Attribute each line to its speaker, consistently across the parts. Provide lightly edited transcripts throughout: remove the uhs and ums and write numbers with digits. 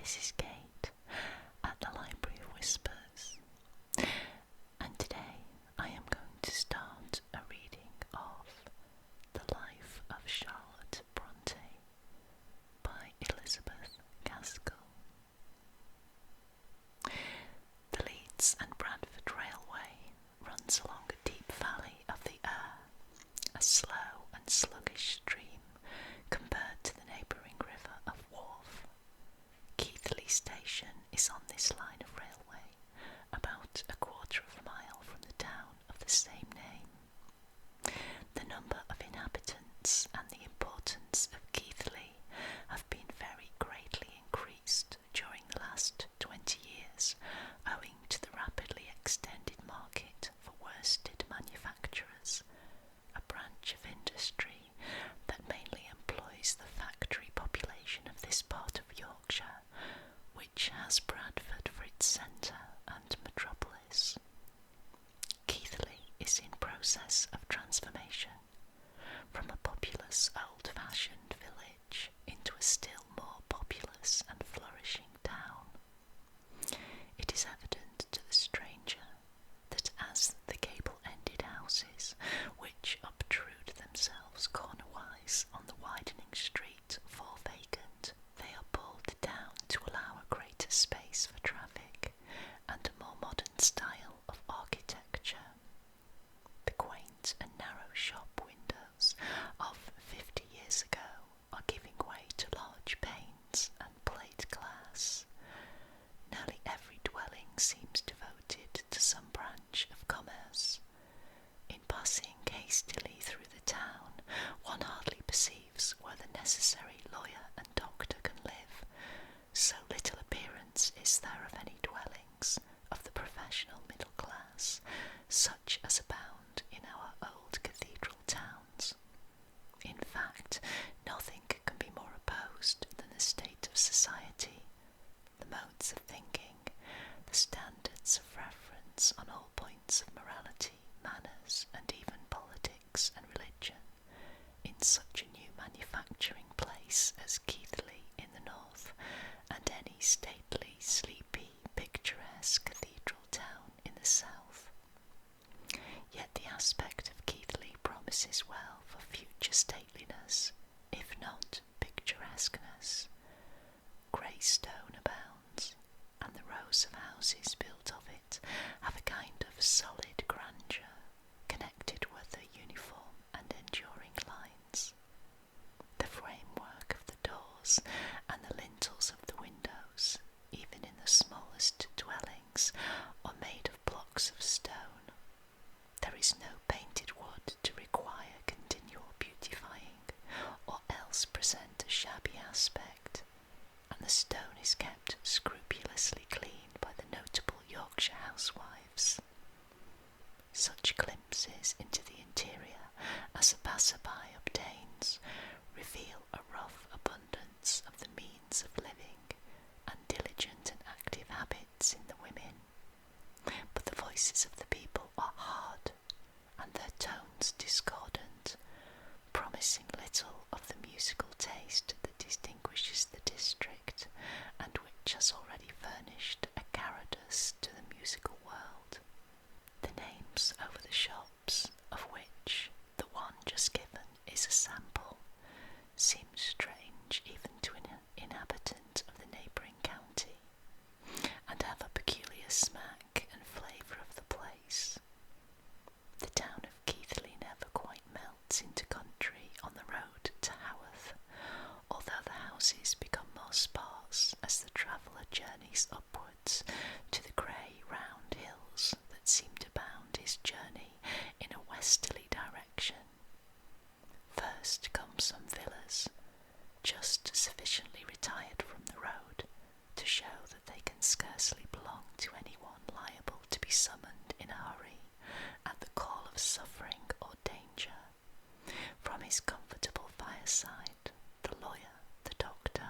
Speaker 1: this is Kate at the Library of Whispers, and today I am going to start a reading of The Life of Charlotte Bronte by Elizabeth Gaskell. The Leeds and Bradford Railway runs along a deep valley of the Aire, a slow and sluggish stream compared to the neighbouring river of Wharfe. Keighley Station is on this line of railway, about a quarter of a mile from the town of the same name. The number of inhabitants and the importance of Keighley have been very greatly increased during the last 20 years, owing to the rapidly extended market for worsted manufacturers, a branch of industry that mainly employs the factory population of this part of Yorkshire, which has Bradford for its centre and metropolis. Keighley is in process of transformation from a populous old-fashioned village into a still more populous and flourishing town. It is evident to the stranger that as the gable-ended houses, which obtrude themselves cornerwise on the widening street, fall vacant, they are pulled down to allow a greater space for traffic and a more modern style of architecture. The quaint and narrow shop windows of 50 years ago are giving way to large panes and plate glass. Nearly every dwelling seems devoted to some branch of commerce. In passing hastily through the town, one hardly perceives where the necessary lawyer and doctor can live, so little appearance is there of any dwellings of the professional middle class, such as abound in our old cathedral towns. In fact, nothing can be more opposed than the state of society, the modes of thinking, the standards of reference on all points of morality, manners, and even politics and religion, in such a new manufacturing place as Keighley in the north, and any stately, sleepy, picturesque cathedral town in the south. Yet the aspect of Keighley promises well for future stateliness, if not picturesqueness. Grey stone abounds, and the rows of houses built of it have a kind of solid grandeur, connected with their uniform and enduring lines. The framework of the doors and the lintels of the windows, even in the smallest dwellings, are made of blocks of stone. There is no painted wood to require continual beautifying, or else present a shabby aspect, and the stone is kept scrupulously clean by the notable Yorkshire housewives. Such glimpses into the interior as a passer-by obtains reveal a rough abundance of the means of living and diligent and active habits in the women, but the voices of the people are hard and their tones discordant, promising little of the musical taste that distinguishes the district and which has already furnished a caratus to the musical world. The names over the shops, of which the one just given is a sample, seem strange even to an inhabitant of the neighbouring county, and have a peculiar smack and flavour of the place. The town of Keighley never quite melts into country on the road to Haworth, although the houses become more sparse as the traveller journeys upwards to the grey round hills that seem to bound his journey in a westerly direction. First come some villas, just sufficiently retired from the road to show that they can scarcely belong to anyone liable to be summoned in a hurry at the call of suffering or danger. From his comfortable fireside, the lawyer, the doctor,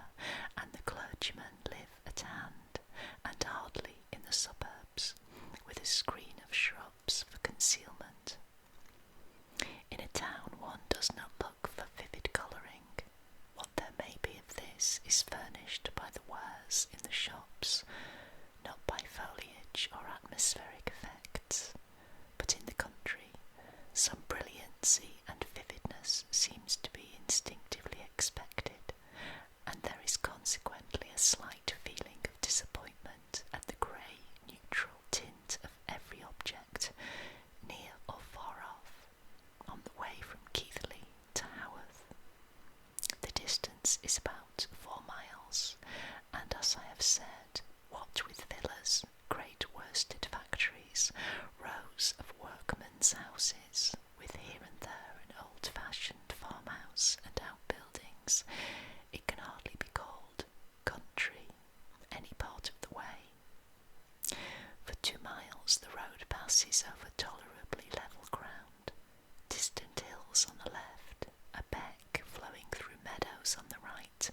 Speaker 1: and the clergyman live at hand, and hardly in the suburbs, with a screen of shrubs for concealment. In a town one does not look for vivid colouring. What there may be of this is furnished by the wares in the expected, and there is consequently a slight feeling of disappointment at the grey, neutral tint of every object, near or far off, on the way from Keighley to Haworth. The distance is about 4 miles, and as I have said, what with villas, great worsted factories, rows of workmen's houses, with here and there an old-fashioned farmhouse and outbuildings, it can hardly be called country any part of the way. For 2 miles the road passes over tolerably level ground, distant hills on the left, a beck flowing through meadows on the right,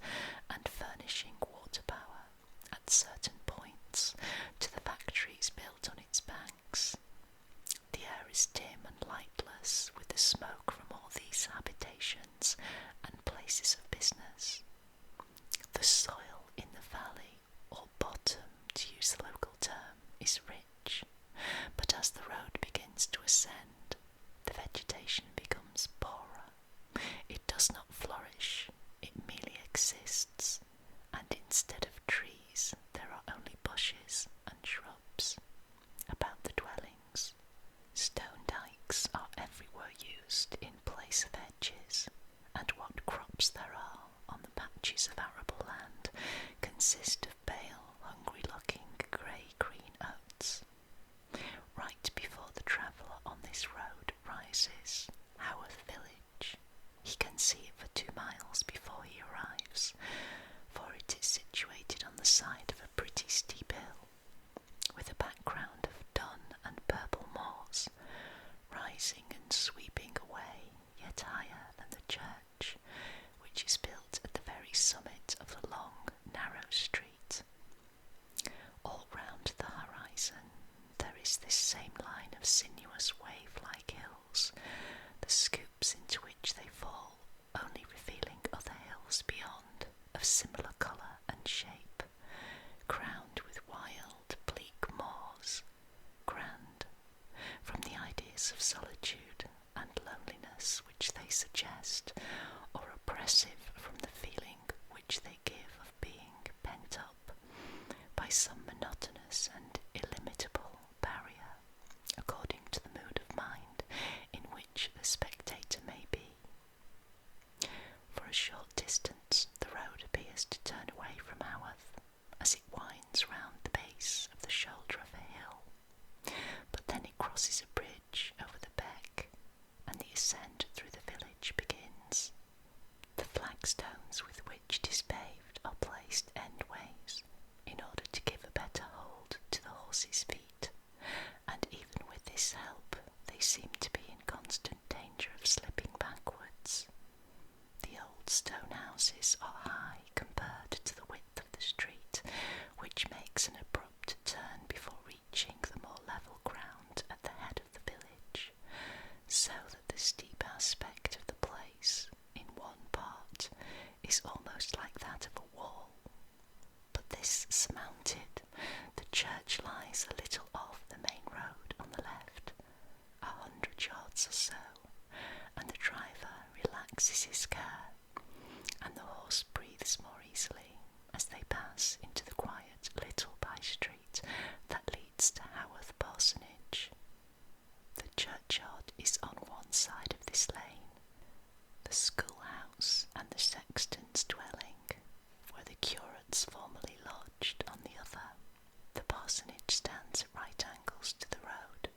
Speaker 1: and furnishing water power, at certain points, to the factories built on its banks. The air is dim and lightless with the smoke from all these habitations and places of business. The soil in the valley, or bottom, to use the local term, is rich, but as the road begins to ascend, the vegetation becomes poorer. It does not flourish, it merely exists, and instead of trees there are only bushes and shrubs about the dwellings. Stone dykes are everywhere used in place of hedges, and what crops there are on the patches of arable land consist of pale, hungry-looking grey-green oats. Right before the traveller on this road rises Haworth village. He can see it for 2 miles before he arrives, for it is situated on the side of a pretty steep hill, with a background of dun and purple moors, rising and sweeping away yet higher than the church, which is built at the very summit of the long, narrow street. All round the horizon there is this same line of sinuous wave-like hills, the scoops into which they fall only revealing other hills beyond, of similar colour and shape, crowned with wild, bleak moors, grand, from the ideas of solitude and loneliness which they suggest, or oppressive from the feeling which they give of being pent up by some monotonous and illimitable barrier, according to the mood of mind in which the spectator may be. For a short distance the road appears to turn away from Haworth, as it winds round the base of the shoulder of a hill, but then it crosses a bridge over the beck, and the ascent through the village begins. The flagstones with which it is paved are placed endways, in order to give a better hold to the horses' feet, and even with this help they seem to be in constant danger of slipping backwards. The old stone houses are high compared to the width of the street, which makes an abrupt turn before reaching the more level ground at the head of the village, so that the steep aspect of the place, in one part, is almost like that of a wall. But this surmounted, the church lies a little off the main road on the left, 100 yards or so, and the driver relaxes his care, and the horse breathes more easily as they pass into the quiet little by-street that leads to Haworth parsonage. The churchyard is on one side of this lane, the schoolhouse and the sexton's dwelling, where the curates formerly lodged, on the other. The parsonage stands at right angles to the road,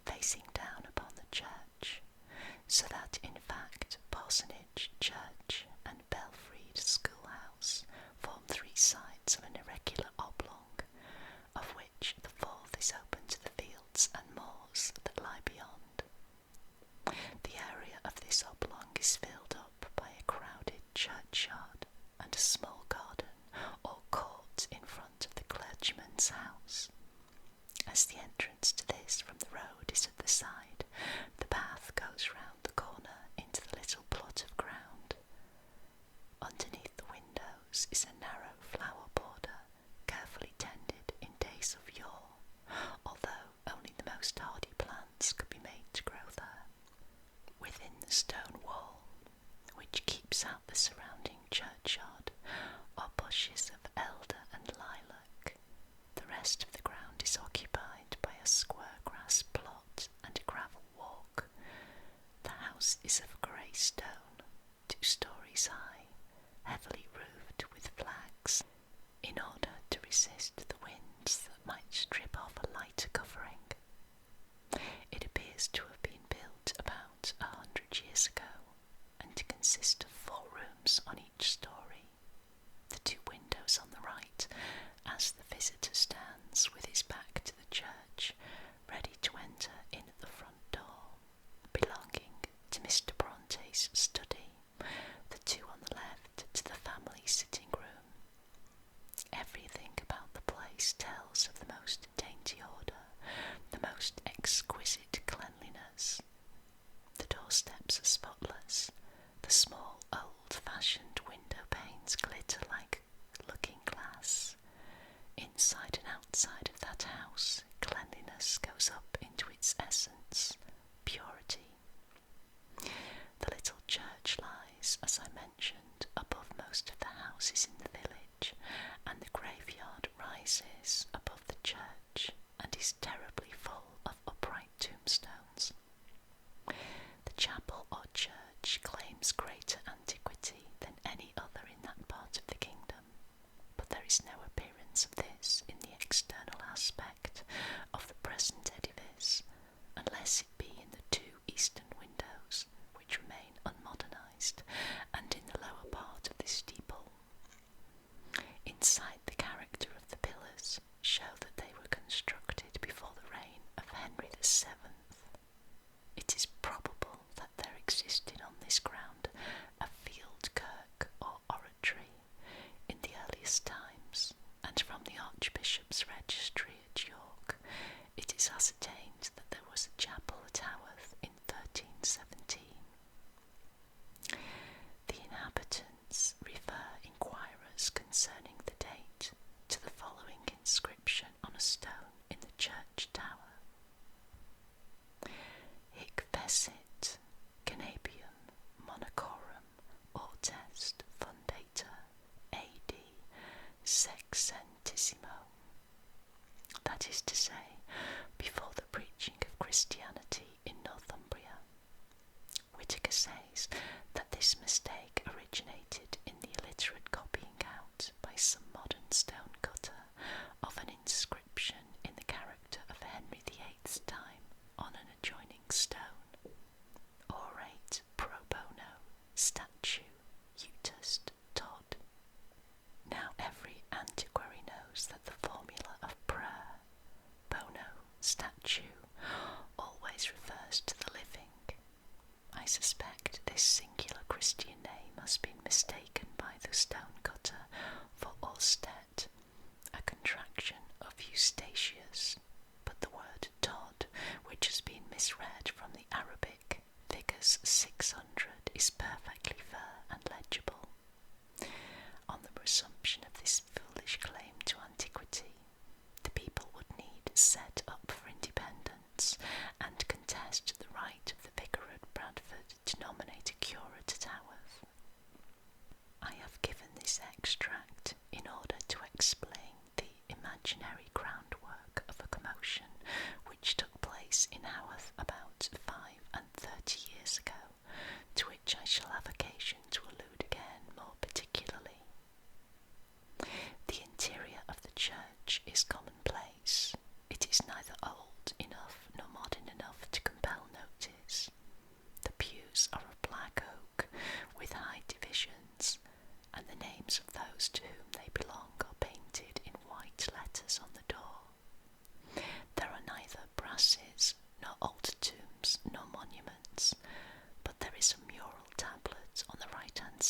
Speaker 1: facing down upon the church, so that in fact parsonage, church and belfried schoolhouse form 3 sides of an irregular oblong, of which the fourth is open to the fields and moors that lie beyond. The area of this oblong is filled up by a crowded churchyard and a small garden or court in front of the clergyman's house. As the entrance to this from the road is at the side, the path goes round the corner into the little plot of ground. Underneath the windows is a narrow flower border, carefully tended in days of yore, although only the most hardy plants could be made to grow there. Within the stone wall, which keeps out the surrounding churchyard are bushes of elder and lilac. The rest of the ground is occupied by a square grass plot and a gravel walk. The house is of grey stone, 2 stories high, heavily roofed with flags, in order to resist the winds that might strip off a lighter covering. It appears to have been built about 100 years ago, and to consist of 4 rooms on each story. The 2 windows on the right, as the visitor stands with his back to the church, ready to enter in at the front door, belonging to Mr. Bronte's study, the 2 on the left to the family sitting room. Everything about the place tells of the most dainty order, the most exquisite cleanliness. The doorsteps are spotless, the small old-fashioned window panes glitter like looking glass. Inside and outside of that house, cleanliness goes up into its essence, purity. The little church lies, as I mentioned, above most of the houses in the village, and the graveyard rises above the church and is terribly full of upright tombstones. The chapel or church claims greater antiquity than any other in that part of the kingdom, but there is no appearance of this in the external aspect of the present edifice, unless it be in the 2 eastern windows, which remain unmodernised, and in the lower part of the steeple. Inside, the character of the pillars show that they were constructed before the reign of Henry VII. It is probable that there existed on this ground a field kirk or oratory in the earliest times, and from the Archbishop's registry at York it is ascertained that there was a chapel at Haworth in 1317. The inhabitants refer inquirers concerning the date to the following inscription on a stone in the church tower: Hic fecit Canabium Monacorum Ortest Fundator A.D. Sexcentissimo. That is to say, before the preaching of Christianity in Northumbria. Whitaker says that this mistake originated in the illiterate copying out by some modern stone cutter of an inscription in the character of Henry VIII's time on an adjoining stone: Orate pro bono statue Eutest Todd. Now every antiquary knows that the formula of prayer, bono, statue, always refers to the living. I suspect this singular Christian name has been mistaken by the stone cutter for Orsted, a contraction of Eustachius, but the word Todd, which has been misread from the Arabic figures 600, is perfectly fair and legible. On the resumption of this foolish claim to antiquity, the people would need set up for independence and contest the right of the vicar at Bradford to nominate a curate at Haworth. I have given this extract in order to explain the imaginary groundwork of a commotion which took place in Haworth about 35 years ago, to which I shall have occasion to allude again more particularly. The interior of the church is commonplace. It is neither old enough nor modern enough to compel notice. The pews are of black oak, with high divisions, and the names of those to whom they belong are painted in white letters on the door. There are neither brasses, nor altar tombs, nor monuments, but there is a mural tablet on the right-hand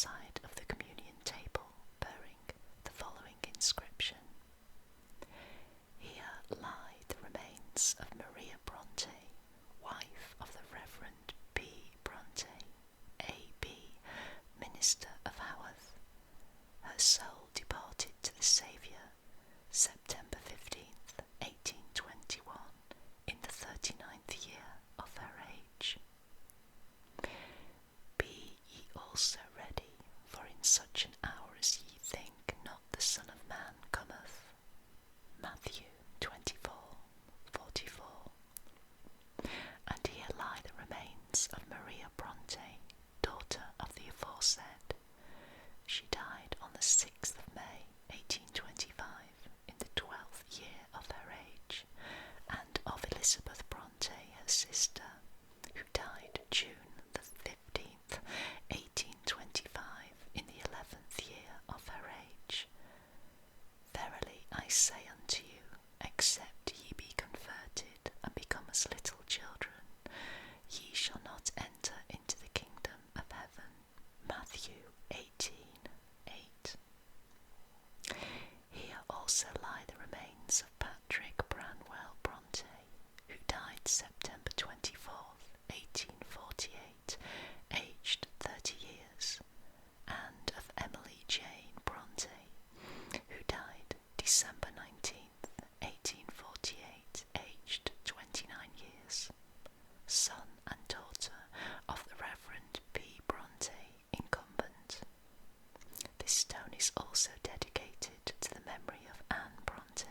Speaker 1: is also dedicated to the memory of Anne Bronte,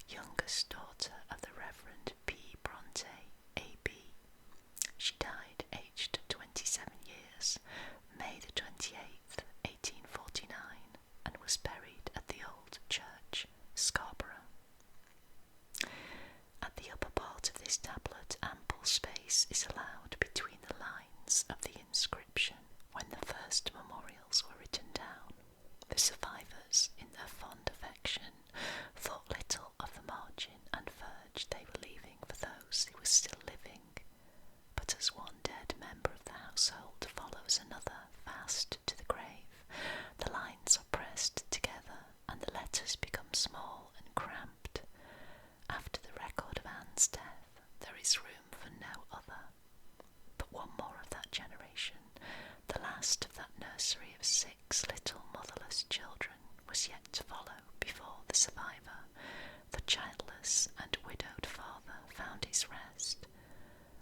Speaker 1: youngest daughter of the Reverend P. Bronte, A.B. She died aged 27 years, May the 28th, 1849, and was buried at the Old Church, Scarborough. At the upper part of this tablet, ample space is allowed between the lines of the inscription when the first memorials were written down. The survivors, in their fond affection, thought little of the margin and verge they were leaving for those who were still living. But as one dead member of the household follows another fast to the grave, the lines are pressed together and the letters become small and cramped. After the record of Anne's death, there is room for no other. But one more of that generation, the last of that nursery of 6 little motherless children, was yet to follow before the survivor, the childless and widowed father, found his rest.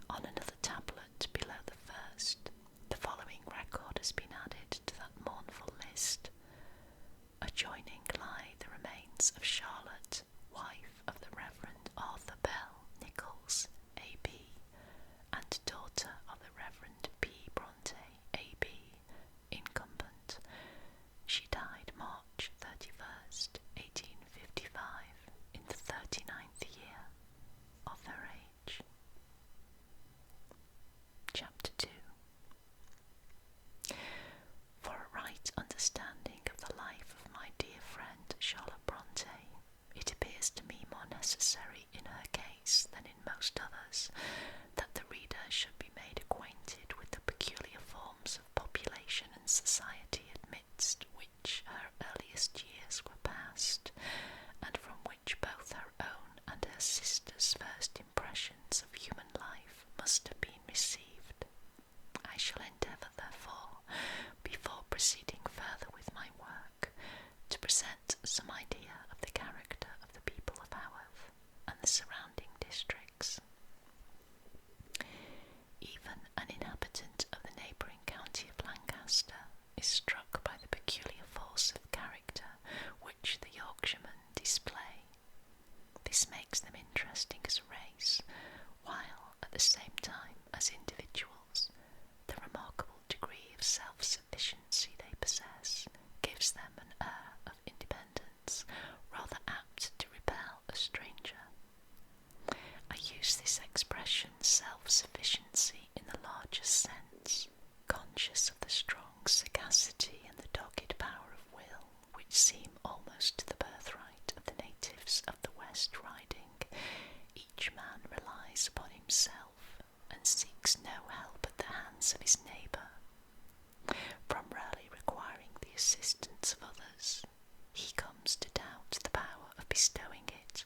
Speaker 1: On another tablet below the first, the following record has been added to that mournful list. Adjoining lie the remains of Charlotte, wife of the Reverend Arthur Bell Nichols, A.B., and daughter of the Reverend P. Bronte, A.B., incumbent. She died March 31st, 1855, in the 39th year of her age. Chapter 2. For a right understanding of the life of my dear friend Charlotte Bronte, it appears to me more necessary in her case than in most others that the reader should be made acquainted with the peculiar forms of population and society amidst which her earliest years were passed, and from which both her own and her sister's first impressions of human life must have been received. I shall endeavour, therefore, before proceeding further with my work, to present some idea of the character of the people of Haworth and the surrounding districts. Even an inhabitant of the neighbouring county of Lancaster is struck by the peculiar force of character which the Yorkshiremen display. This makes them interesting as a race, while, at the same time, as individuals, the remarkable degree of self-sufficiency they possess gives them an air of independence rather apt to repel a stranger. I use this expression self-sufficiency in the largest sense, conscious of the strong sagacity and the dogged power of will which seem almost the birthright of the natives of the West Riding. Each man relies upon himself and seeks no help at the hands of his neighbour. From rarely requiring the assistance of others, he comes to doubt the power of bestowing it.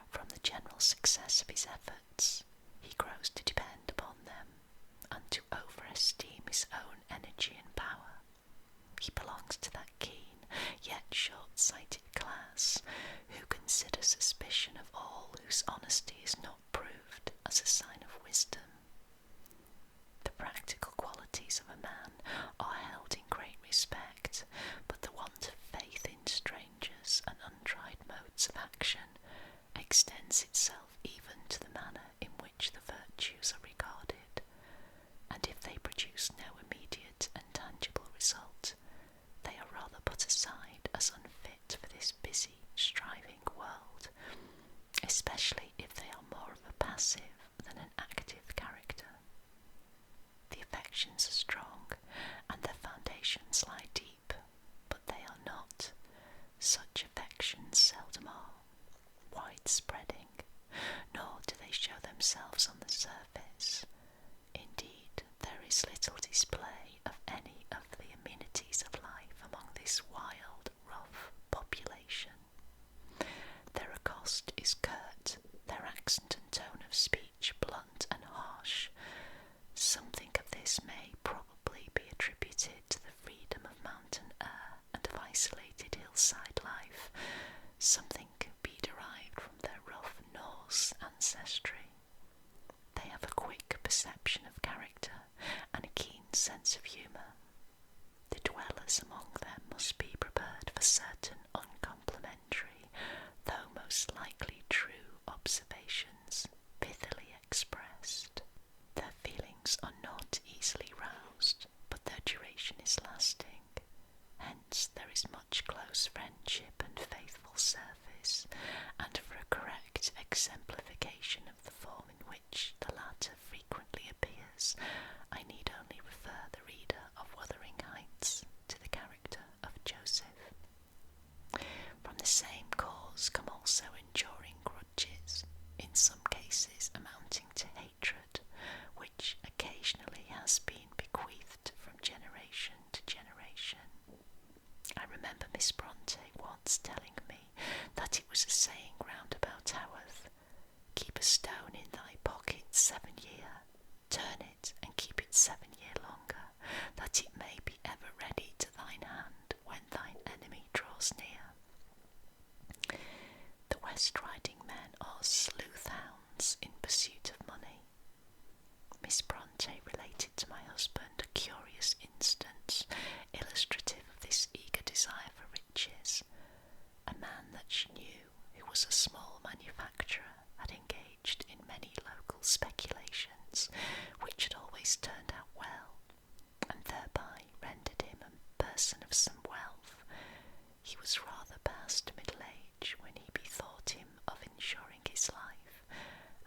Speaker 1: From the general success of his efforts, he grows to depend upon them, and to overesteem his own energy and power. He belongs to that keen, yet short-sighted class, who consider suspicion of all whose honesty is not proved as a sign of wisdom. The practical qualities of a man are held in great respect, but the want of faith in strangers and untried modes of action extends itself even to the manner in which the virtues are regarded, and if they produce no immediate and tangible result, they are rather put aside as unfit for this busy, striving world, especially if they are more of a passive than an active character. The affections are strong, and their foundations lie deep, but they are not. Such affections seldom are widespreading, nor do they show themselves on the surface. Indeed, there is little display of any of the amenities of life among this wild, rough population. Their accost is curt, their accent and tone of speech blunt and harsh. Something of this may probably be attributed to the freedom of mountain close friendship and faithful service, and for a correct exemplification of the form in which the latter frequently appears, I need only refer the reader of Wuthering Heights to the character of Joseph. From the same cause come also enduring grudges, in some cases amounting to hatred, which occasionally has been bequeathed from generation to generation. I remember Miss Bronte once telling me that it was a saying round about Haworth, "Keep a stone in thy pocket 7 year, turn it and keep it 7 year longer, that it may be ever ready to thine hand when thine enemy draws near." The West Riding men are sleuth hounds in pursuit of money. Miss Bronte related to my husband a curious instance illustrative of this eager desire for riches. A man that she knew, who was a small manufacturer, had engaged in many local speculations, which had always turned out well, and thereby rendered him a person of some wealth. He was rather past middle age when he bethought him of insuring his life,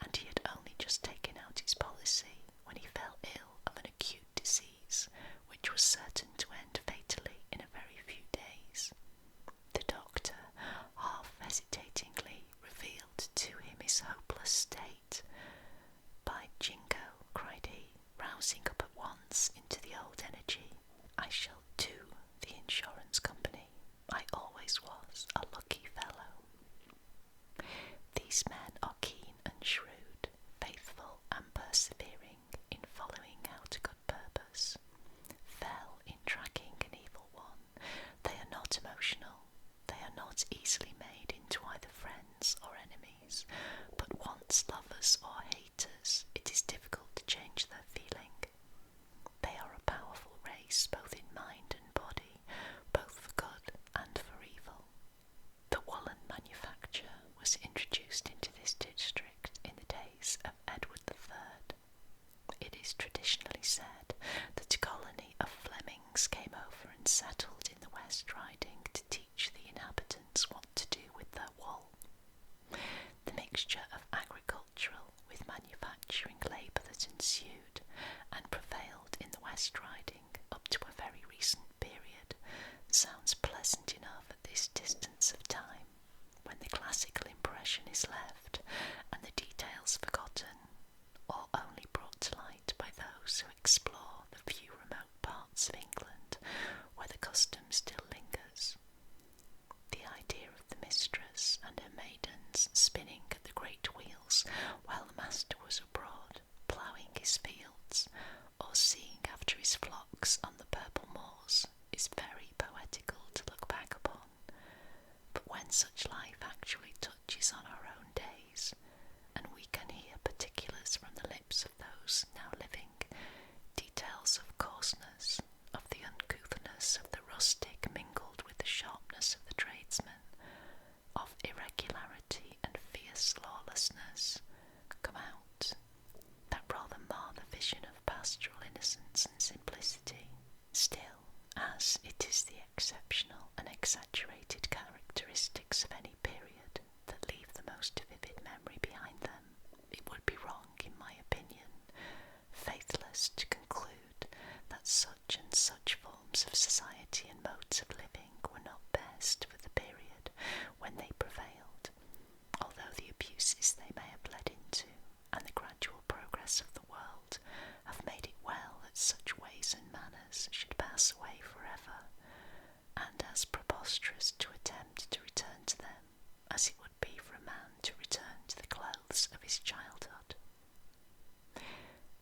Speaker 1: and he had only just taken out his policy when he fell ill of an acute disease, which was certain to end fatally in a very few days. The doctor, half hesitatingly, revealed to him his hopeless state. "By Jingo," cried he, rousing up at once into the old energy, "I shall do the insurance company. I always was a lucky fellow." These men are keen and shrewd, faithful and persevering in following out a good purpose, fell in tracking an evil one. They are not emotional, they are not easily made into either friends or enemies, but once lovers or haters, it is difficult to change their feeling. They are a powerful race both in mind and body, both for good and for evil. The woolen manufacture was introduced into this district in the days of Edward III. It is traditionally said that a colony of Flemings came over and settled in the West Riding to teach the inhabitants what to do with their wool. The mixture of agricultural with manufacturing labour that ensued and prevailed in the West Riding up to a very recent period sounds pleasant enough at this distance of time, when the classical impression is left and the details forgotten, or only brought to light by those who explore the few remote parts of England where the custom still lingers. The idea of the mistress and her maidens spinning at the great wheels while the master was abroad, ploughing his fields, or seeing after his flocks on the purple moors, is very poetical to look back upon. But when such life actually touches on our own days, and we can hear particulars from the lips of those now living, details of coarseness, of the uncouthness of the rustic mingled with the sharpness of the tradesman, of irregularity and fierce lawlessness, come out, that rather mar the vision of pastoral innocence and simplicity. Still, as it is the exceptional and exaggerated characteristics of any period that leave the most vivid memory behind them, it would be wrong, in my opinion, faithless to conclude that such and such forms of society and modes of living were not best for the period when they prevailed, although the abuses they may have led into, and the gradual progress of the world, have made it well that such ways and manners should pass away forever, and as preposterous to attempt to return to them as it would be for a man to return to the clothes of his childhood.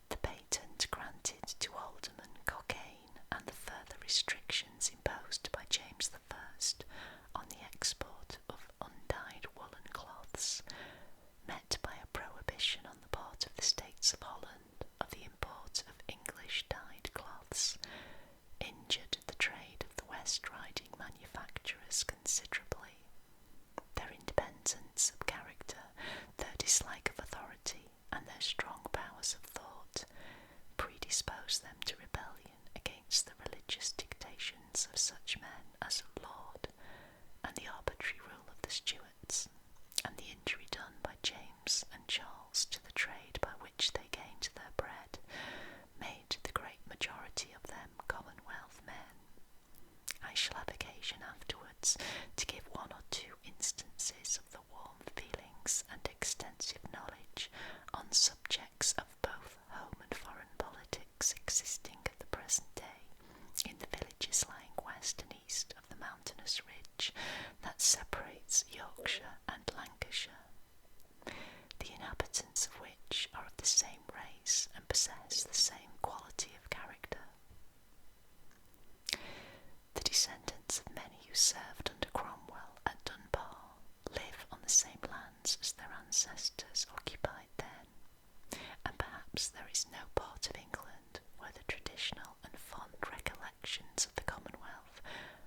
Speaker 1: The patent granted to Alderman Cockayne and the further restrictions imposed by James I on the export of undyed woolen cloths, met by a prohibition on the part of the States of Holland of the import of English dyed cloths, injured the trade of the West Riding manufacturers considerably. Their independence of character, their dislike of authority, and their strong powers of thought predisposed them to rebellion against the religious dictations of such men as Laud, Stuarts, and the injury done by James and Charles to the trade by which they gained their bread made the great majority of them Commonwealth men. I shall have occasion afterwards to give one or two instances of the warm feelings and extensive knowledge on subjects of both home and foreign politics existing at the present day in the villages lying west and east of the mountainous ridge that separates Yorkshire and Lancashire, the inhabitants of which are of the same race and possess the same quality of character. The descendants of many who served under Cromwell at Dunbar live on the same lands as their ancestors occupied then, and perhaps there is no part of England where the traditional and fond recollections of the Commonwealth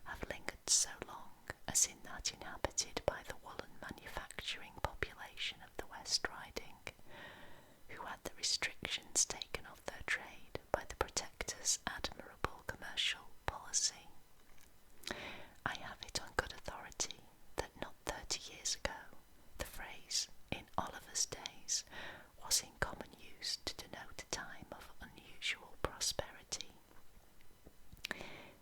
Speaker 1: have lingered so long as in that inhabited by the woolen manufacturing population of the West Riding, who had the restrictions taken off their trade by the Protector's admirable commercial policy. I have it on good authority that not 30 years ago the phrase "in Oliver's days" was in common use to denote a time of unusual prosperity.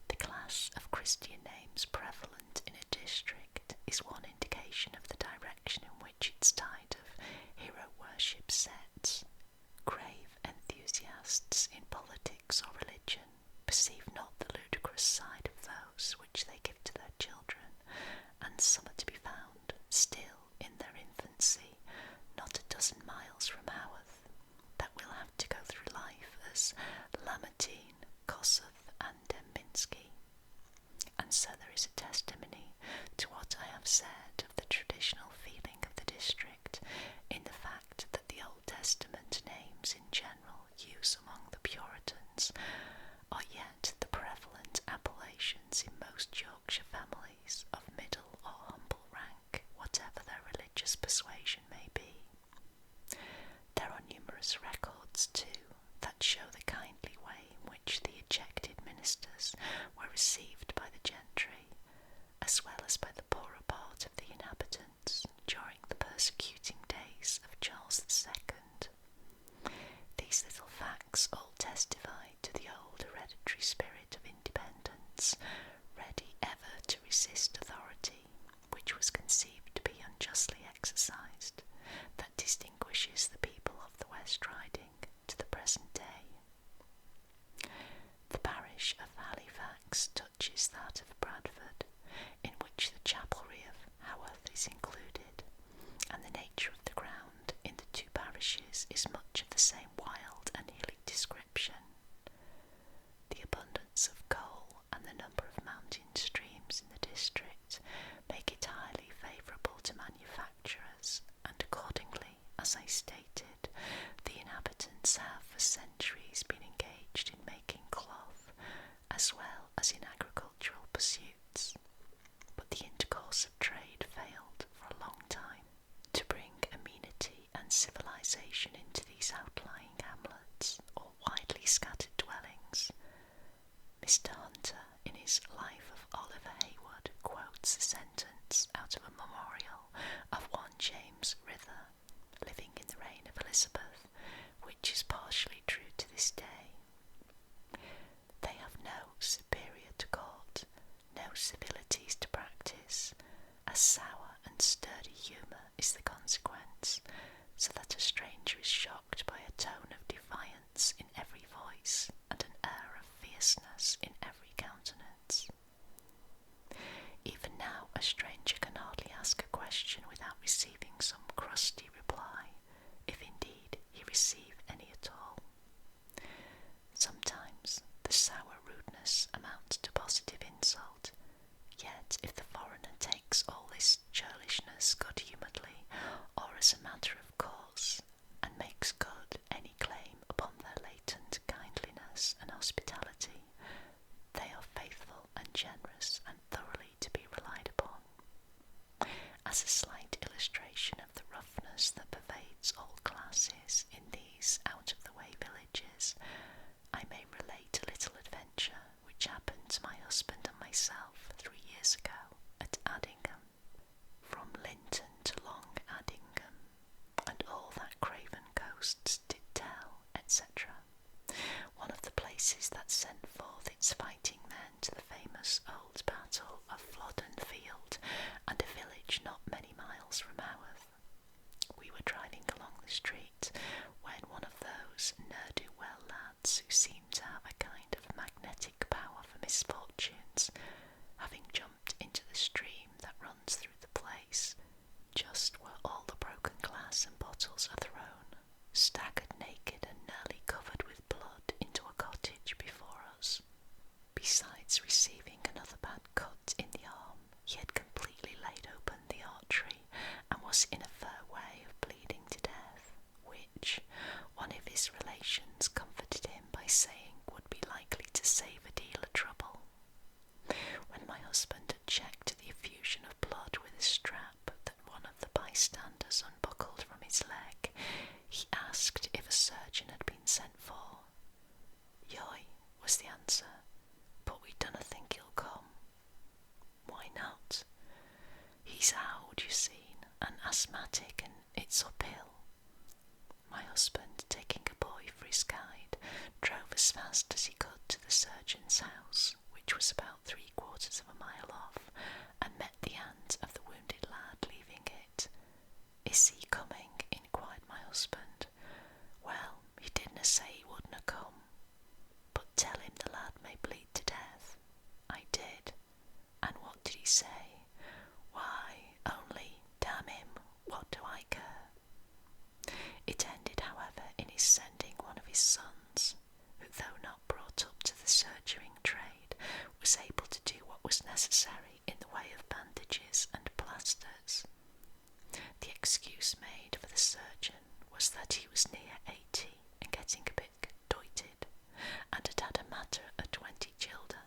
Speaker 1: The class of Christian names prevalent in a district is one indication of the direction in which its tide of hero worship sets. Grave enthusiasts in politics or religion perceive not the ludicrous side of those which they give to their children, and some are to be found still in their infancy, not a dozen miles from Haworth, that will have to go through life as Lamartine, Kossuth, and Dembinski. And so there is a testimony to what I have said of the traditional feeling of the district in the fact that the Old Testament names in general use among the Puritans are yet the prevalent appellations in most Yorkshire families of middle or humble rank, whatever their religious persuasion may be. There are numerous records, too, that show the kindly way in which the ejected ministers were received by the gentry, as well as by the poorer part of the inhabitants, during the persecuting days of Charles II. These little facts all testify to the old hereditary spirit of independence, ready ever to resist authority, which was conceived to be unjustly exercised, that distinguishes the people of the West Riding to the present day. The parish of Halifax touches that of Bradford, in which the chapelry of Haworth is included, and the nature of the ground in the two parishes is much of the same wild and hilly description. The abundance of coal and the number of mountain streams in the district make it highly favourable to manufacturers, and accordingly, as I stated, the inhabitants have for centuries been engaged in making cloth, as well as in agricultural pursuits. But the intercourse of trade failed for a long time to bring amenity and civilization into these outlying hamlets or widely scattered dwellings. Mr. Hunter, in his Life of Oliver Heywood, quotes a sentence out of a memorial of one James Rither, living in the reign of Elizabeth, which is partially true to this day. They have no superior to court, no civilities to practice. A sour and sturdy humour is the consequence, so that a stranger is shocked by a tone of defiance in every voice and an air of fierceness in every countenance. Even now a stranger can hardly ask a question without receiving some crusty reply, if indeed he receive any at all. Sometimes the sour rudeness amounts to positive insult, yet if the foreigner takes all this churlishness good-humouredly or as a matter of course, and makes good any claim upon their latent kindliness and hospitality, they are faithful and generous and thoroughly to be relied upon. As a slight illustration of the roughness that pervades all classes in these out-of-the-way villages, I may relate a little adventure which happened to my husband and myself 3 years ago at Addingham. From staggered naked and nearly covered with blood into a cottage before us. Besides receiving another bad cut in the arm, he had completely laid open the artery and was in a fair way of bleeding to death, which one of his relations comforted him by saying would be likely to save a deal of trouble. When my husband had checked the effusion of blood with a strap that one of the bystanders unbuckled from his leg, he asked if a surgeon had been sent for. "Yoy," was the answer, "but we dunna think he'll come." "Why not?" "He's oud, you see, and asthmatic, and it's uphill." My husband, taking a boy for his guide, drove as fast as he could to the surgeon's house, which was about 3/4 of a mile off, and met the aunt of the wounded lad leaving it. "Is he coming?" inquired my husband. "Well, he didna say he wouldna come." "But tell him the lad may bleed to death." "I did." "And what did he say?" "Why, only, damn him, what do I care?" It ended, however, in his sending one of his sons, who, though not brought up to the surgering trade, was able to do what was necessary in the way of bandages and plasters. The excuse made for the surgeon was that he was near 80 and getting a bit doited, and had had a matter of 20 childer.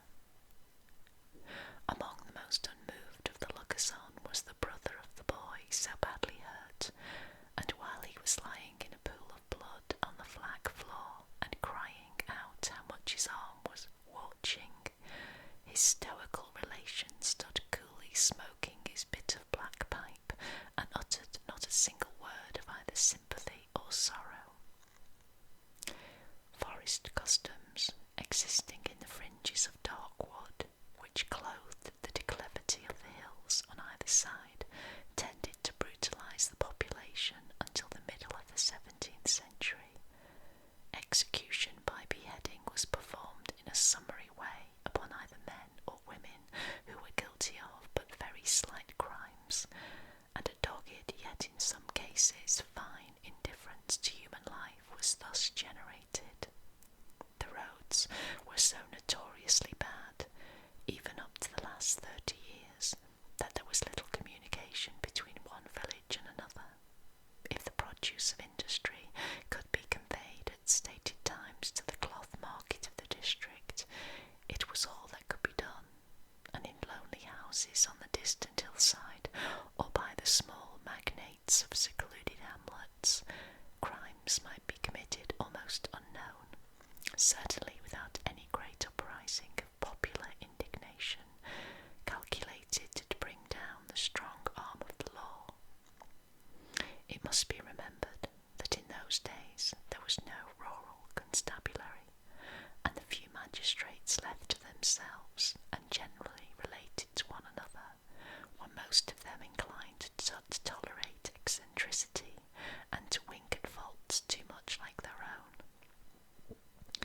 Speaker 1: Among the most unmoved of the lookers-on was the brother of the boy so badly hurt, and while he was lying in a pool of blood on the flag floor and crying out how much his arm was watching, his stoical relation stood coolly smoking his bit of black pipe and uttered not a single word of either sympathy or sorrow. Forest customs, existing in the fringes of dark wood, which clothed the declivity of the hills on either side, tended to brutalise the population until the middle of the 17th century. Execution by beheading was performed in a summary way upon either men or women who were guilty of but very slight crimes, and a dogged, yet in some cases fine, indifference to human life was thus generated. The roads were so notoriously bad, even up to the last 30 years, that there was little communication between one village and another. If the produce of industry could be conveyed at stated times to the cloth market of the district, it was all that could be done, and in lonely houses on the distant hillside, or by the small magnates of secluded hamlets, crimes might be committed almost unknown, certainly without any great uprising of popular indignation, calculated to bring down the strong arm of the law. It must be remembered that in those days there was no rural constabulary, and the few magistrates left to themselves and generally related to one another were most of them inclined to tolerate eccentricity and to wink at faults too much like their own.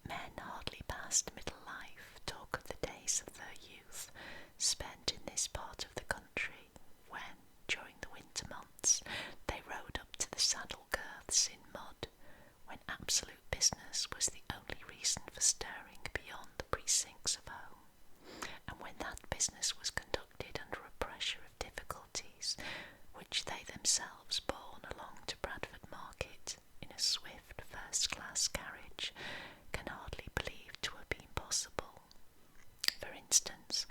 Speaker 1: Men hardly past middle life talk of the days of their youth spent in this part of the country, when, during the winter months, they rode up to the saddle girths in mud, when absolute business was the only reason for stirring beyond the precincts of home, and when that business was conducted under a pressure of difficulties which they themselves borne along to Bradford Market in a swift first-class carriage can hardly believed to have been possible. For instance,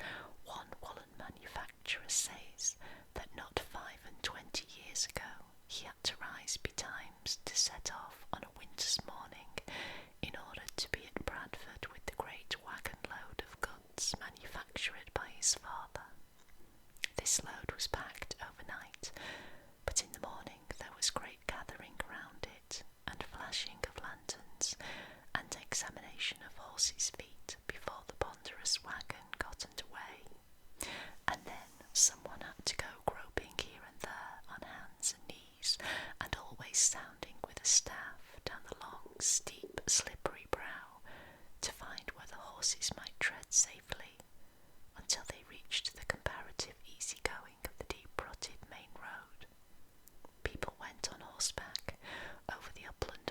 Speaker 1: one woolen manufacturer says that not 25 years ago he had to rise betimes to set off on a winter's morning in order to be at Bradford with the great waggon load of goods manufactured by his father. This load was packed overnight, but in the morning there was great gathering around it, and flashing of lanterns, and examination of horses' feet before the ponderous waggon got under way, and then someone had to go groping here and there on hands and knees, and always sounding with a staff down the long, steep, slippery brow, to find where the horses might tread safely, until they reached the comparative easy-going of the deep-rutted main road. People went on horseback over the upland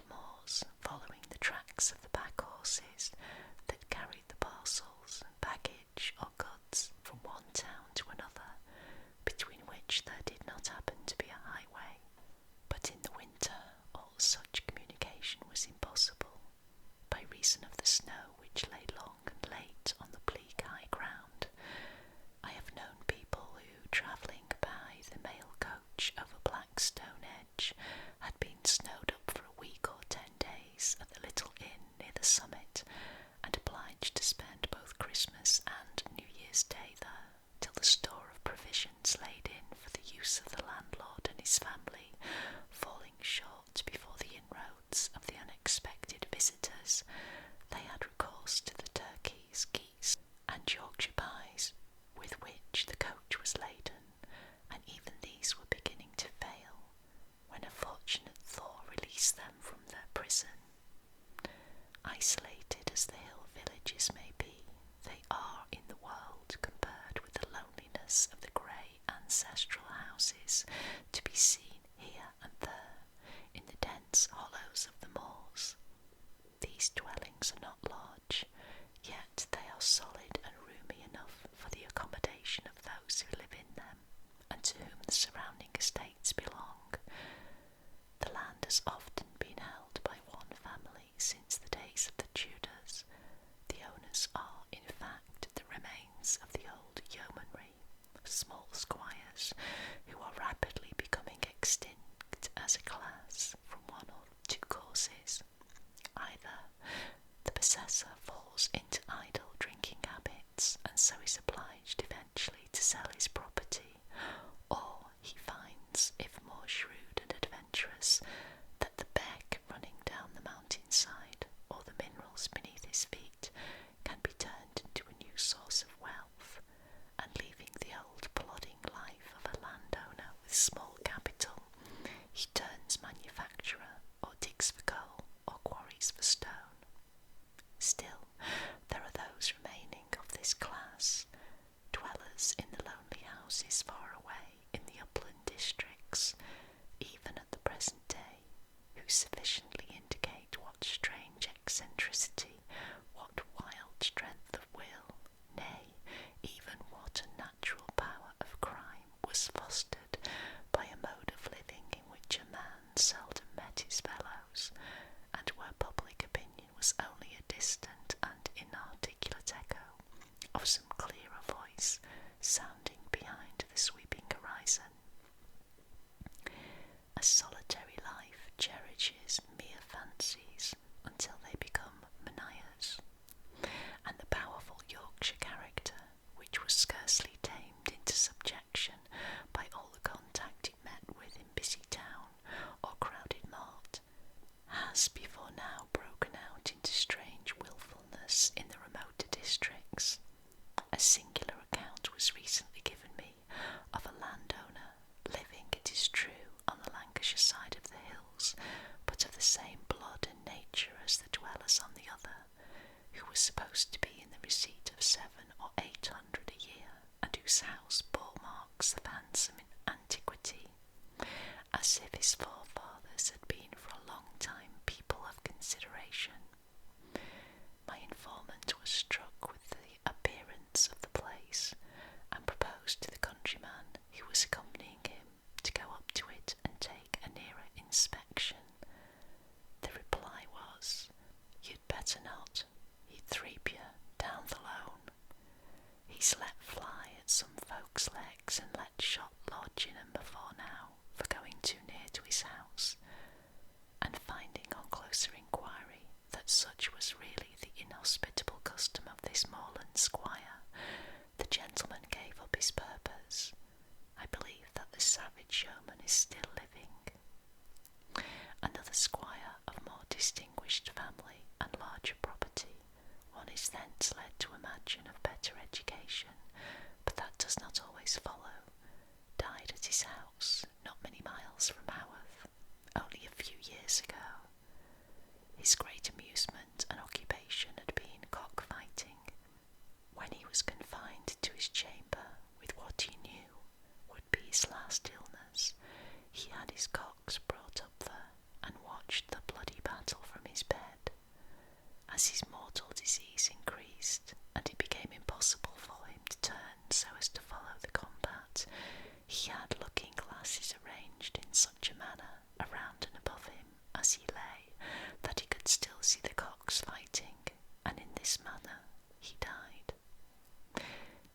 Speaker 1: his family falling short before the inroads of the unexpected visitors, they had recourse to the turkeys, geese, and Yorkshire pies with which the coach was laden, and even these were beginning to fail, when a fortunate thaw released them from their prison. Isolated as the hill villages may be, they are in the world compared with the loneliness of the grey ancestral houses to be seen here and there in the dense hollows of the moors. These dwellings are not large, yet they are solid and roomy enough for the accommodation of those who live in them, and to whom the surrounding estates belong. The land has often been held by one family since the days of the Tudors. The owners are, in fact, the remains of the old yeomanry, small squires, who are rapidly becoming extinct as a class from one or two causes. Either the possessor falls into idle drinking habits, and so is obliged eventually to sell his property, or he finds, if more shrewd and adventurous, that the beck running down the mountainside, or the minerals beneath his feet, can be turned into a new source of wealth, and leaving the old plodding life of a landowner with small capital, he turns manufacturer, or digs for coal, or quarries for stone. Still, there are those remaining of this class, dwellers in the lonely houses far away in the upland districts, even at the present day, who sufficiently indicate what strange eccentricity, what wild strength of will, nay, even what unnatural power of crime was fostered by a mode of living in which a man seldom met his fellows, and where public opinion was only a distant and inarticulate echo of some clearer voice sounding behind the sweeping horizon. A solitary life cherishes mere fancies until they become manias, and the powerful Yorkshire character, which was scarcely tamed into subjection by all the contact it met with in busy town or crowded mart, has before now broken out into strange wilfulness in the remoter districts. A singular account was recently given me of a landowner, living, it is true, on the Lancashire side of the hills, but of the same blood and nature as the dwellers on the other, who was supposed to be in the receipt of 700 or 800 a year, and whose house bore marks of handsome antiquity, as if his forefathers had been for a long time people of consideration. My informant was struck with the appearance of the place, and proposed to the countryman who was accompanying him to go up to it and take a nearer inspection. The reply was, "You'd better not, he'd threep you down the lone. He's let fly at some folks' legs and let shot lodge in 'em before now for going too near to his house," and finding on closer inquiry that such was really the inhospitable custom of this moorland squire, the gentleman gave up his purpose. I believe that the savage yeoman is still living. Another squire of more distinguished family and larger property, one is thence led to imagine of better education, but that does not always follow, died at his house, not many miles from Haworth, only a few years ago. His great amusement and occupation had been cock-fighting. When he was confined to his chamber with what he knew would be his last illness, he had his cocks brought up there and watched the bloody battle from his bed. As his mortal disease increased, and it became impossible for him to turn so as to follow the combat, he had looking-glasses arranged in such a manner around and above him as he lay that he could still see the cocks fighting, and in this manner he died.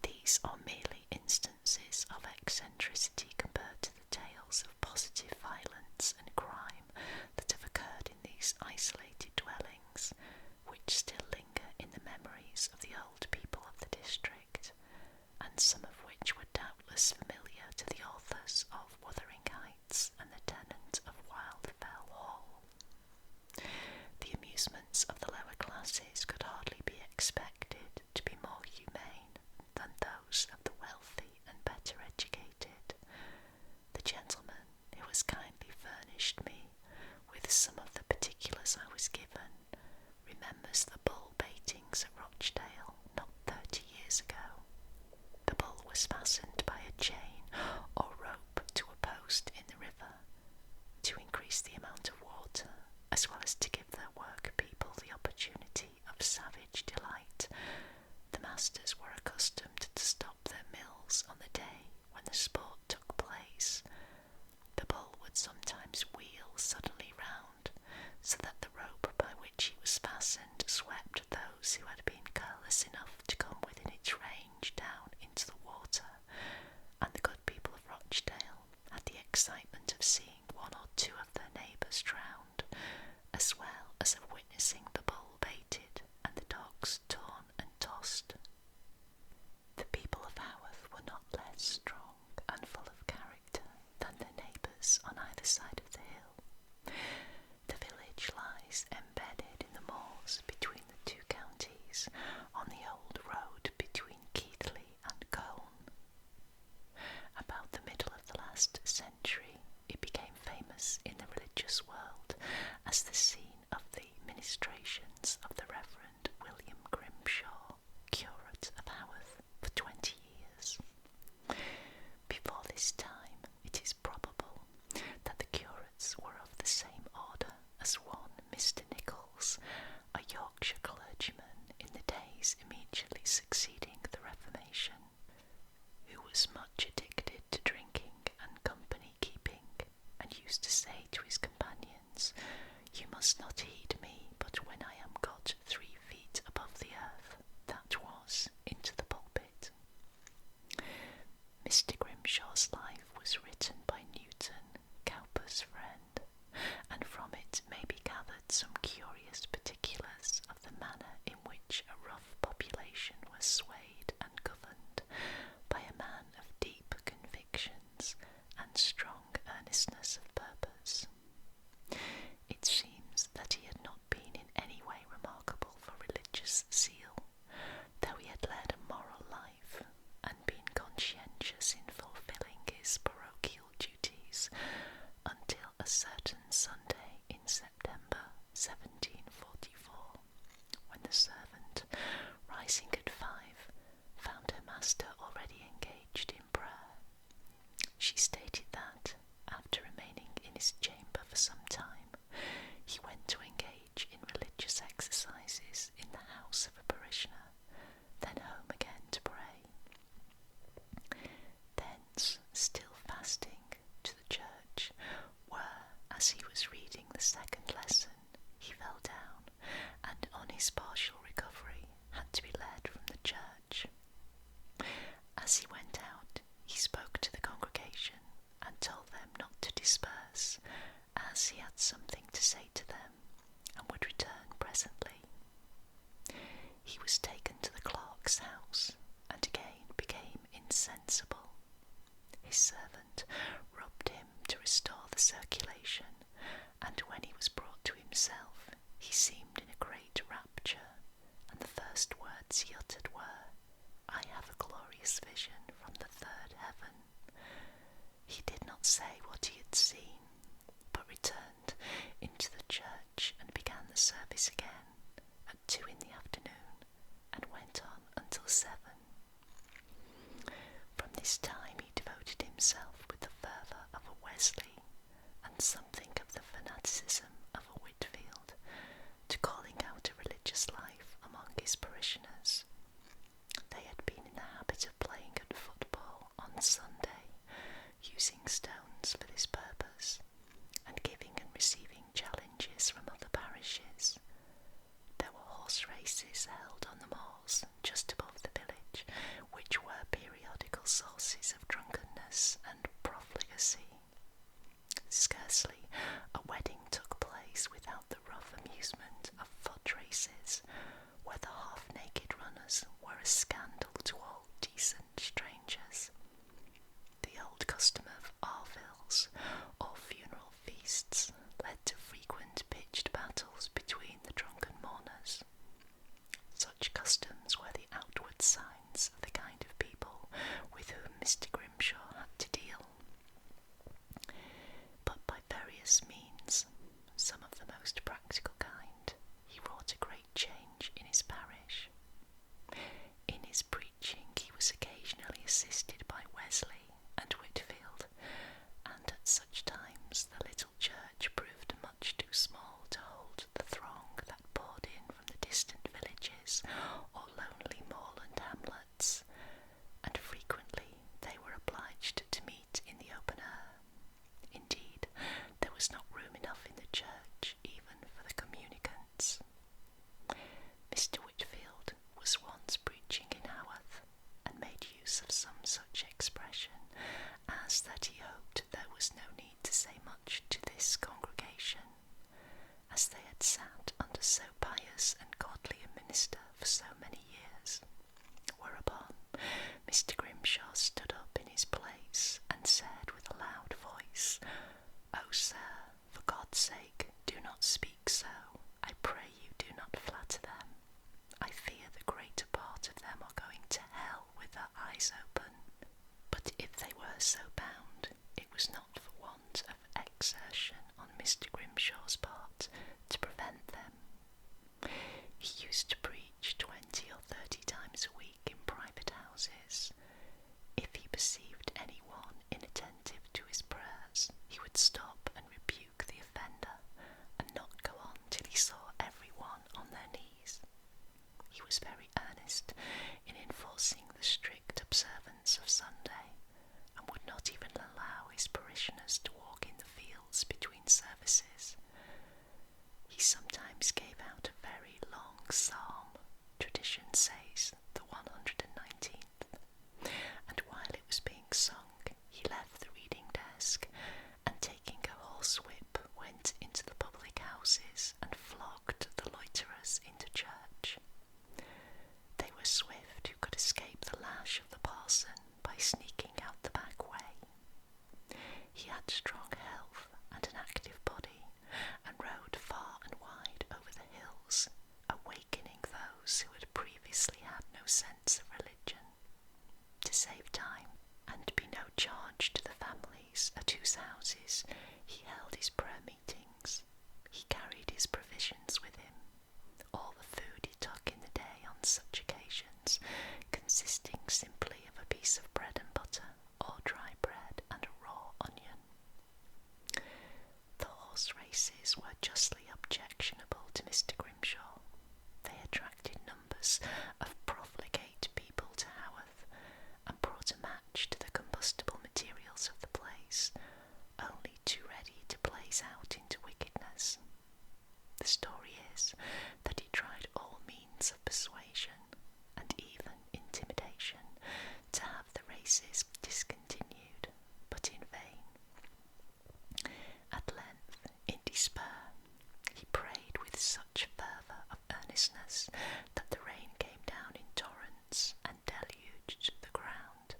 Speaker 1: These are merely instances of eccentricity compared to the tales of positive violence and crime that have occurred in these isolated dwellings, which still linger in the memories of the old people of the district, and some of which were doubtless familiar to the authors of Wuthering Heights. with some of the particulars I was given, remembers the bull baitings at Rochdale not 30 years ago. The bull was fastened by a chain or rope to a post in the river to increase the amount of water, as well as to give their work people the opportunity of savage delight. The masters were accustomed to stop their mills on the day when the sport took place. The bull would sometimes wheel suddenly round, so that the rope by which he was fastened swept those who had been careless enough to come within its range down into the water, and the good people of Rochdale had the excitement of seeing one or two of their neighbours drowned, as well as of witnessing the bull baited and the dogs torn and tossed. The people of Haworth were not less strong and full of character than their neighbours on either side of the hill. The village lies embedded in the moors between the two counties, on the old road between Keighley and Colne. About the middle of the last century, it became famous in the religious world as the scene of the ministrations of the Reverend William Grimshaw, curate of Haworth, for 20 years. Before this time, it is probable that the curates were of the same order as one Mr. Nichols, a Yorkshire clergyman in the days immediately succeeding the Reformation, who was much addicted to drinking and company keeping, and used to say to his companions, "You must not heed me but when I am got 3 feet above the earth," that was, into the pulpit. Mr. Grimshaw's life was written by Newton, Cowper's friend, and from it may be gathered some curious particulars of the manner in which a rough population was swayed and governed by a man of deep convictions and strong earnestness of purpose. It seems that he had not been in any way remarkable for religious zeal, though he had led a moral life and been conscientious in fulfilling his parochial duties until a certain Sunday in September 1744, when the servant, rising at 5, found her master already engaged in prayer. She stated that, after remaining in his chamber for some time, he went to engage in religious exercises in the house of a parishioner, then home again to pray. Thence, still fasting, to the church, where, as he was reading the second lesson, he fell down, and on his partial recovery had to be led from the church. As he went out, he spoke to the congregation and told them not to disperse, as he had something to say to them, and would return presently. He was taken to the clerk's house, and again became insensible. His servant rubbed him to restore the circulation, and when he was brought to himself, he seemed in a great rapture, and the first words he uttered were, "I have a glorious vision from the 3rd heaven." He did not say what he had seen, but returned into the church and began the service again at 2 in the afternoon, and went on until 7. From this time he devoted himself with the fervour of a Wesley, and something of the fanaticism of a Whitfield, to calling out a religious life among his parishioners. They had been in the habit of playing at football on Sunday, using stones for this purpose, and giving and receiving challenges from other parishes. There were horse races held on the moors just above the village, which were periodical sources of drunkenness and profligacy. Scarcely a wedding took place without the rough amusement of foot races, where the half-naked runners were a scandal to all decent strangers. The old custom of arvills, or funeral feasts, led to frequent pitched battles between the drunken mourners. Such customs were the outward signs of the kind of people with whom Mr. Grimshaw had to deal. But by various means, some of such times the little church proved much too small to hold the throng that poured in from the distant villages or lonely moorland hamlets, and frequently they were obliged to meet in the open air. Indeed, there was not room enough in the church even for the communicants. Mr. Whitfield was once preaching in Haworth, and made use of some such expression as that he hoped there was no need to say much to this congregation, as they had sat under so pious and godly a minister for so many years. Whereupon Mr. Grimshaw stood up in his place and said with a loud voice, "Oh, sir, for God's sake, do not speak so. I pray you do not flatter them. I fear the greater part of them are going to hell with their eyes open. But if they were so bound, it was not for want of exertion on Mr. Grimshaw's part to prevent them. He used to preach 20 or 30 times a week in private houses. If he perceived any one inattentive to his prayers, he would stop and rebuke the offender, and not go on till he saw every one on their knees. He was very earnest in enforcing the strict observance of Sunday, and would not even allow his parishioners to walk in the fields between services. He sometimes gave out a very long psalm, tradition says the 119th, and while it was being sung, he left the reading desk, and taking a horsewhip went into the public houses and flogged the loiterers into church. They were swift who could escape the lash of the parson by sneaking out the back way. He had strong health and an active body, and rode far and wide over the hills, awakening those who had previously had no sense of religion. To save time, and be no charge to the families at whose houses he held his prayer meetings, he carried his provisions with him, all the food he took in the day on such occasions consisting simply of a piece of bread and butter, or dry bread and a raw onion. The horse races were justly objectionable to Mr. Grimshaw. They attracted numbers of profligate people to Haworth, and brought a match to the combustible materials of the place, only too ready to blaze out into wickedness. The story is that he tried all means of persuasion, and even intimidation, to have the races discontinued, but in vain. At length, in despair, he prayed with such fervour of earnestness that the rain came down in torrents and deluged the ground,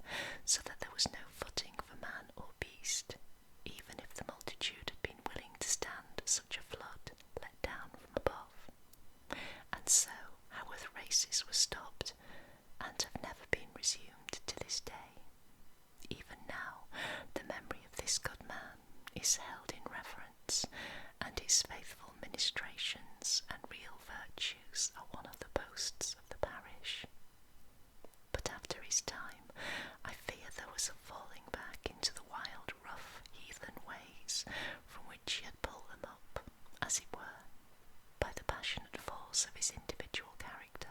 Speaker 1: so that there was no footing for man or beast, even if the multitude had been willing to stand such a flood let down from above. And so Haworth races were stopped, and have never been resumed to this day. Even now the memory of this good man is held in reverence, and his faithful ministrations and real virtues are one of the boasts of the parish. But after his time, I fear there was a falling back into the wild, rough, heathen ways from which he had pulled them up, as it were, by the passionate force of his individual character.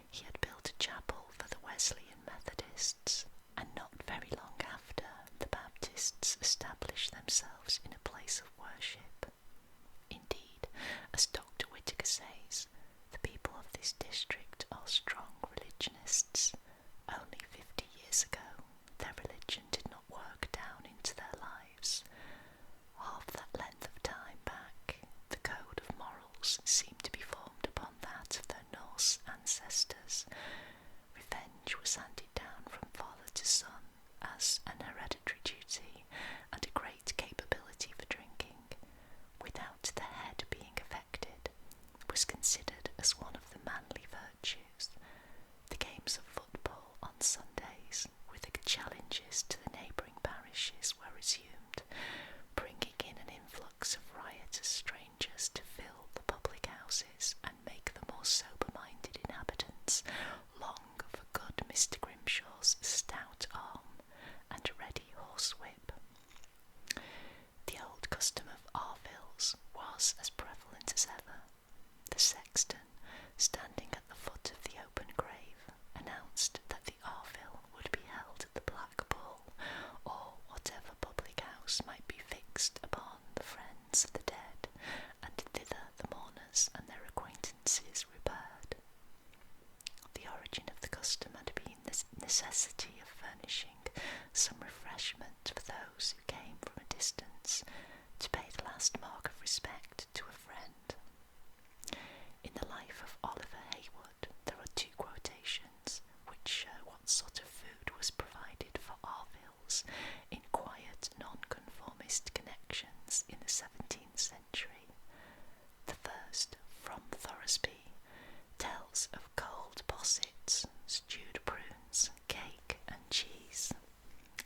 Speaker 1: He had built a chapel for the Wesleyan Methodists, and not very long after, the Baptists established themselves in a place of worship. Indeed, as Dr. Whitaker says, the people of this district are strong religionists. Only 50 years ago, their religion did not work down into their lives. Half that length of time back, the code of morals seemed to be formed upon that of their Norse ancestors. Revenge was handed down from father to son as an hereditary duty, and a great capability for drinking, without the head being affected, was considered as one of the manly virtues. The games of football on Sundays, with the challenges to the neighbouring parishes, were resumed, bringing in an influx of riotous strangers to fill the public houses and make the more sober-minded inhabitants long for good Mr. Grimshaw's stout arm and ready horsewhip. respect to a friend. In the life of Oliver Heywood, there are two quotations which show what sort of food was provided for Arvilles in quiet, nonconformist connections in the 17th century. The first, from Thoresby, tells of cold possets, stewed prunes, cake and cheese,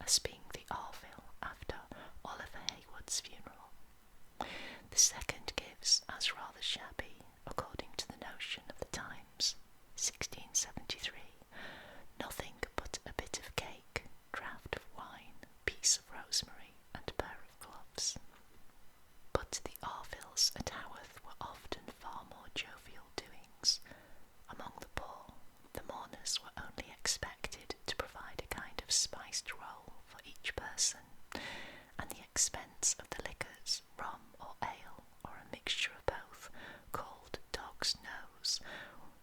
Speaker 1: as being the Arville after Oliver Heywood's funeral. The second gives, as rather shabby, according to the notion of the times, 1673, nothing but a bit of cake, draught of wine, piece of rosemary, and pair of gloves. But the Arvilles at Haworth were often far more jovial doings. Among the poor, the mourners were only expected to provide a kind of spiced roll for each person, and the expense of the liquors, rum or ale, or a mixture of both, called dog's nose,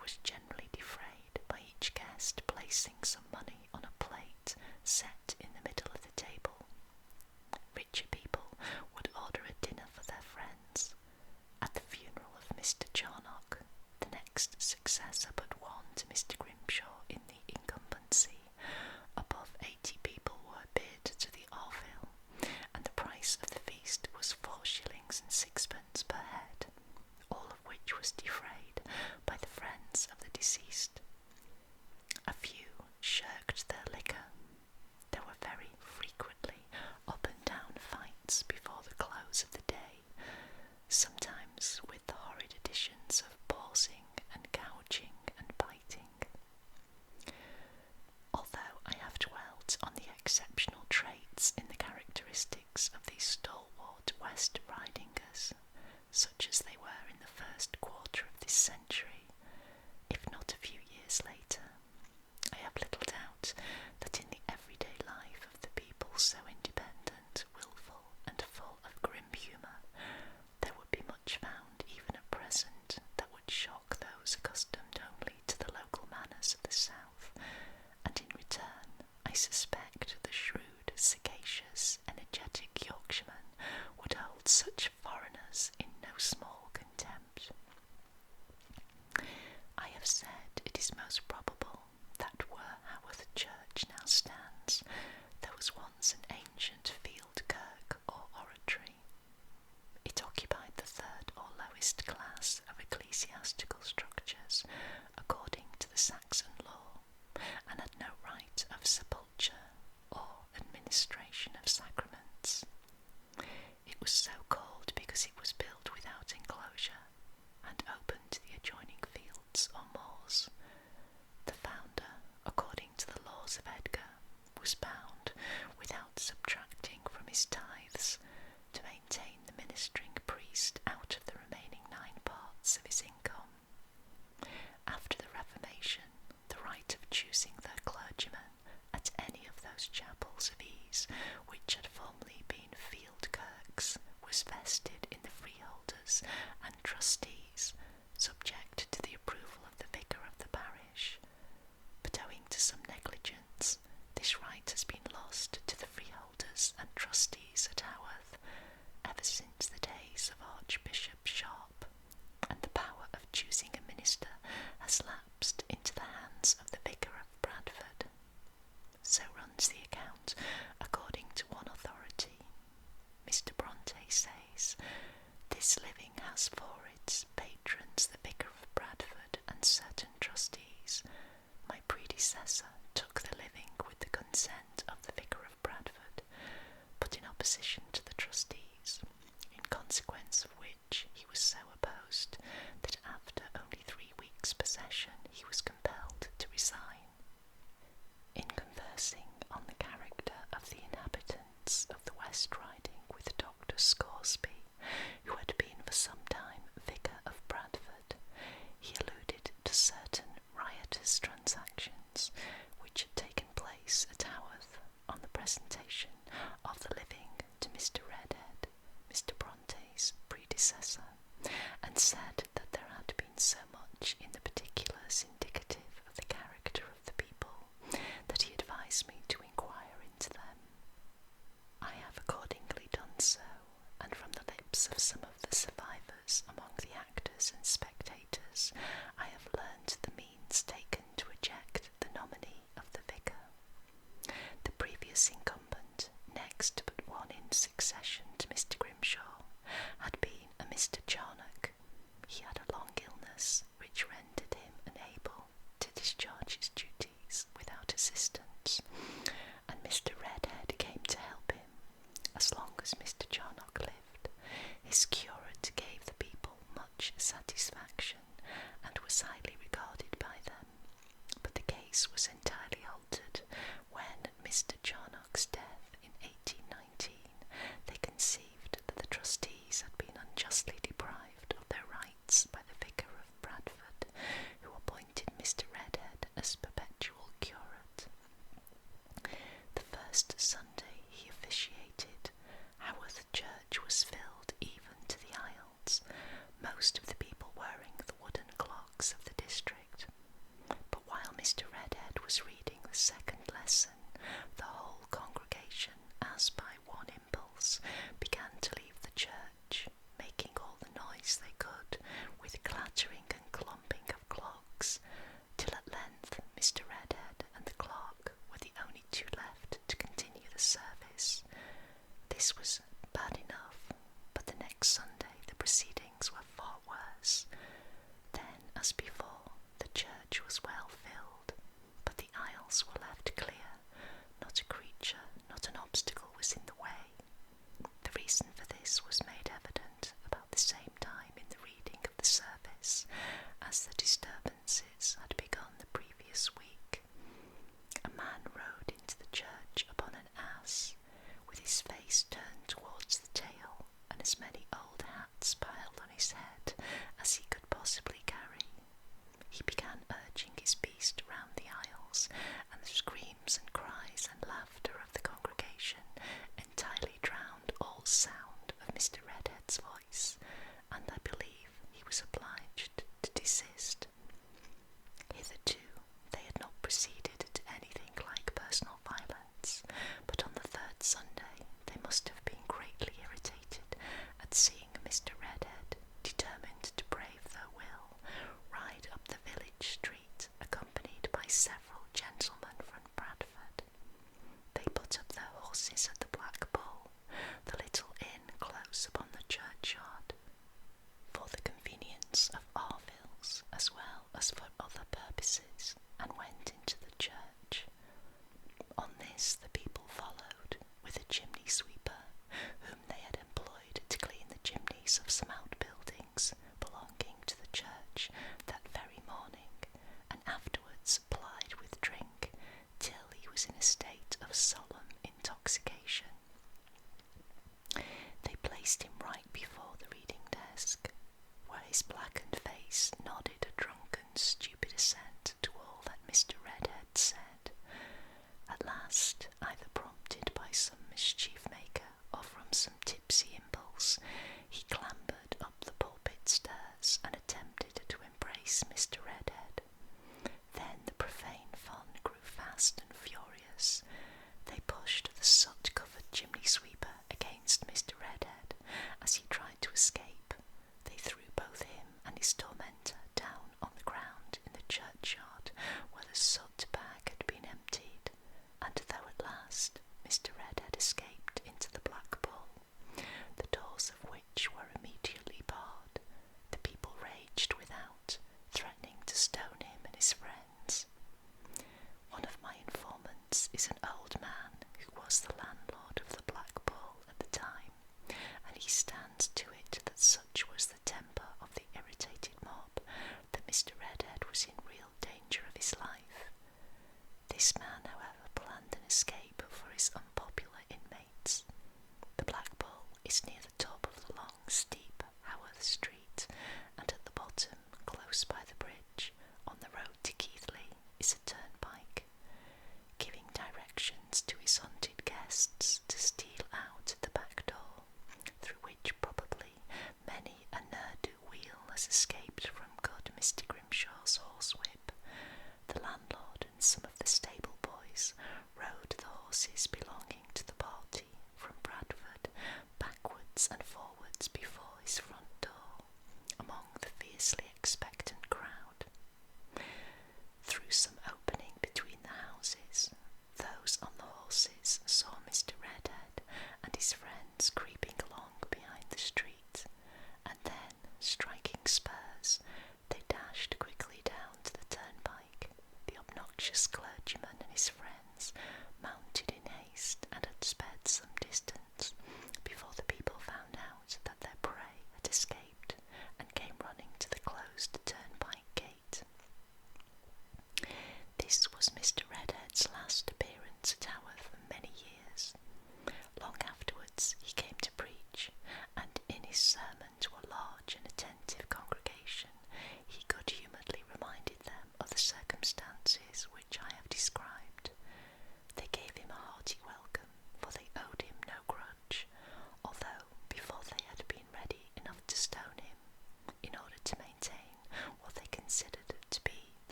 Speaker 1: was generally defrayed by each guest placing some money on a plate set in the middle of the table. Richer people would order a dinner for their friends. At the funeral of Mr. Charnock, the next successor but one to Mr. Grimshaw in the incumbency, above 80 people were bid to the Arville, and the price of the feast was 4 shillings and 6pence per head, all of which was defrayed by the friends of the deceased. A few shirked their liquor. There were very frequently up and down fights before the close of the day, sometimes with the horrid additions of pausing and gouging and biting. Although I have dwelt on the exceptional traits in the characteristics of these stalwart West Ridingers, such as they were in the first quarter of this century, if not a few years later, I have little doubt that in the everyday life of the people so independent, wilful, and full of grim humour, there would be much found even at present that would shock those accustomed only to the local manners of the South, and in return I suspect the shrewd, sagacious, energetic Yorkshireman would hold such foreigners in no small contempt. I have said it is most probable that where Haworth Church now stands, there was once an ancient field kirk or oratory. It occupied the third or lowest class of ecclesiastical structures, according to the Saxon law, and had no right of sepulture or administration of sacraments. It was so called because it was built without enclosure, and open to the adjoining fields or moors. The founder, according to the laws of Edgar, was bound, without subtracting from his tithes, to maintain the ministering priest out of the remaining 9 parts of his income. After the Reformation, the right of choosing their clergyman at any of those chapels of ease which had formerly been field kirks was vested in the freeholders and trustees, subject to the approval of the vicar of the parish. But owing to some negligence, this right has been lost to the freeholders and trustees at Haworth ever since the days of Archbishop Sharp, and the power of choosing a minister has lapsed into the hands of the vicar of Bradford. So runs the account according to one authority. Mr. Bronte says, "This living has for its patrons the vicar of Bradford and certain trustees. My predecessor took the living with the consent of the vicar of Bradford, but in opposition to the trustees, in consequence of which he was so opposed that after only 3 weeks' possession he was compelled to resign." In conversing on the character of the inhabitants of the West Riding with Dr. Scoresby, who had been for some time vicar of Bradford, he alluded to certain riotous transactions which had taken place at Haworth on the presentation of the living to Mr. Redhead, Mr. Bronte's predecessor, and said that there had been so much in the particulars indicative of the character of the people that he advised me to inquire into them. I have accordingly done so, and from the lips of some of the survivors lives among the actors and spectators, I have learnt the means taken to eject the nominee of the vicar. The previous incumbent, next but one in succession to Mr. Grimshaw, had been a Mr. Charnock. He had a long illness which rendered him unable to discharge his duties without assistance, and Mr. Redhead came to help him. As long as Mr. Charnock lived, his curate gave the people much satisfaction and was highly regarded by them, but the case was entirely altered when, at Mr. Charnock's death in 1819, they conceived that the trustees had been unjustly deprived of their rights by the vicar of Bradford, who appointed Mr. Redhead as perpetual curate. The first Sunday he officiated, Haworth Church was filled even to the aisles, most of the people wearing the wooden clogs of the district. But while Mr. Redhead was reading the second lesson, the whole congregation, as by one impulse, began to leave the church, making all the noise they could, with clattering and clumping of clogs, till at length Mr. Redhead and the clerk were the only two left to continue the service. This was bad enough, but the next Sunday the proceedings were far worse. Then, as before, the church was well filled, but the aisles were left clear. Not a creature, not an obstacle was in the way. The reason for this was made evident about the same time in the reading of the service as the disturbances had begun the previous week. A man rode into the church upon an ass, with his face turned towards the tail, and as many old hats piled on his head as he could possibly carry. He began urging his beast round the aisles, and the screams and cries and laughter of the congregation entirely drowned all sound of Mr. Redhead's voice, and I believe he was obliged to desist. Hitherto they had not proceeded to anything like personal violence, but on the third Sunday they must have been greatly irritated at seeing Mr. Redhead, determined to brave their will, ride up the village street accompanied by several gentlemen from Bradford. They put up their horses at the Black Bull, the little inn close upon the churchyard, for the convenience of Arvilles as well as for other purposes, and went into the church. On this the people followed, with a chimney sweeper, whom they had employed to clean the chimneys of some outbuildings belonging to the church that very morning, and afterwards plied with drink till he was in a state of solemn intoxication. They placed him right before the reading desk, where his blackened face nodded a drunken, stupid assent to all that Mr. Redhead said. At last, either prompted by some mischief maker or from some tipsy impulse, he clambered up the pulpit stairs and attempted to embrace Mr. Redhead. Then the profane fun grew fast and furious. They pushed the soot-covered chimney sweeper against Mr. Redhead as he tried to escape. They threw both him and his tormentor down on the ground in the churchyard where the soot bag had been emptied, and though at last Mr. Redhead escaped into the Black Bull, the doors of which were immediately barred, the people raged without, threatening to stone him and his friends. One of my informants is an old man who was the landlord of the Black Bull at the time, and he stands to it that such was the temper of the irritated mob that Mr. Redhead was in real danger of his life. This man, however, planned an escape for his unpopular inmate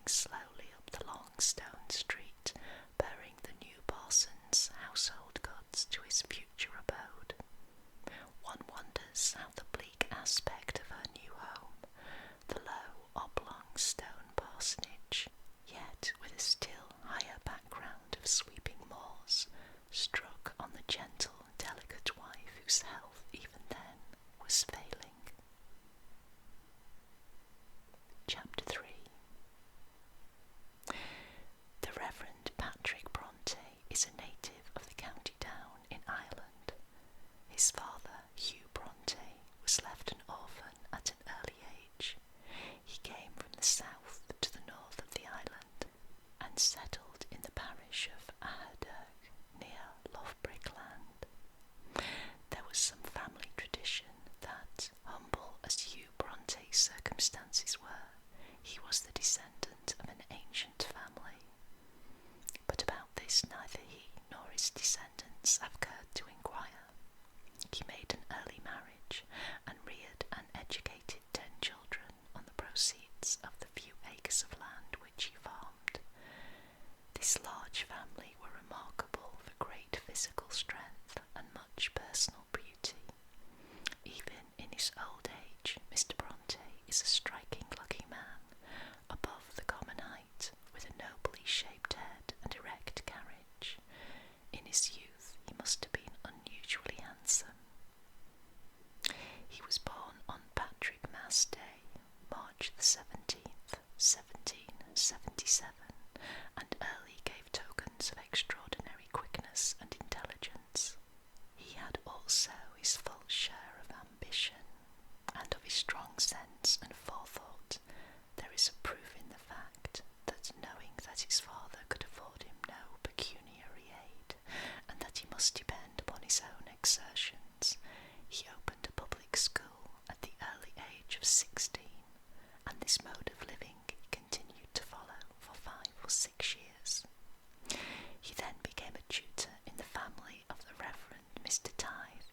Speaker 1: slowly up the long stone street, bearing the new parson's household goods to his future abode. One wonders how the bleak aspect of her new home, the low oblong stone parsonage, yet with a still higher background of sweeping moors, struck on the gentle, delicate wife whose health even then was failing. Chapter 3. The Reverend Patrick Bronte is a native of the county Down in Ireland. His father, Hugh Bronte, was left an orphan at an early age. He came from the south to the north of the island and settled in the parish of Aherdurg near Loughbrickland. There was some family tradition that, humble as Hugh Bronte's circumstances were, he was the descendant of an ancient family. But about this neither he nor his descendants have cared to inquire. He made an early marriage and reared and educated 10 children on the proceeds of the few acres of land which he farmed. This large family were remarkable for great physical strength and much personal beauty. Even in his old age, Mr. Bronte is a striking-looking man, above the common height, with a nobly shaped head and erect carriage. In his youth he must have been unusually handsome. He was born on Patrick Mass Day, March the 17th, 1777, and early gave tokens of extraordinary quickness and intelligence. He had also his full share of ambition, and of his strong sense and forethought. There is a proof in the fact that, knowing that his father could afford him no pecuniary aid, and that he must depend upon his own exertions, he opened a public school at the early age of 16, and this mode of living he continued to follow for 5 or 6 years. He then became a tutor in the family of the Reverend Mr. Tithe,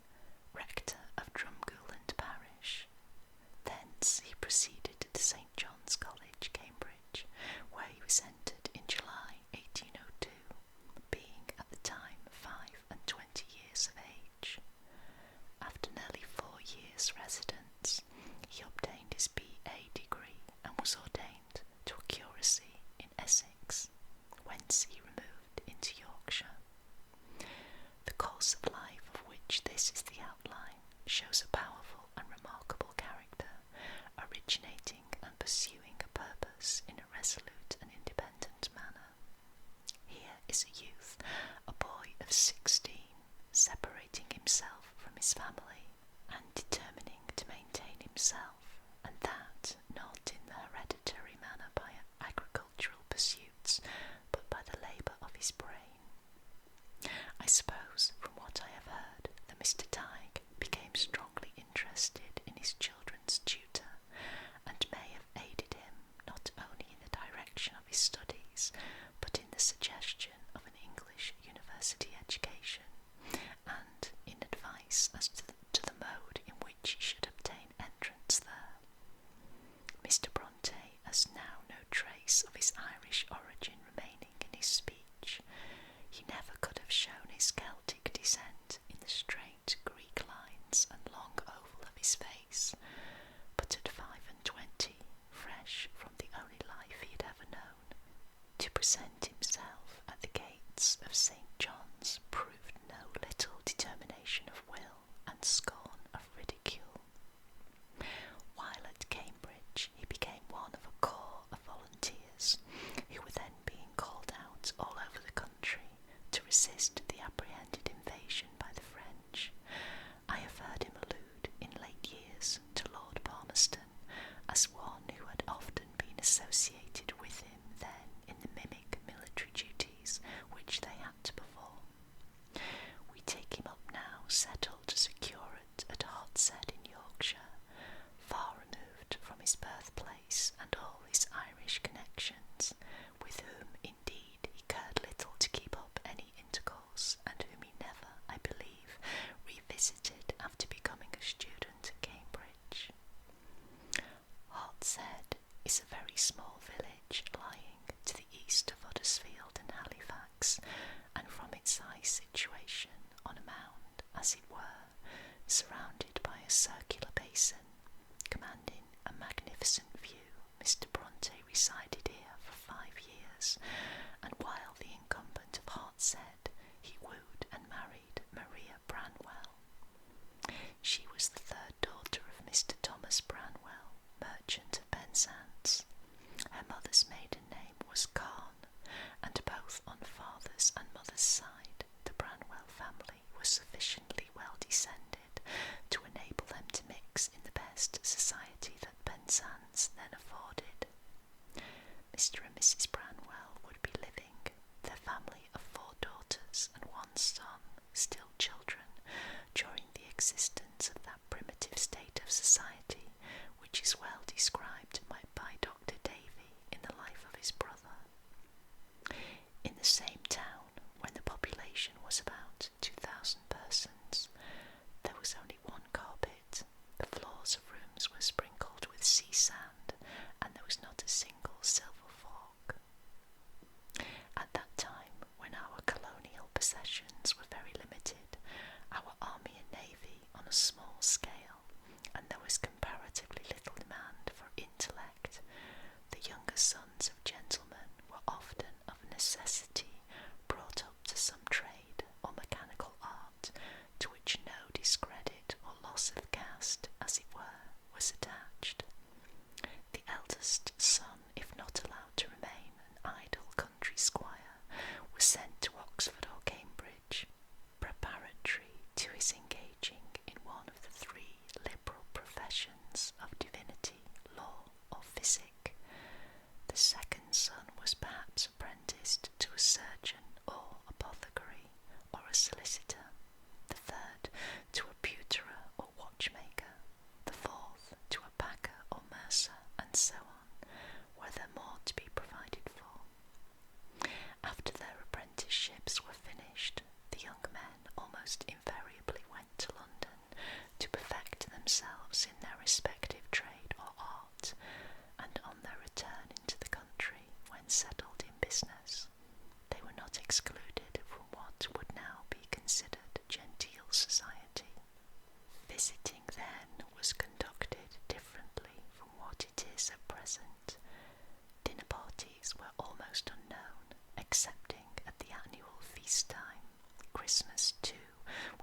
Speaker 1: rector of Drumgooland parish. Thence he proceeded to St. John's College, Cambridge, where he was entered in July 1802, being at the time 25 years of age. After nearly 4 years' residence, he obtained his B.A. degree and was ordained to a curacy in Essex, whence he removed into Yorkshire. The course of life of which this is the outline shows a powerful and remarkable character, originating and pursuing a purpose in a resolute and independent manner. Here is a youth, a boy of 16, separating himself from his family and determining to maintain himself, and that not in the hereditary manner by agricultural pursuits, but by the labour of his brain. I suppose, from what I have heard, that Mr. Tighe became strongly interested in his children's tutor, and may have aided him not only in the direction of his studies, but in the suggestion of an English university education, and in advice as to the mode in which he should obtain entrance there. Mr. Bronte has now no trace of his Irish origin remaining in his speech. He never could have shown his Celtic descent in the straight Greek lines and long oval of his face, but at 25, fresh from the only life he had ever known, to present himself at the gates of St. John's proved no little determination of will and scorn of ridicule. While at Cambridge he became one of a corps of volunteers, who were then being called out all over the country to resist the apprehended invasion by the French. I have heard him allude in late years to Lord Palmerston as one who had often been associated with him then in the mimic military duties which they had to perform. We take him up now settled as a curate at Hotshead in Yorkshire, far removed from his birthplace and all his Irish connections, with whom indeed he cared little to keep up any intercourse, and whom he never, I believe, revisited after becoming a student at Cambridge. Hotshead is a very small village lying east of Huddersfield and Halifax, and from its high situation on a mound, as it were, surrounded by a circular basin, commanding a magnificent view, Mr. Bronte resided here for 5 years, and while the incumbent of Hartshead, he wooed and married Maria Branwell. She was the third daughter of Mr. Thomas Branwell, merchant of Penzance. Her mother's maiden name was Carn, and both on father's and mother's side, the Branwell family was sufficiently well descended to enable them to mix in the best society that Penzance then afforded. Mr. and Mrs. Branwell would be living, their family of 4 daughters and 1 son, still children, during the existence of that primitive state of society which is well described by Dr. Davy in the life of his brother. In the same town, when the population was about 2,000 persons, there was only 1 carpet, the floors of rooms were sprinkled with sea sand, and there was not a single silver fork. At that time, when our colonial possessions were very limited, our army and navy on a small scale, and there was comparatively little demand for intellect, the younger sons of gentlemen were often of necessity brought up to some trade or mechanical art to which no discredit or loss of caste, as it were, was attached. The eldest son, if not allowed to remain an idle country squire, was sent to Oxford or Cambridge, preparatory to his engaging in one of the 3 liberal professions of divinity, law, or physic. The second son was perhaps apprenticed to a surgeon or apothecary, or a solicitor, the third to a pewterer or watchmaker, the fourth to a packer or mercer, and so on, were there more to be provided for. After their apprenticeships were finished, the young men almost invariably went to London to perfect themselves in their respective trade or art, and on their return into the country, when settled in business, they were not excluded from what would now be considered genteel society. Visiting then was conducted differently from what it is at present. Dinner parties were almost unknown, excepting at the annual feast time. Christmas, too,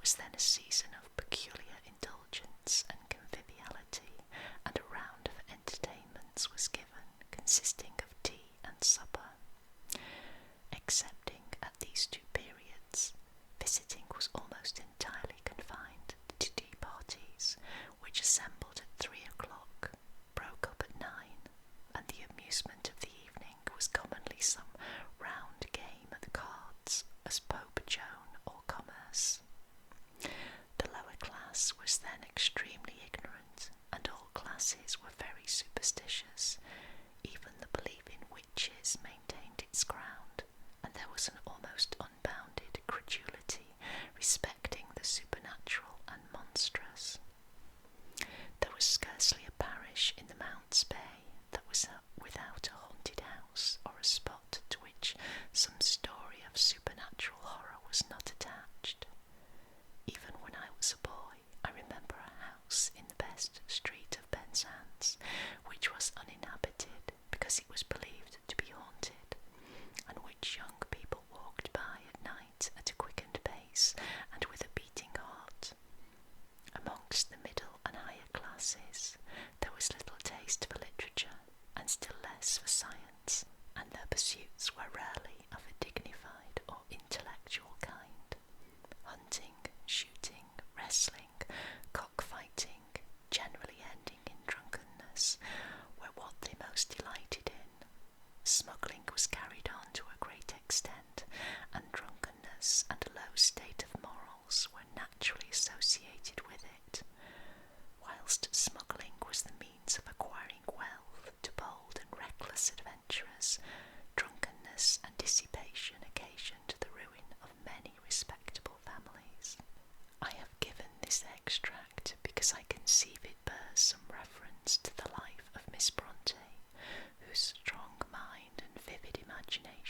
Speaker 1: was then a season of peculiar indulgence and conviviality, and a round of entertainments was given, consisting of tea and supper. Excepting at these 2 periods, visiting was almost entirely confined to tea parties, which assembled at 3 o'clock, broke up at 9, and the amusement of the evening was commonly some round game at the cards, as Pope Joan or commerce. The lower class was then extremely ignorant, and all classes were very superstitious. Even the belief in witches maintained its ground, and there was an almost unbounded credulity respecting the supernatural and monstrous. There was scarcely a parish in the Mounts Bay that was without a haunted house or a spot to which some story of supernatural horror was not attached. Even when I was a boy, I remember a house in the best street of Penzance, which was uninhabited because it was believed to be haunted, and which young people walked by at night at a quickened pace and with a beating heart. Amongst the middle and higher classes, there was little taste for literature, and still less for science, and their pursuits were rarely of a dignified or intellectual kind. Hunting, shooting, wrestling, cockfighting, generally ending in drunkenness, were what they most delighted in. Smuggling was carried on to a great extent, and drunkenness and a low state of morals were naturally associated with it. Whilst smuggling was the means of acquiring wealth to bold and reckless adventurers, drunkenness and dissipation occasioned the ruin of many respectable families. I have given this extract because I conceive it bears some reference to the life of Miss Bronte, whose strong mind and vivid imagination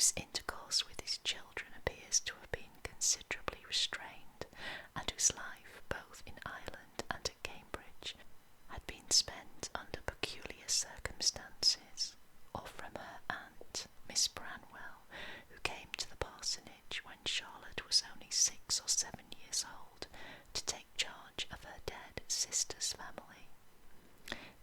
Speaker 1: whose intercourse with his children appears to have been considerably restrained, and whose life, both in Ireland and at Cambridge, had been spent under peculiar circumstances, or from her aunt, Miss Branwell, who came to the parsonage when Charlotte was only 6 or 7 years old, to take charge of her dead sister's family.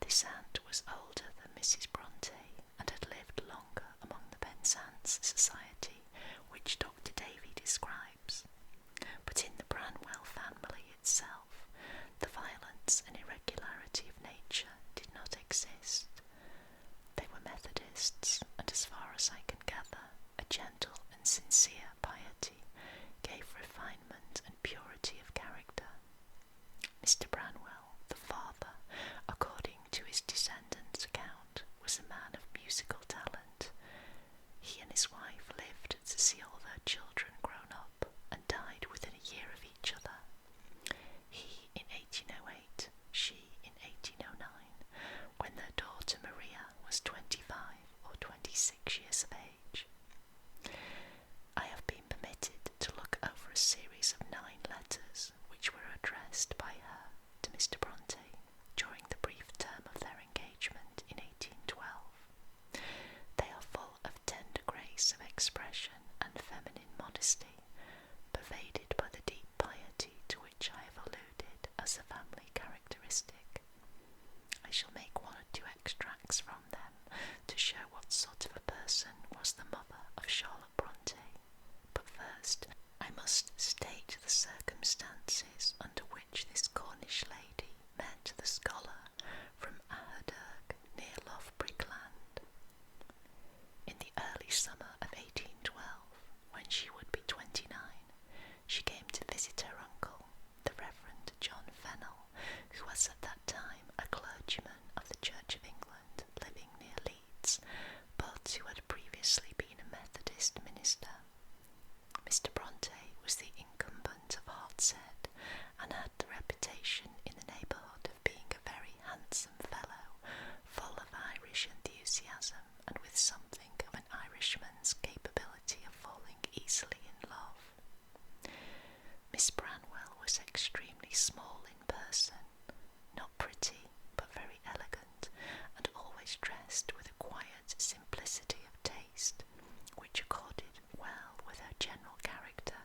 Speaker 1: This aunt was older than Mrs. Bronte, and had lived longer among the Penzance society, which Dr. Davy describes. But in the Branwell family itself, the violence and irregularity of nature did not exist. They were Methodists, and as far as I can gather, a gentle and sincere piety gave refinement and purity of character. Mr. Branwell, the father, according to his descendants' account, was a man of musical talent. He and his wife lived to see all their children grown up, and died within a year of each other. He in 1808, she in 1809, when their daughter Maria was 25 or 26 years of age. I have been permitted to look over a series of 9 letters which were addressed by her to Mr. Bronte during the brief term of their engagement in 1812. They are full of tender grace of expression and feminine modesty, pervaded by the deep piety to which I have alluded as a family characteristic. I shall make 1 or 2 extracts from them to show what sort of a person was the mother of Charlotte Bronte. But first, I must state the circumstances under which this Cornish lady met the scholar from Aherdurg, near Loughbrickland. In the early summer of 1812, when she would be 29, she came to visit her uncle, the Reverend John Fennel, who was at that time a clergyman of the Church of England, living near Leeds, but who had previously been a Methodist minister. Mr. Bronte was the incumbent of Hartshead, and had the reputation in the neighbourhood of being a very handsome fellow, full of Irish enthusiasm, and with something of an Irishman's capability of falling easily in love. Miss Branwell was extremely small in person, not pretty, but very elegant, and always dressed with a quiet simplicity of taste, which accorded well with her general character,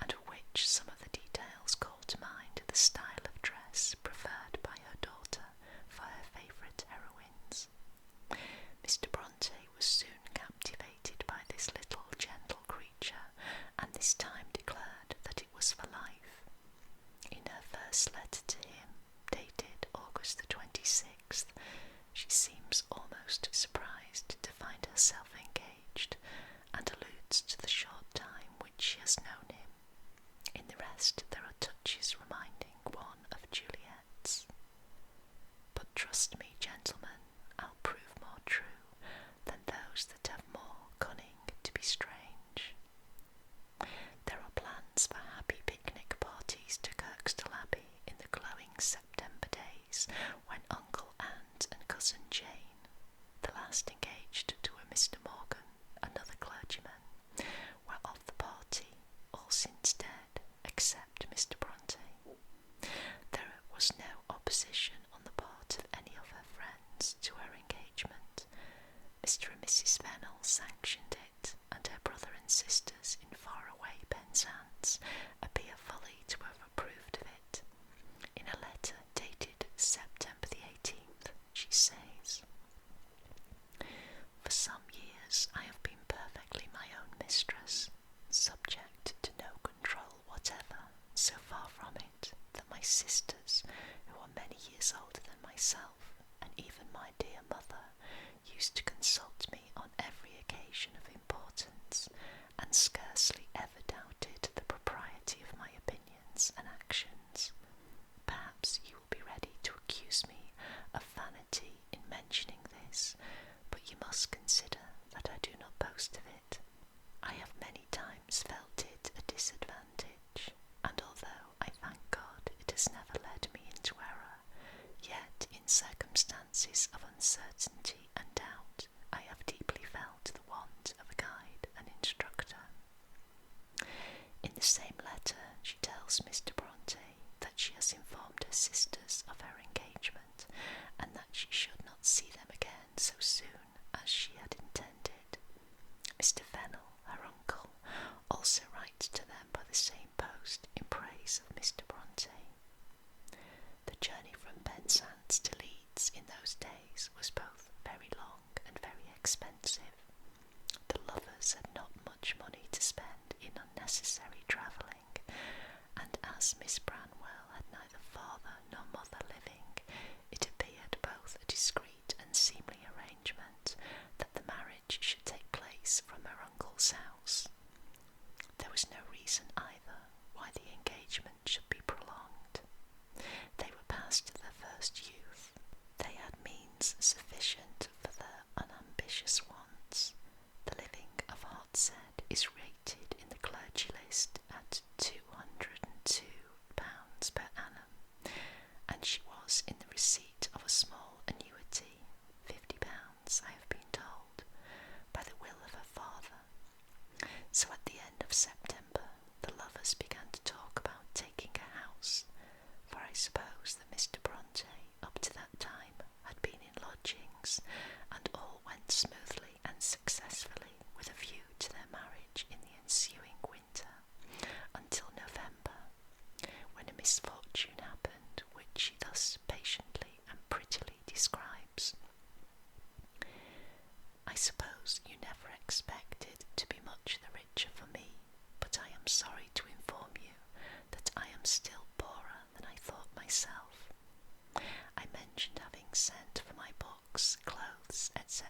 Speaker 1: and of which some of the details call to mind the style of dress preferred by her daughter for her favourite heroines. Mr. Bronte was soon captivated by this little gentle creature, and this time declared that it was for life. In her first letter to him, dated August the 26th, she seems almost surprised to find herself engaged, and alludes to the short time which she has known him. In the rest there are touches reminding one of Juliet's. But trust me, gentlemen, I'll prove more true than those that have more cunning to be strange. There are plans for happy picnic parties to Kirkstall Abbey in the glowing September days, when Uncle, Aunt and Cousin Jane, the last engaged to a Mr. Morgan, another clergyman, were of the party, all since dead, except Mr. Bronte. There was no opposition on the part of any of her friends to her engagement. Mr. and Mrs. Fennel sanctioned it, and her brother and sisters in far-away Penzance appear fully to have approved of it. In a letter dated September the 18th, she says, "For some years I have been perfectly my own mistress, subject to no control whatever, so far from it that my sisters, who are many years older than myself, and even my dear mother, used to consult me on every occasion of importance, and scarcely ever doubted the propriety of my opinions and actions. Perhaps you will be ready to accuse me of vanity in mentioning this, but you must consider that I do not boast of it. I have many times felt it a disadvantage, and although I thank God it has never led me into error, yet in circumstances of uncertainty and doubt I have deeply felt the want of a guide and tells Mr. Bronte that she has informed her sisters of her engagement and that she should not see them again so soon as she had intended. Mr. Fennel, her uncle, also writes to them by the same post in praise of Mr. Bronte. The journey from Penzance to Leeds in those days was both very long and very expensive. The lovers had not much money to spend in unnecessary travelling, and as Miss Branwell had neither father nor mother living, it appeared both a discreet and seemly arrangement that the marriage should take place from her uncle's house. There was no reason either why the engagement should be prolonged. They were past their first youth. They had means sufficient for their unambitious wants. The living of Hartshead is rated in the clergy list at £202 per annum, and she was in the receipt of a small annuity, £50, I have been told, by the will of her father. So at the end of September, the lovers began to talk about taking a house, for I suppose that Mr. Bronte, up to that time, had been in lodgings, and all went smoothly and successfully with a view to their marriage in the ensuing winter, until November, when a misfortune happened which she thus patiently and prettily describes. I suppose you never expected to be much the richer for me, but I am sorry to inform you that I am still poorer than I thought myself. I mentioned having sent for my books, clothes, etc.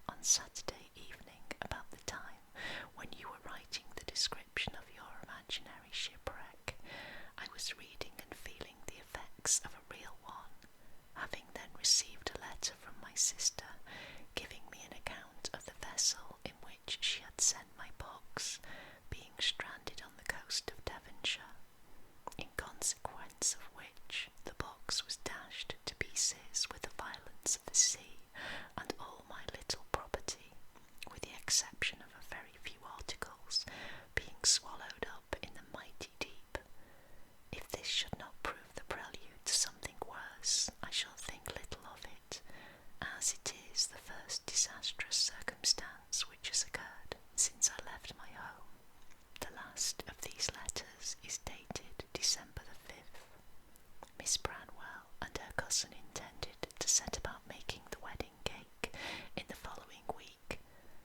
Speaker 1: on Saturday evening about the time when you were writing the description of your imaginary shipwreck. I was reading and feeling the effects of a real one, having then received a letter from my sister giving me an account of the vessel in which she had sent my books, being stranded on the coast of Devonshire, in consequence of which the box was dashed to pieces with the violence of the sea, and all my little property, with the exception of a very few articles, being swallowed up in the mighty deep. If this should not prove the prelude to something worse, I shall think little of it, as it is the first disastrous circumstance which has occurred since I left my home. The last of these letters is dated December the 5th. Miss Branwell and her cousin intended to set about making the wedding cake in the following week,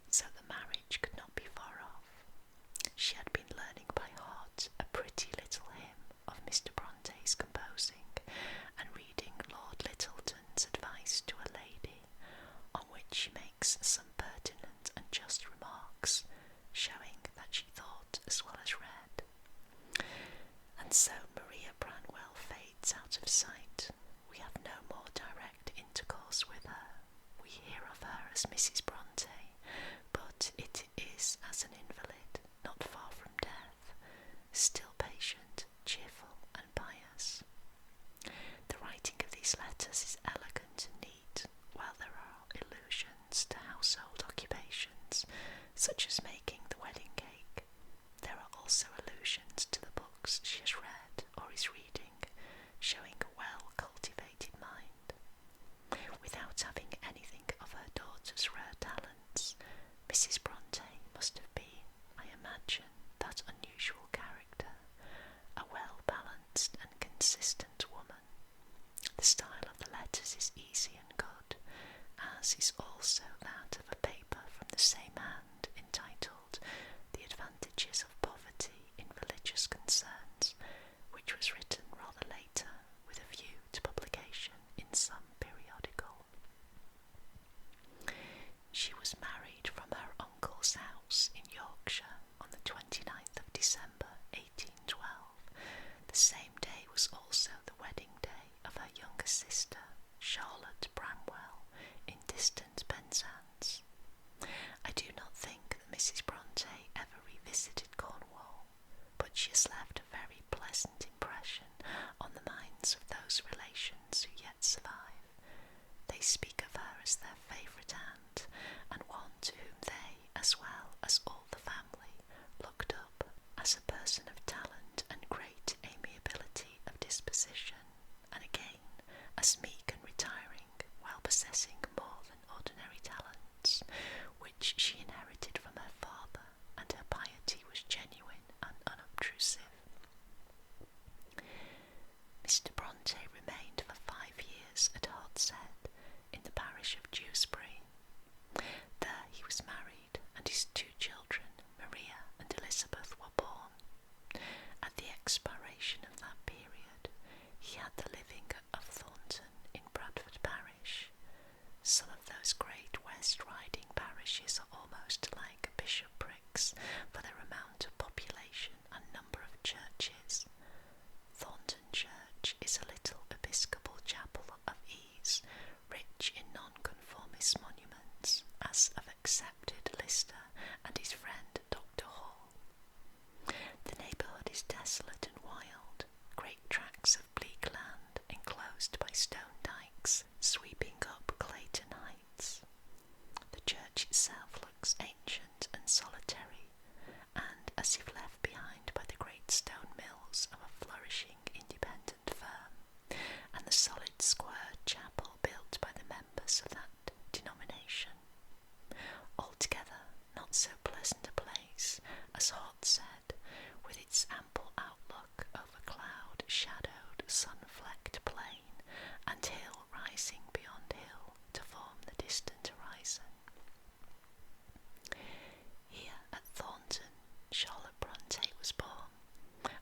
Speaker 1: so the marriage could not be far off. She had been learning by heart a pretty little hymn of Mr. Bronte's composing, and reading Lord Lyttelton's advice to a lady, on which she makes some pertinent and just remarks, showing that she thought as well as read. And so Maria Branwell fades out of sight. We have no more direct intercourse with her. We hear of her as Mrs. Bronte, but it is as an invalid, not far from death, still patient, cheerful, and pious. The writing of these letters is elegant and neat, while there are allusions to household occupations, such as making the wedding cake. There are also allusions to the books she has read or is reading, showing a well-cultivated mind. Without having anything of her daughter's rare talents, Mrs. Bronte must have been, I imagine, that unusual character, a well-balanced and consistent woman. The style of the letters is easy and good, as is also that of a paper from the same hand entitled The Advantages of Poverty in Religious Concerns, which was written rather later with a view to publication in some periodical. She was married from her uncle's house in Yorkshire on the 29th of December 1812. The same day was also the wedding day of her younger sister, Charlotte Branwell, in distant Penzance. I do not think that Mrs. Bronte ever revisited Cornwall, but she has left a very pleasant impression on the minds of those relations who yet survive. They speak of her as their favourite aunt, and one to whom they, as well as all the family, looked up as a person of talent and great disposition, and again as meek and retiring, while possessing more than ordinary talents, which she inherited from her father, and her piety was genuine and unobtrusive. Mr. Bronte remained for 5 years at Hartshead, in the parish of Dewsbury. There he was married, and his 2 children, Maria and Elizabeth, were born. At the expiration of that period, he had the living of Thornton in Bradford parish. Some of those great West Riding parishes are almost like bishoprics for their amount of population and number of churches. Thornton Church is a little episcopal chapel of ease, rich in nonconformist monuments, as of accepted Lister and his friend Dr. Hall. The neighbourhood is desolate and wild, great tracts of bleak land enclosed by stone dykes sweeping up Clayton Heights. The church itself looks ancient and solitary, and as if left behind by the great stone mills of a flourishing independent firm, and the solid square chapel built by the members of that denomination. Altogether not so pleasant a place as Hartshead, with its ample outlook over cloud-shadowed, sun-flecked plain, and hill rising beyond hill to form the distant horizon. Here at Thornton, Charlotte Bronte was born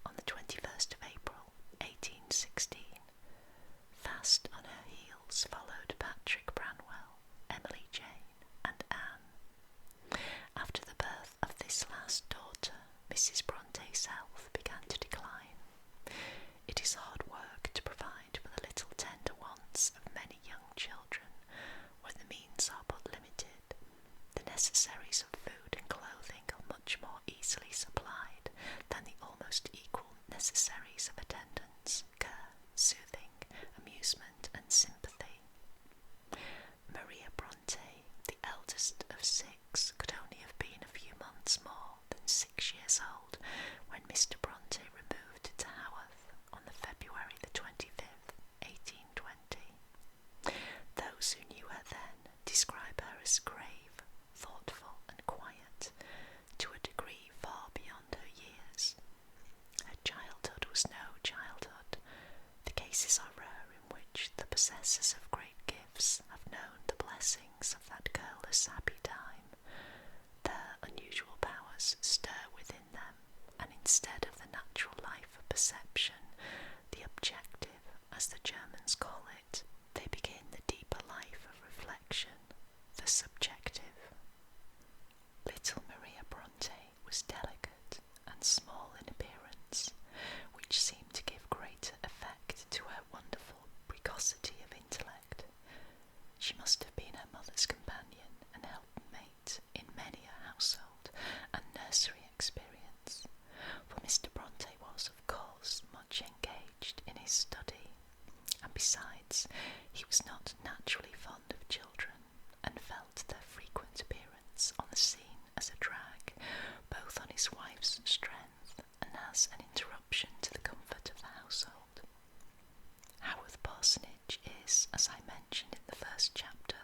Speaker 1: on the 21st of April, 1816. Fast on her heels followed Patrick Branwell, Emily Jane, and Anne. After the birth of this last daughter, Mrs. Bronte's health began to decline. It is hard work to provide for the little tender wants of many young children when the means are but limited. The necessaries of food and clothing are much more easily supplied than the almost equal necessaries of attendance, care, soothing, amusement, and sympathy. Maria Bronte, the eldest of 6, could only have been a few months more than 6 years old when Mr. Bronte removed to Haworth on the February the 25th, 1820. Those who knew her then describe her as grave, thoughtful, and quiet, to a degree far beyond her years. Her childhood was no childhood. The cases are rare in which the possessors of great gifts have known the blessings of that careless happy time. Their unusual powers stir within them, and instead of the natural life of perception, the objective, as the Germans call it, they begin the deeper life of reflection, the subjective. Little Maria Bronte was delicate and small in appearance, which seemed to give greater effect to her wonderful precocity of intellect. She must have been her mother's companion and helpmate in many a household and nursery experience, for Mr. Bronte was, of course, much engaged in his study, and besides, he was not naturally fond of children, and felt their frequent appearance on the scene as a drag, both on his wife's strength and as an interruption to the comfort of the household. Haworth Parsonage is, as I mentioned in the first chapter,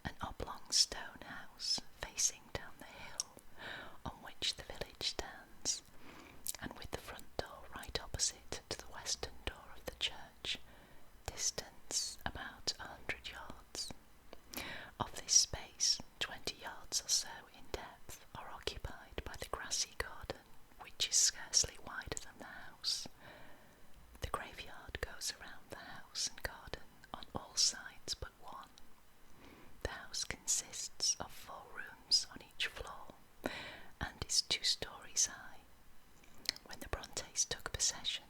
Speaker 1: an oblong stone house facing down the hill on which the village stands, and with the front door right opposite to the western door of the church, distance about 100 yards. Of this space, 20 yards or so in depth are occupied by the grassy garden, which is scarcely wider than the house. The graveyard goes around the house and garden on all sides but one. The house consists of 4 rooms on each floor, and is 2 stories high. When the Brontes took possession,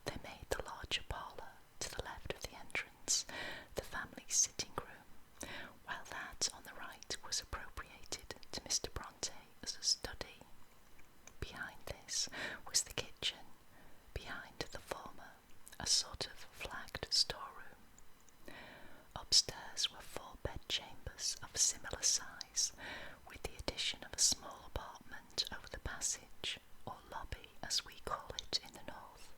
Speaker 1: they made the larger parlour to the left of the entrance the family sitting room, while that on the right was appropriated to Mr. Bronte as a study. Behind this was the kitchen, behind the former a sort of flagged storeroom. Upstairs were 4 bedchambers of similar size, with the addition of a small apartment over the passage, or lobby as we call it in the north.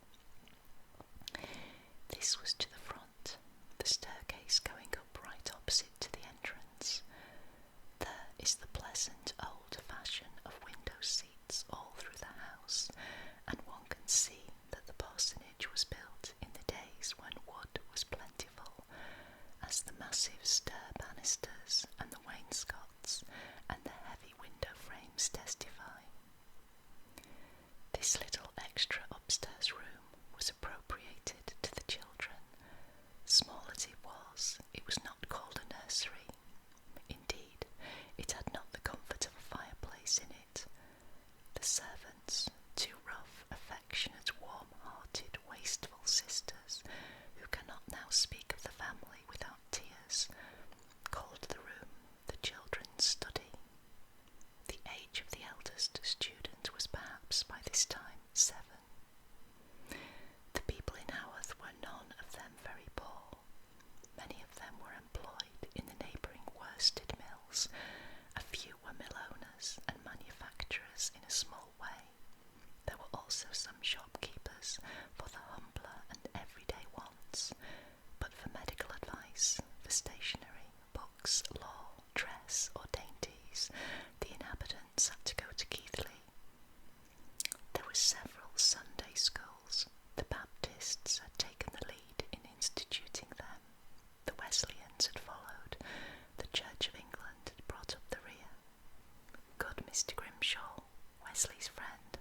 Speaker 1: This was to the front, the staircase going up right opposite to the entrance. There is the pleasant old fashion of window seats all through the house, and one can see that the parsonage was built in the days when wood was plentiful, as the massive stair banisters and the wainscots and the heavy window frames testify. This little extra upstairs room was appropriated to the children. Small as it was not called a nursery. Indeed, it had not the comfort of a fireplace in it. The servants, two rough, affectionate, warm-hearted, wasteful sisters, who cannot now speak of the family without tears, called the room the children's study. The age of the eldest student was perhaps by this time 7. The people in Haworth were none of them very poor. Many of them were employed in the neighbouring worsted mills. A few were mill owners and manufacturers in a small way. There were also some shopkeepers for the humbler and everyday wants, but for medical advice, for stationery, books, law, dress, or dainties, the inhabitants had to go to Keighley. There were several Sunday schools. The Baptists had taken the lead in instituting them. The Wesleyans had followed. The Church of England had brought up the rear. Good Mr. Grimshaw, Wesley's friend,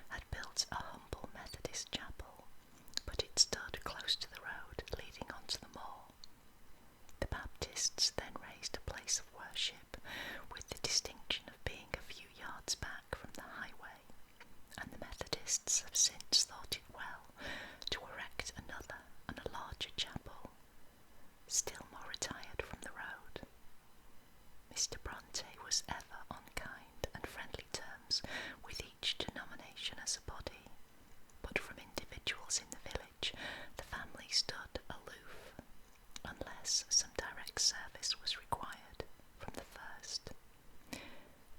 Speaker 1: had built a humble Methodist chapel, but it stood close to the road leading onto the moor. The Baptists then raised a place of worship with the distinction of being a few yards back from the highway, and the Methodists have since thought it well to erect another and a larger chapel, still more retired from the road. Mr. Bronte was ever on kind and friendly terms with each denomination as a body, but from individuals in the village the family stood aloof, unless some direct service was required from the first.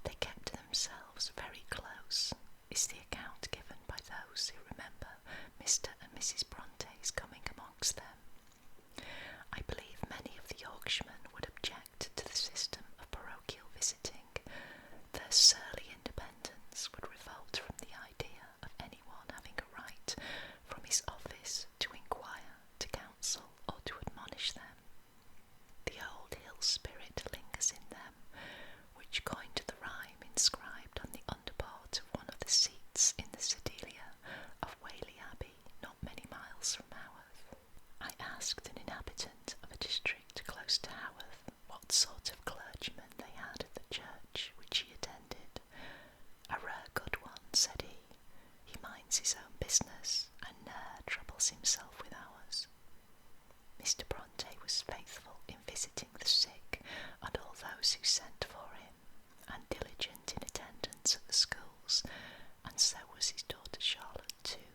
Speaker 1: They kept themselves very close, is the account given by those who remember Mr. and Mrs. Bronte's coming amongst them. I believe many of the Yorkshiremen would object to the system of parochial visiting. Their surly independence would revolt from the idea of anyone having a right from his office to inquire, to counsel, or to admonish them. The old hill spirit lingers in them, which coined the rhyme inscribed on the underpart of one of the seats in the sedilia of Whaley Abbey, not many miles from Haworth. I asked an inhabitant of a district close to Haworth what sort of clergyman they had at the church which he attended. A rare good one, said he. He minds his own business, and ne'er troubles himself with ours. Mr. Bronte was faithful in visiting the sick and all those who sent for him, and diligent in attendance at the schools, and so was his daughter Charlotte too,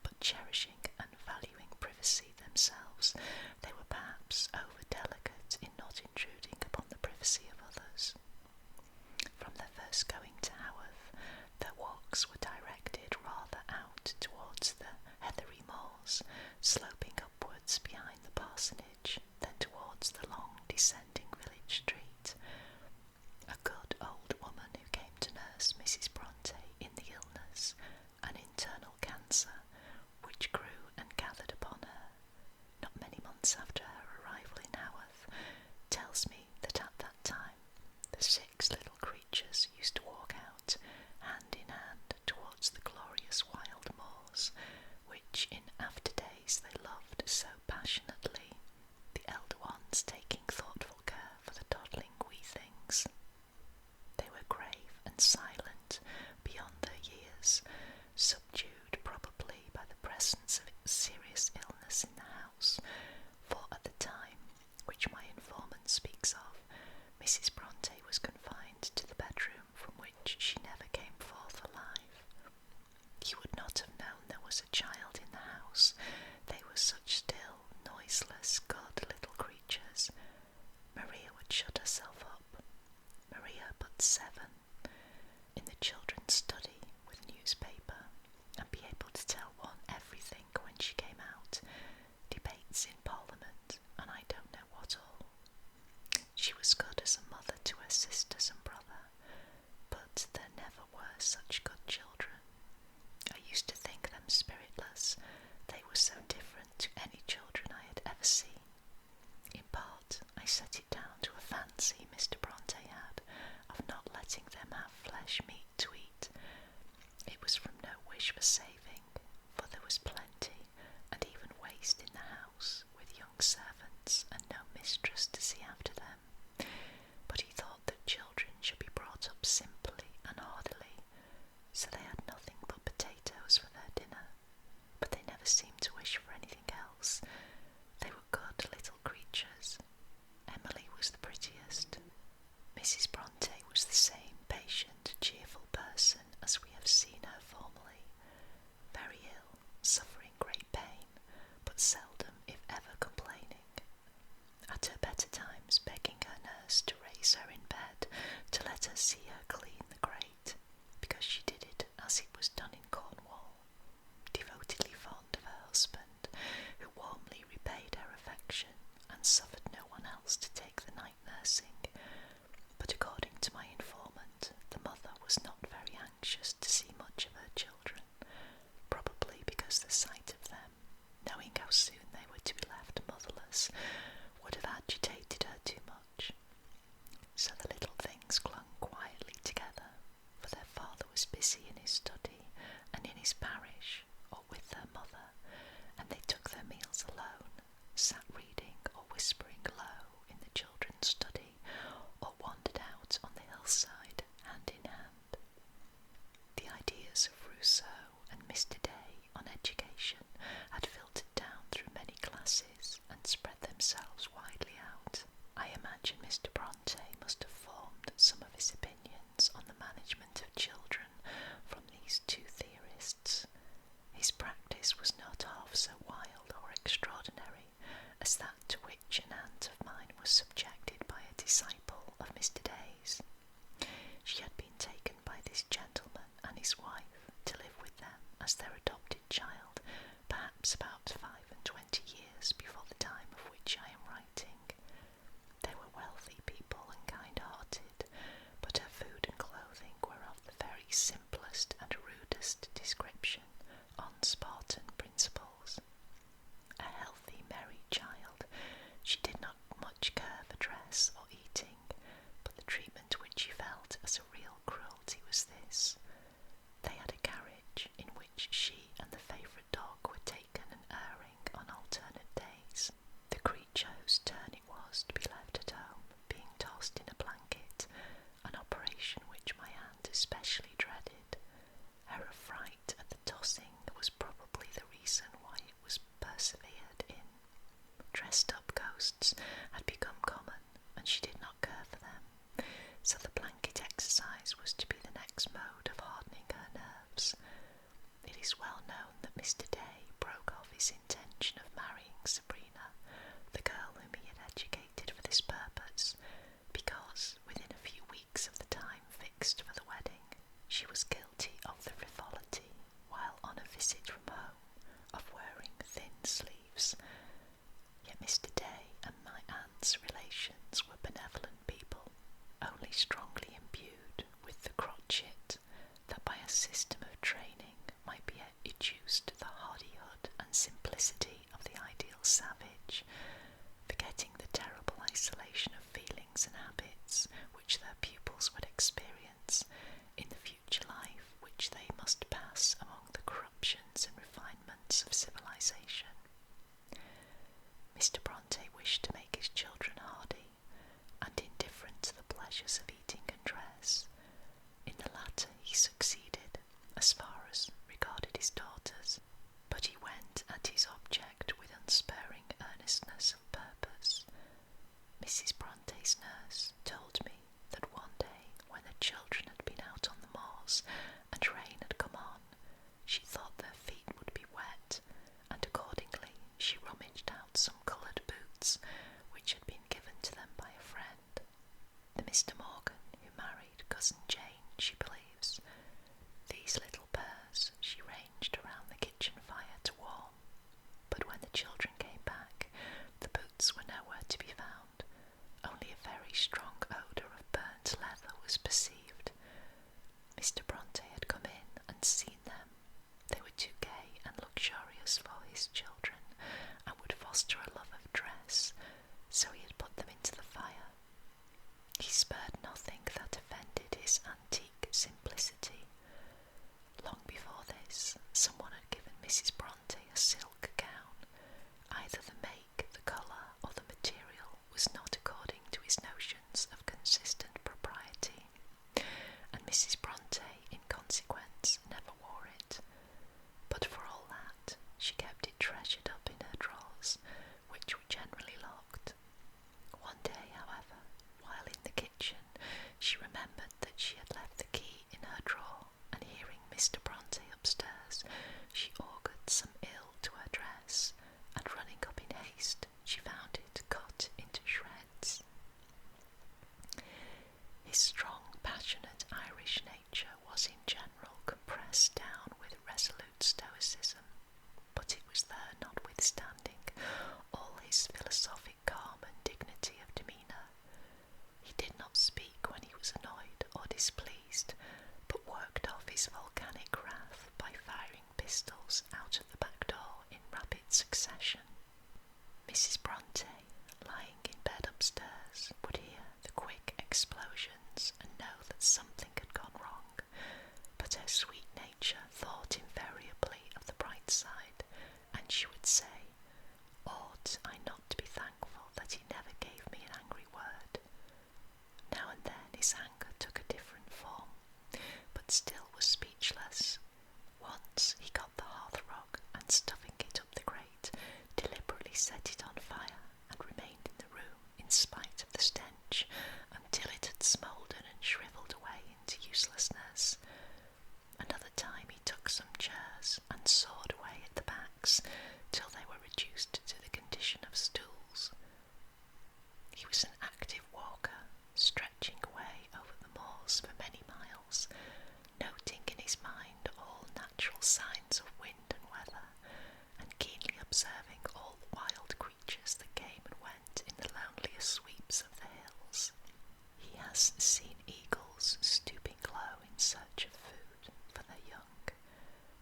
Speaker 1: but cherishing and valuing privacy themselves, they were perhaps over-delicate in not intruding upon the privacy of others. From their first going to Haworth, their walks were directed rather out towards the heathery moors, sloping upwards behind the parsonage, than towards the long descending village street. A good old woman who came to nurse Mrs. Bronte in the illness, an internal cancer, which grew and gathered upon her, not many months after her arrival in Haworth, tells me that at that time the 6 little creatures used to walk out hand in hand towards the glorious wild moors, which in after days they loved so passionately, the elder ones taking thoughtful care for the toddling wee things. They were grave and silent beyond their years, subdued probably by the presence of serious illness in the house, for at the time which my informant speaks of, Mrs. Bronte was confined to the bedroom from which she never came forth alive. You would not have known there was a child in the house, they were such still, noiseless, good little creatures. Maria would shut herself up, Maria but 7, in the children's study with newspaper, and be able to tell one everything when she came out, debate was good as a mother to her sisters and brother, but there never were such good children. I used to think them spiritless, they were so different to any children I had ever seen. In part, I set it down to a fancy Mr. Bronte had of not letting them have flesh meat to eat. It was from no wish for saving, for there was plenty, and even waste in the house, with young servants and no mistress to see after them. But he thought that children should be brought up simply and orderly, so they had nothing but potatoes for their dinner, but they never seemed to wish for anything else. They were good little creatures. Emily was the prettiest. Mrs. Bronte was the same patient, cheerful person as we have seen her formerly, very ill, suffering great pain, but seldom, if ever, complaining. At her better times, begging her nurse to raise her in bed, to let her see her clean the grate, because she did it as it was done in Cornwall. Devotedly fond of her husband, who warmly repaid her affection, and suffered no one else to take the night nursing. But according to my informant, the mother was not very anxious to see much of her children, probably because the sight of them, knowing how soon they were to be left motherless, would have agitated her too much. So the little things clung quietly together, for their father was busy in his study and in his parish, or with their mother, and they took their meals alone, sat reading or whispering low in the children's study, or wandered out on the hillside hand in hand. The ideas of Rousseau and Mr. Day on education had filtered down through many classes and spread themselves widely out. I imagine Mr. Bronte must have formed some of his opinions on the management of children from these two theorists. His practice was not half so wild or extraordinary as that to which an aunt of mine was subjected by a disciple of Mr. Day's. She had been taken by this gentleman and his wife to live with them as their adopted child, perhaps about 25 years before the time of which I am writing. They were wealthy people and kind-hearted, but her food and clothing were of the very simplest and rudest description, on Spartan principles. A healthy, merry child, she did not much care for dress or eating, but the treatment which she felt as a real cruelty was this. They had a carriage in which she and the favourite dog were taken and airing on alternate days. The creature whose turn it was to be left at home being tossed in a blanket, an operation which my aunt especially dreaded. Her affright at the tossing was probably the reason why it was persevered in. Dressed-up ghosts had become common, and she did not care for them, so the blanket exercise was to be the next mode of hardening her nerves. It is well known that Mr. Day broke off his intention of marrying Sabrina, the girl whom he had educated for this purpose, because, within a few weeks of the time fixed for the wedding, she was guilty of the frivolity, while on a visit from home, of wearing thin sleeves. Yet Mr. Day and my aunt's relations were benevolent people, only strongly imbued with the crotchet that by a system of training might be educed the hardihood and simplicity of the ideal savage, forgetting the terrible isolation of feelings and habits which their pupils would experience in the future life which they must pass among the corruptions and refinements of civilization. Mr. Bronte wished to make his children hardy and indifferent to the pleasures of eating and dress. In the latter he succeeded, as far as regarded his daughters, but he went at his object with unsparing earnestness of purpose. Mrs. Bronte's nurse told me that one day, when the children had been out on the moors and rain had come on, she thought their feet would be wet, and accordingly she rummaged out some coloured boots which had been given to them by a friend, the Mr. Morgan who married cousin Jane, she believes. These little pairs she ranged around the kitchen fire to warm, but when the children came back, the boots were nowhere to be found, only a very strong was perceived. Mr. Bronte had come in and seen them. They were too gay and luxurious for his children, and would foster a love of dress, so he had put them into the fire. He spared nothing that offended his antique simplicity. Long before this, someone had given Mrs. Bronte a silk gown. Either the make, the colour, or the material was not according to his notions of consistent propriety, and Mrs. Bronte, in consequence, never wore it. But for all that, she kept it treasured up in her drawers, which were generally locked. One day, however, while in the kitchen, she remembered that she had left the key in her drawer, and hearing Mr. Bronte upstairs, she augured some ill to her dress, and running up in haste, she found it cut into shreds. His strong, passionate Irish nature was in general compressed down with resolute stoicism, but it was there notwithstanding all his philosophic calm and dignity of demeanour. He did not speak when he was annoyed or displeased, but worked off his volcanic wrath by firing pistols out of the back door in rapid succession. Mrs. Bronte, lying in bed upstairs, would hear the quick explosions and know that something had gone wrong, but her sweet nature thought invariably of the bright side, and she would say, "Ought I not to be thankful that he never gave me an angry word?" Now and then his anger took a different form, but still was speechless. Once he got the hearthrug, and stuffing it up the grate, deliberately set it on fire, and remained in the room in spite of the stench until it had smouldered and shrivelled away into uselessness. Another time he took some chairs and sawed away at the backs till they were reduced to the condition of stools. He was an active walker, stretching away over the moors for many miles, noting in his mind all natural signs of wind and weather, and keenly observing all the wild creatures that came and went in the loneliest sweeps of the hills. He has seen eagles stooping low in search of food for their young.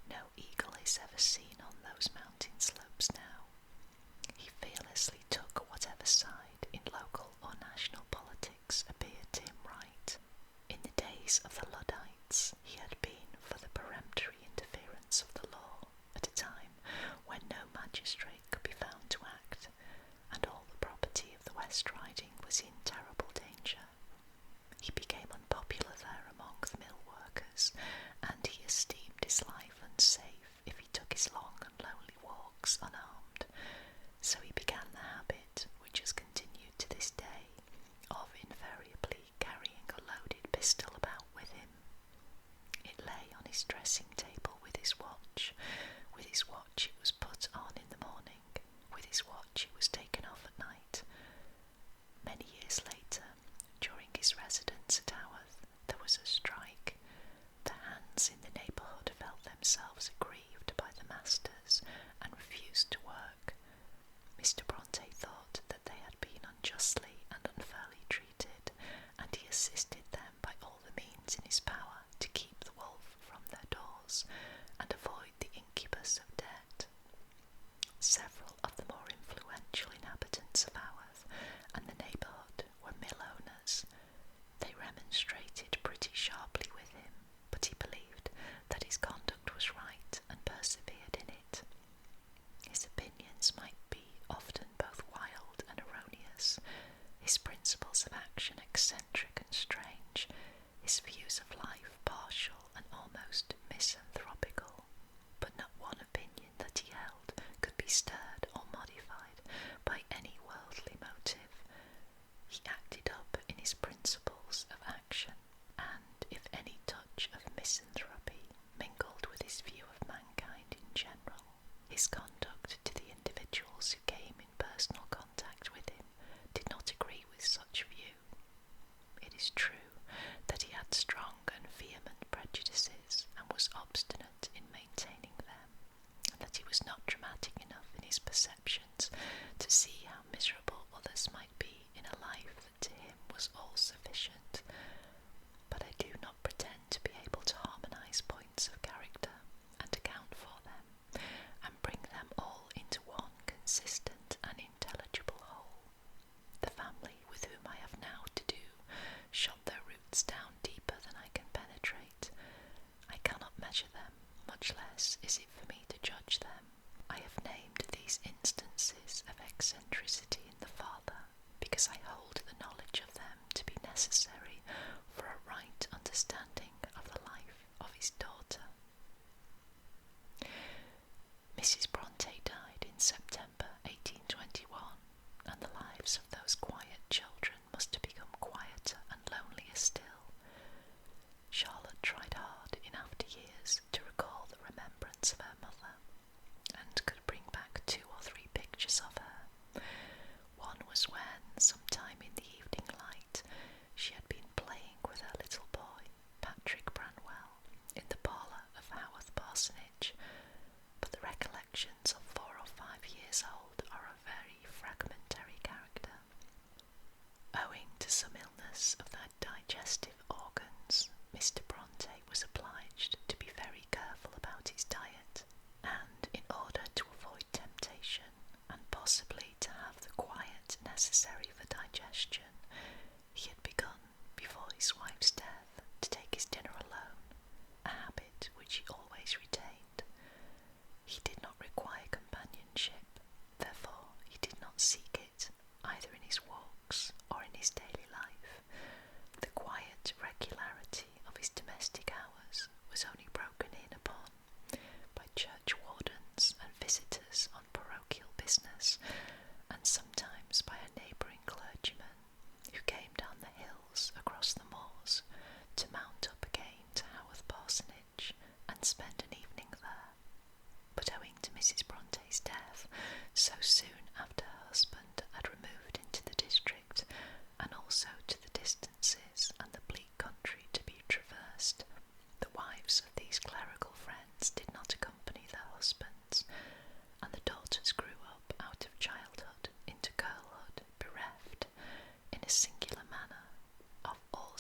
Speaker 1: No eagle is ever seen on those mountain slopes now. He fearlessly took whatever side in local or national politics appeared to him right. In the days of the Luddites, he had been for the peremptory interference of the law at a time when no magistrate could be found to act, and all the property of the West Riding was in terrible danger. He became unpopular there among the mill workers, and he esteemed his life unsafe if he took his long and lonely walks unarmed. So he began the habit, which has continued to this day, of invariably carrying a loaded pistol about with him. It lay on his dressing table with his watch. With his watch it was put on in the morning. With his watch it was taken off at night. Many years later, during his residence at Haworth, there was a strike. The hands in the neighbourhood felt themselves aggrieved by the masters and refused to work. Mr. Bronte thought that they had been unjustly and unfairly treated, and he assisted them by all the means in his power to keep the wolf from their doors and avoid the incubus of debt. Several of the more influential inhabitants of Haworth and the neighbourhood were mill owners. They remonstrated pretty sharply with him, but he believed that his conduct was right and persevered in it. His opinions might be often both wild and erroneous, his principles of action eccentric and strange, his views of life partial and almost misanthropical, but not one opinion that he held could be stirred or modified by any worldly motive. He acted up in his principles of action, and if any touch of misanthropy mingled with his view of mankind in general, his conduct to the individuals who came in personal contact with him did not agree with such view. It is true that he had strong and vehement prejudices and was obstinate in maintaining them, and that he was not dramatic enough in his perceptions to see how miserable others might be in a life that to him was all sufficient.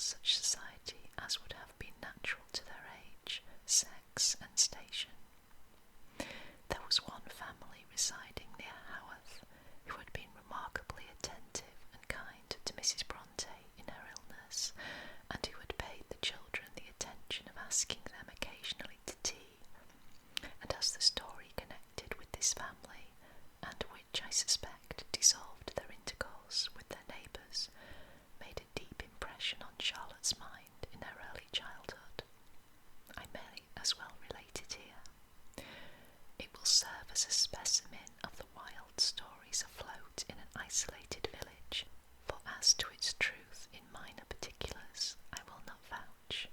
Speaker 1: such society as would have been natural to their age, sex, and station. There was one family residing near Haworth who had been remarkably attentive and kind to Mrs. Bronte in her illness, and who had paid the children the attention of asking them occasionally to tea, and as the story connected with this family, and which I suspect dissolved their intercourse with their neighbours, made a deep impression on Charlotte's mind in her early childhood, I may as well relate it here. It will serve as a specimen of the wild stories afloat in an isolated village, for as to its truth in minor particulars I will not vouch,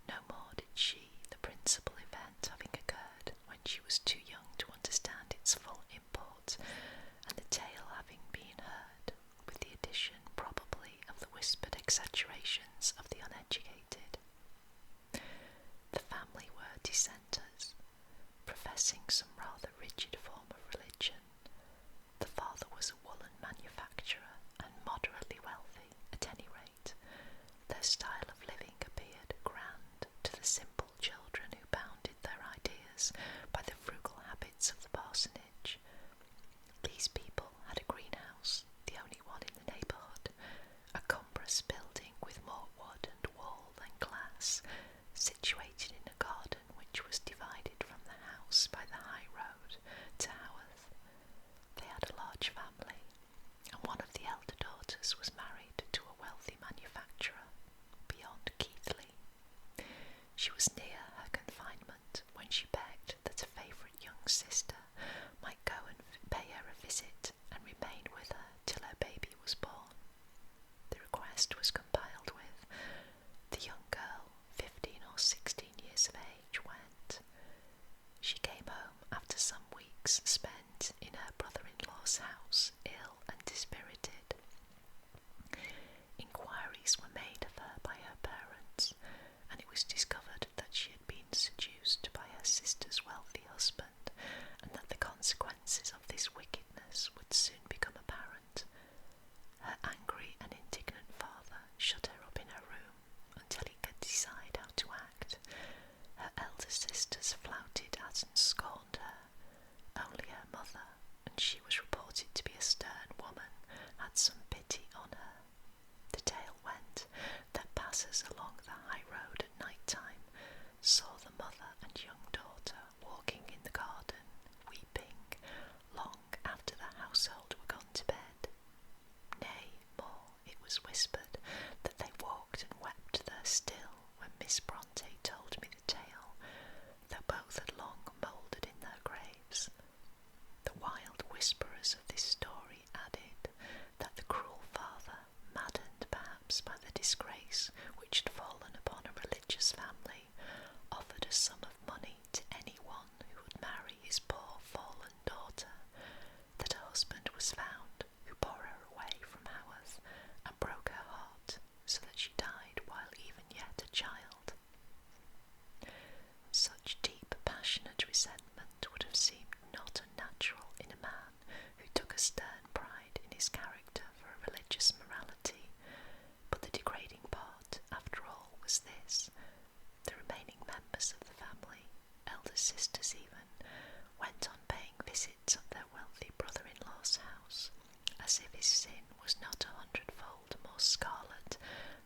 Speaker 1: no more did she, the principal event having occurred when she was too young to understand its full import, and the tale having been heard, with the addition probably of the whispered exaggerations of the uneducated. The family were dissenters, professing some rather rigid form of religion. The father was a woolen manufacturer, and moderately wealthy, at any rate. Their style of living appeared grand to the simple children who bounded their ideas by the frugal habits of the parsonage. These people had a greenhouse, the only one in the neighbourhood, a cumbrous building with more wood and wall than glass, situated in a garden which was divided from the house by the high road to Haworth. They had a large family, and one of the elder daughters was married to a wealthy manufacturer beyond Keighley. She was near her confinement when she begged that a favourite young sister might go and pay her a visit and remain with her till her baby was born. The request was complied with. The young girl, 15 or 16 years of age, went. She came home after some weeks spent in her brother-in-law's house, ill and dispirited. Inquiries were made of her by her parents, and it was discovered that she had been seduced by her sister's wealthy husband, and that the consequences of this wickedness would soon become apparent. Her angry and indignant father shut her up in her room until he could decide how to act. Her elder sisters flouted at and scorned her. Only her mother, and she was reported to be a stern woman, had some pity on her. The tale went that passers along the high road at night time saw the mother and young daughter walking in the garden, weeping, long after the household were gone to bed. Nay, more, it was whispered that they walked and wept there still when Miss Bronte told me the tale, though both had long mouldered in their graves. The wild whisperers of this story added that the cruel father, maddened perhaps by the disgrace which had fallen upon a religious family, offered a sum of money to any one who would marry his poor fallen daughter, that a husband was found who bore her away from Haworth and broke her heart, so that she died while even yet a child. Such deep, passionate resentment would have seemed not unnatural in a man who took a stern pride in his character for a religious morality, but the degrading part, after all, was this: the remaining members of the family, elder sisters even, went on paying visits at their wealthy brother-in-law's house, as if his sin was not 100-fold more scarlet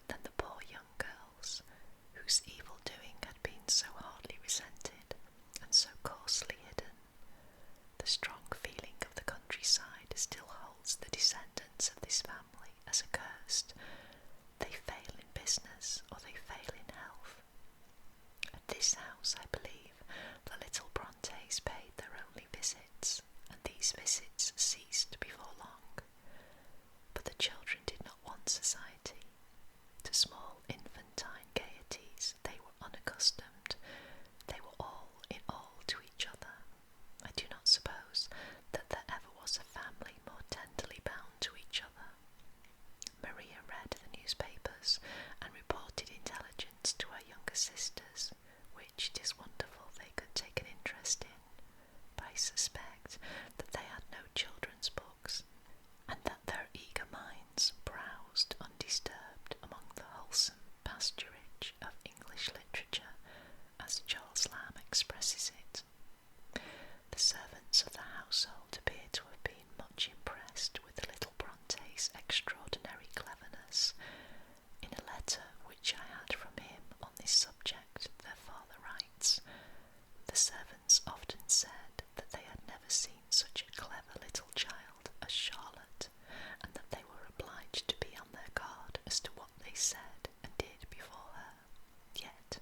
Speaker 1: than the poor young girl's, whose evil doing had been so hardly resented and so coarsely hidden. The strong feeling of the countryside still holds the descendants of this family as accursed. They fail in business, or they fail in health. At this house, I believe, the little Brontes paid their only visits, and these visits ceased before long. But the children did not want society. To small infantine gaieties they were unaccustomed. They were all in all to each other. I do not suppose that there ever was a family more tenderly bound to each other. Maria read the newspapers and reported intelligence to her younger sisters, which it is wonderful they could take an interest in, but I suspect that they had no children's books, and that their eager minds browsed undisturbed among the wholesome pasturage of English literature, as Charles Lamb expresses it. The servants of the household appear to have been much impressed with the little Bronte's extraordinary cleverness. In a letter which I had from him on this subject, their father writes, "The servants often said that they had never seen such a clever little child as Charlotte, and that they were obliged to be on their guard as to what they said and did before her. Yet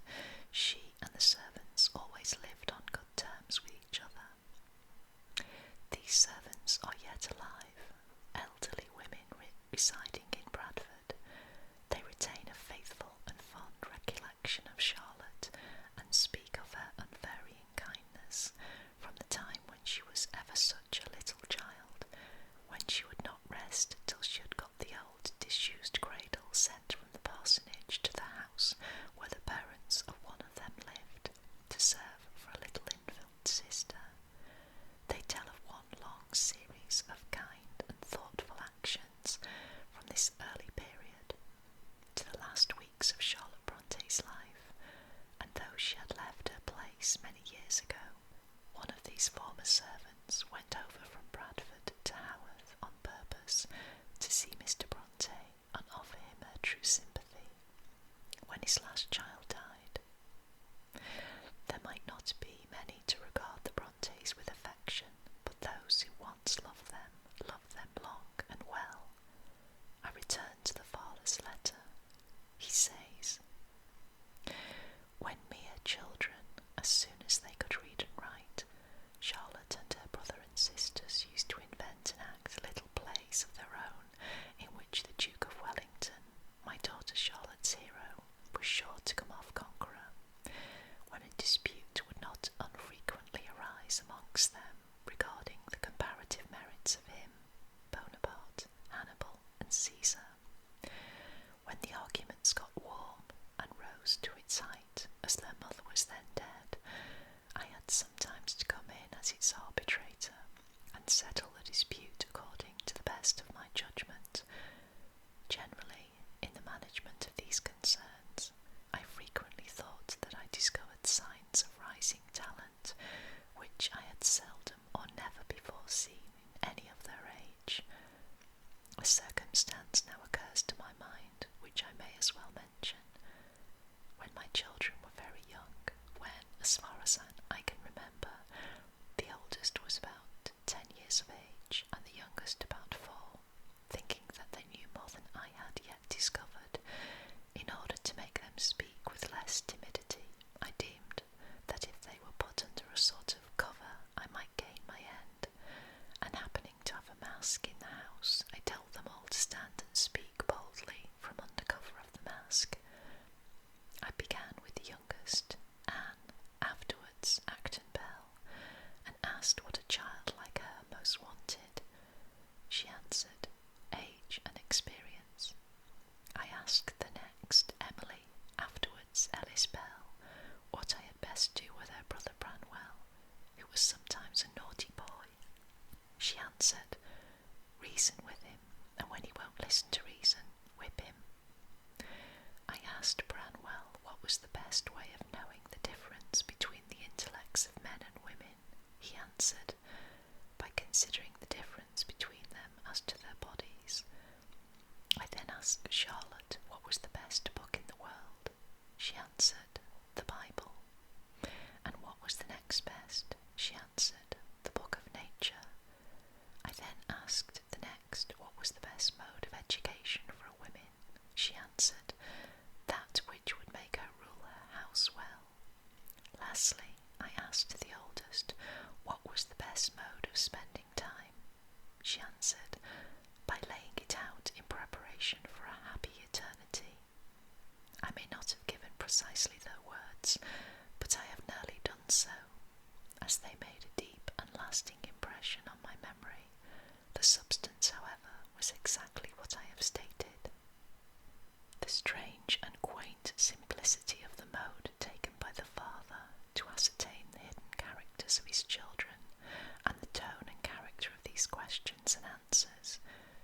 Speaker 1: she and the servants always lived on good terms with each other. These servants are yet alive, elderly women residing in Bradford. They retain a faithful and fond recollection of Charlotte, and speak of her unvarying kindness from the time when she was ever such a little child, when she would not rest till she had got the old disused cradle sent from the parsonage to the house where the parents of one of them lived, to serve for a little infant sister. They tell of one long series of kind and thoughtful actions from this early period to the last weeks of Charlotte Bronte's life, and though she had left her place many years ago, one of these former servants went over from Bradford to Haworth on purpose to see Mr. Bronte and offer him her true sympathy when his last child died. There might not be many to regard the Brontes with affection, but those who once loved them long and well. I return to the father's letter. He says, "When mere children, as soon as they could read and write, Charlotte and her brother and sisters used to invent and act little plays of their own, in which the Duke of Wellington, my daughter Charlotte's hero, was sure to come off conqueror, when a dispute would not unfrequently arise amongst them regarding the comparative merits of him, Bonaparte, Hannibal, and Caesar. When the arguments got warm and rose to its height, as their mother was then dead, I had sometimes to come in as its arbitrator, and settle the dispute according to the best of my judgment. Generally, in the management of these concerns, I frequently thought that I discovered signs of rising talent, which I had seldom or never before seen in any of their age. A circumstance now occurs to my mind, which I may as well mention. When my children were very young, when, as far as I can remember, the oldest was about 10 years of age, and the youngest about 4, thinking that they knew more than I had yet discovered, in order to make them speak with less timidity, I deemed that if they were put under a sort of cover, I might gain my end, and happening to have a mask in the house, I told them all to stand and speak boldly from under cover of the mask. I began with the youngest, Anne, afterwards Acton Bell, and asked what a child like her most wanted. She answered, age and experience. I asked the next, Emily, afterwards Ellis Bell, what I had best do with her brother Branwell, who was sometimes a naughty boy. She answered, reason with him, and when he won't listen to reason, whip him. I asked Branwell what was the best way of knowing the difference between the intellects of men and women. He answered, by considering the difference between them as to their bodies. I then asked Charlotte what was the best book in the world. She answered, the Bible. And what was the next best? She answered, the book of nature. I then asked the next what was the best mode of education for a woman. She answered, that which would make her rule her house well. Lastly, I asked the oldest what was the best mode of spending time. She answered, by laying it out in preparation for a happy eternity. I may not have given precisely their words, but I have nearly done so, as they made a deep and lasting impression on my memory. The substance, however, was exactly what I have stated. The strange and quaint simplicity of the mode taken by the father to ascertain the hidden characters of his children, and the tone and character of these questions and answers,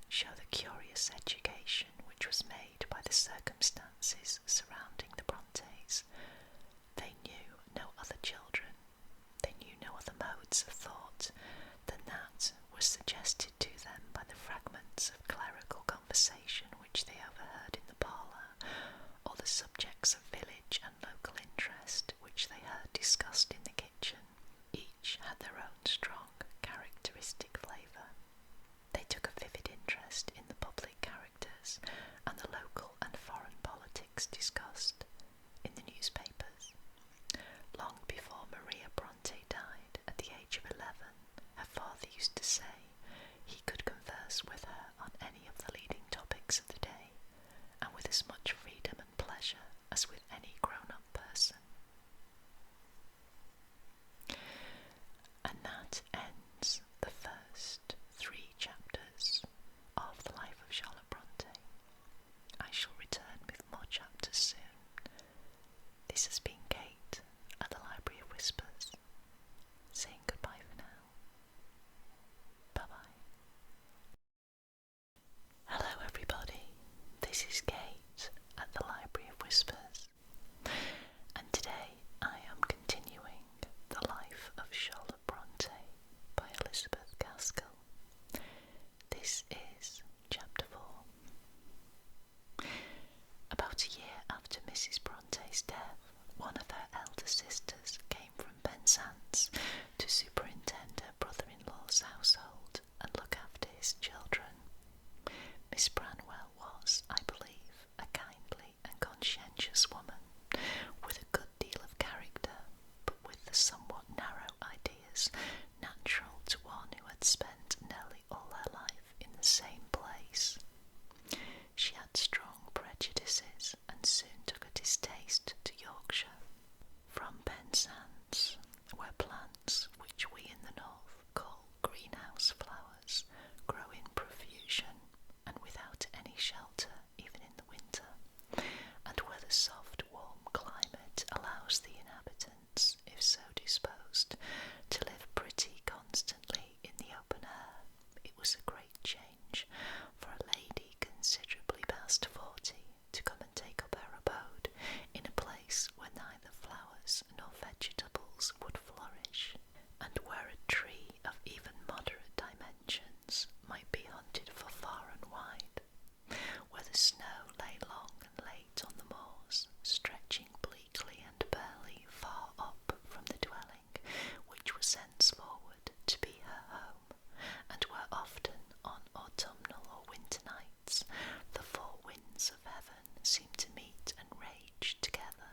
Speaker 1: show the curious education which was made by the circumstances surrounding discussed in the kitchen. Each had their own strong, characteristic flavour. They took a vivid interest in the public characters and the local and foreign politics discussed in the newspapers. Long before Maria Bronte died at the age of 11, her father used to say he could converse with her on any of the leading topics of the day, and with as much freedom and pleasure as with any grown-up person. And that ends the first 3 chapters of the life of Charlotte Bronte. I shall return with more chapters soon. This has been Kate at the Library of Whispers, saying goodbye for now. Bye-bye. Hello everybody, this is Kate at the Library of Whispers, and today I am continuing The Life of Charlotte Bronte by Elizabeth Gaskell. This is chapter 4. About a year after Mrs. Bronte's death, one of her elder sisters came from Penzance to superintend her brother-in-law's household and look after his children. Miss Branwell was, I believe, a kindly and conscientious woman, with a good deal of character, but with the somewhat narrow ideas natural to one who had spent nearly all her life in the same place. She had strong prejudices and soon took a distaste to Yorkshire. From Penzance, where plants, which we in the north call greenhouse flowers, grow in profusion and without any shelter even in the winter, and where the soft, warm climate allows the inhabitants, if so disposed, to live pretty constantly in the open air, it was a great change for a lady considerably past 40 to come and take up her abode in a place where neither flowers nor vegetables would flourish, and where a tree of even moderate dimensions might be hunted for far and wide, where the snow lay long and late on the moors, stretching bleakly and barely far up from the dwelling which was henceforward to be her home, and where often on autumnal or winter nights the 4 winds of heaven seemed to meet and rage together,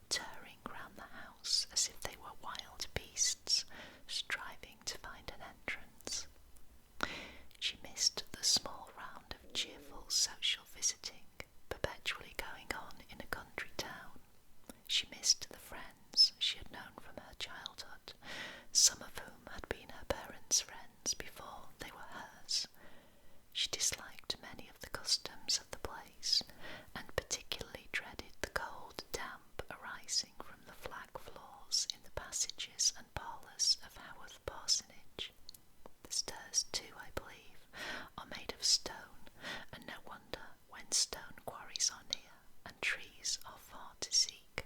Speaker 1: tearing round the house as if they were wild beasts striving to find an entrance. She missed the small round of cheerful social visiting perpetually going on in a country town. She missed the friends she had known from her childhood, some of whom had been her parents' friends before they were hers. She disliked many of the customs of the place, and particularly dreaded the cold damp arising from the flag floors in the passages and parlours of Haworth Parsonage. The stairs, too, I believe, are made of stone, and no wonder when stone quarries are near and trees are far to seek.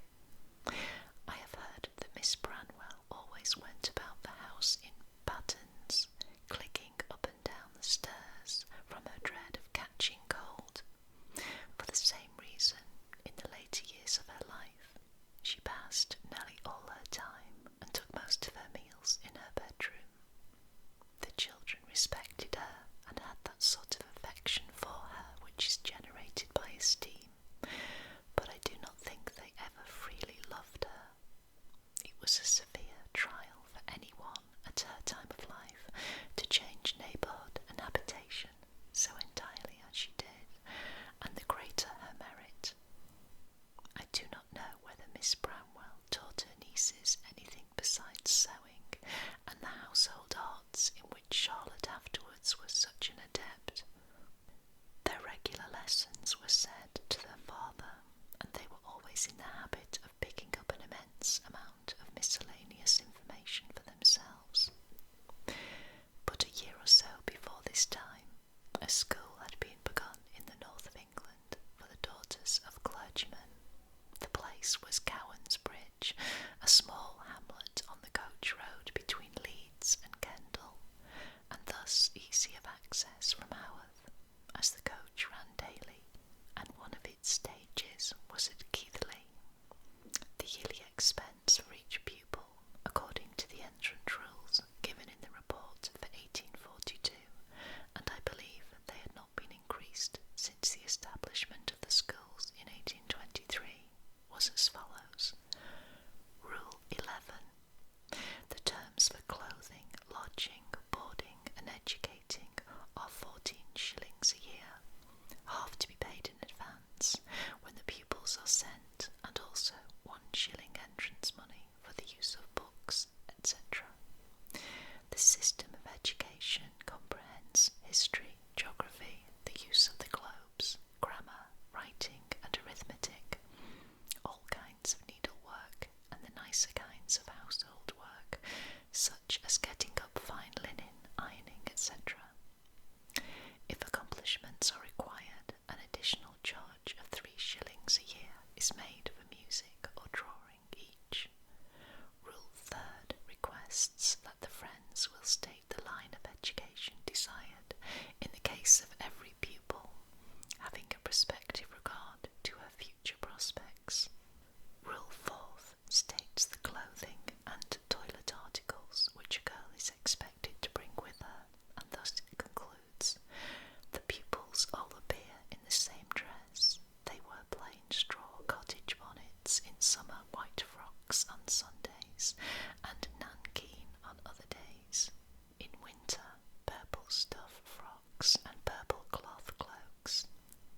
Speaker 1: I have heard that Miss Branwell always went about the house in pattens, clicking up and down the stairs from her dread of catching cold. For the same reason, in the later years of her life, she passed nearly all her time and took most of her meals in her bedroom. The children respected her and had that sort of affection for her which is generated by esteem, but I do not think they ever freely loved her. It was a severe trial for anyone at her time of life to change neighbourhood and habitation so entirely as she did, and the greater her merit. I do not know whether Miss Branwell taught her nieces anything besides sewing and the household arts in which Charlotte afterwards was such an adept. Their regular lessons were said to their father, and they were always in the habit of picking up an immense amount of miscellaneous information for themselves. But a year or so before this time, a school had been begun in the north of England for the daughters of clergymen. The place was Cowan's Bridge, a small hamlet on the coach road between Leeds and Kendal, and thus easy of access from Haworth, as the coach ran daily, and one of its stages was at Keighley. The yearly expense for each pupil lads in summer white frocks on Sundays and nankeen on other days. In winter, purple stuff frocks and purple cloth cloaks.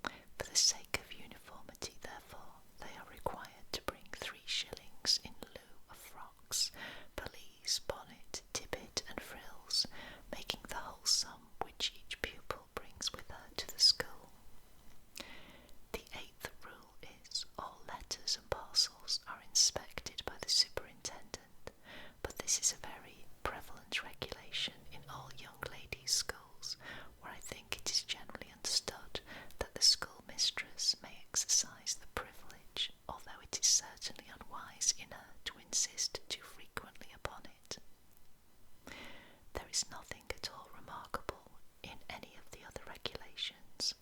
Speaker 1: For the sake of uniformity, therefore, they are required to bring 3 shillings in lieu of frocks, pelisse, bonnet, tippet, and frills, making the whole sum which each pupil brings with her to the school. The 8th rule is, all letters and parcels are inspected by the superintendent, but this is a very prevalent regulation in all young ladies' schools, where I think it is generally understood that the schoolmistress may exercise the privilege, although it is certainly unwise in her to insist too frequently upon it. There is nothing at all remarkable in any of the other regulations,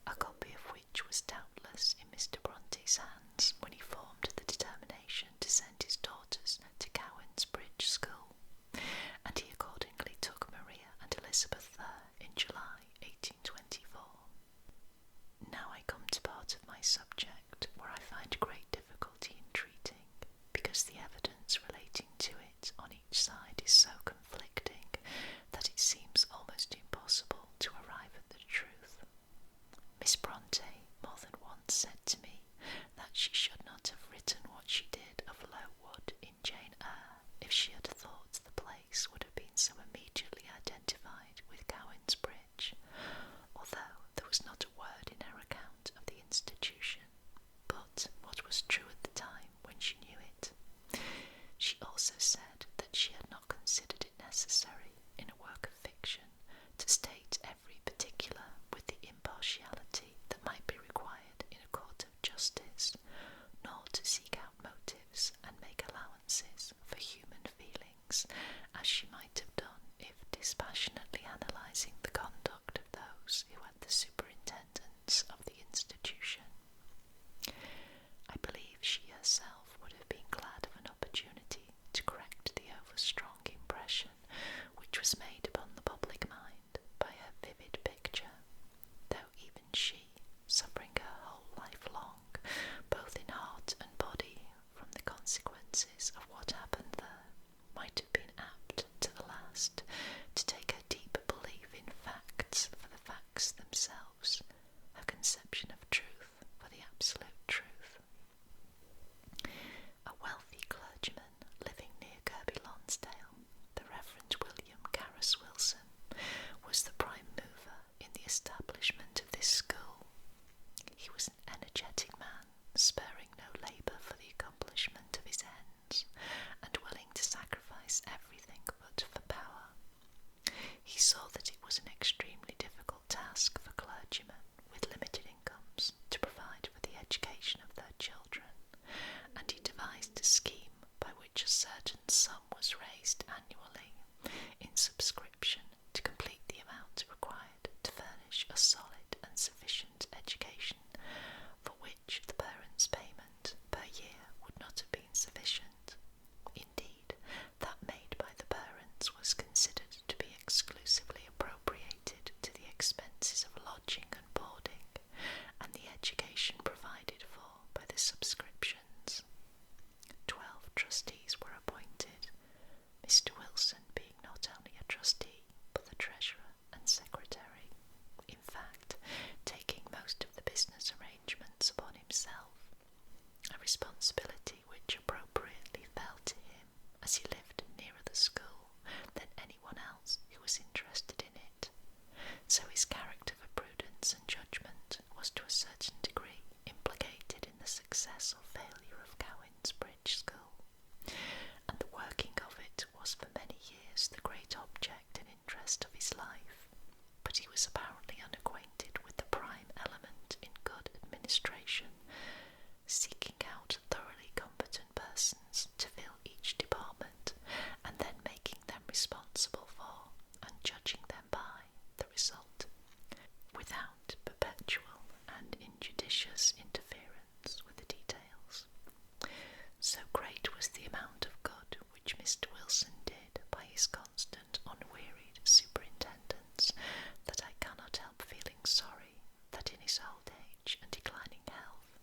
Speaker 1: a copy of which was doubtless in Mr. Bronte's hands when he formed the determination to send his daughters to Cowan's Bridge School, and he accordingly took Maria and Elizabeth there in July 1824. Now I come to part of my subject where I find great difficulty in treating, because the evidence relating to it on each side is so conflicting that it seems almost impossible to arrive at the truth. Miss Bronte more than once said to me that she should not have written what she did of Lowood in Jane Eyre if she had thought the place would have been so immediately identified with Cowan's Bridge, although there was not a word in her account of the institution but what was true at the time when she knew it. She also said that she had not considered it necessary in a work of fiction to state every particular with the impartiality that might be required in a court of justice, nor to seek out motives and make allowances for human feelings, as she might have done if dispassionately analysing the conduct of those who had the superintendence of the institution. I believe she herself would have been glad of an opportunity to correct the over-strong impression which was made upon the public mind by her vivid picture, though even she, suffering her whole life long, both in heart and body, from the consequences of what happened there, might have been apt to the last to take her deep belief in facts for the facts themselves, her conception of truth for the absolute truth. A wealthy clergyman living near Kirby Lonsdale, the Reverend William Carus Wilson, was the prime mover in the establishment of this school. He was an energetic man, sparing no labour for the accomplishment of his ends, and willing to sacrifice everything but for power. He saw that it was an extremely difficult task for clergymen with limited incomes to provide for the education of their children, and he devised a scheme by which a certain sum was raised annually in subscription to complete the amount required to furnish a solid and sufficient education, for which the parents' payment per year would not have been sufficient. Indeed, that made by the parents was considered to be exclusively appropriated to the expenses of lodging and boarding, and the education provided for by the subscriptions. 12 trustees were appointed, Mr. Wilson being not only a trustee, but the treasurer and secretary, in fact, taking most of the business arrangements upon himself, a responsibility which appropriately fell to him, as he lived nearer the school than anyone else who was interested in it. So his character for prudence and judgment was to a certain degree implicated in the success or failure of Cowan's Bridge School, and the working of it was for many years the great object and interest of his life. But he was apparently unacquainted with the prime element in good administration, seeking out thoroughly competent persons to fill each department, and then making them responsible for, and judging them by, the result, without perpetual and injudicious interference with the details. So great was the amount of good which Mr. Wilson did by his constant, unwearied superintendence, that I cannot help feeling sorry that in his old age and declining health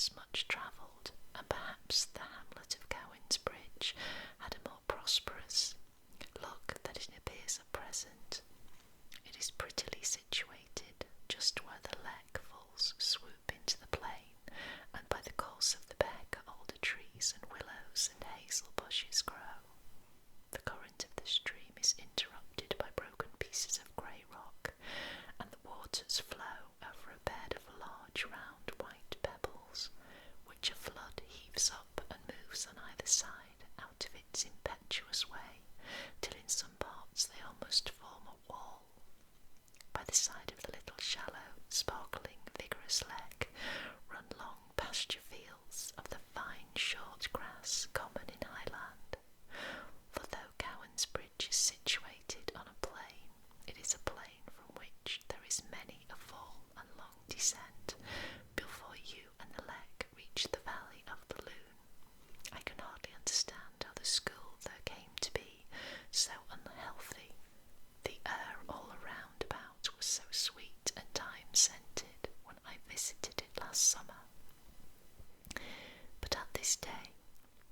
Speaker 1: as much travelled, and perhaps the hamlet of Cowan's Bridge had a more prosperous look than it appears at present. It is prettily situated, just where the Leck falls swoop into the plain, and by the course of the beck alder trees and willows and hazel bushes grow. The current of the stream is interrupted by broken pieces of grey rock, and the waters flow over a bed of large round white pebbles, which a flood heaves up and moves on either side out of its impetuous way, till in some parts they almost form a wall. By the side of the little shallow, sparkling, vigorous Leck run long pasture fields of the fine short grass common in Highland, for though Cowan's Bridge is situated on a plain, it is a plain from which there is many a fall and long descent before you and the Leck reach the valley of the Loon. I can hardly understand how the school there came to be so unhealthy. The air all around about was so sweet and thyme-scented when I visited it last summer. But at this day,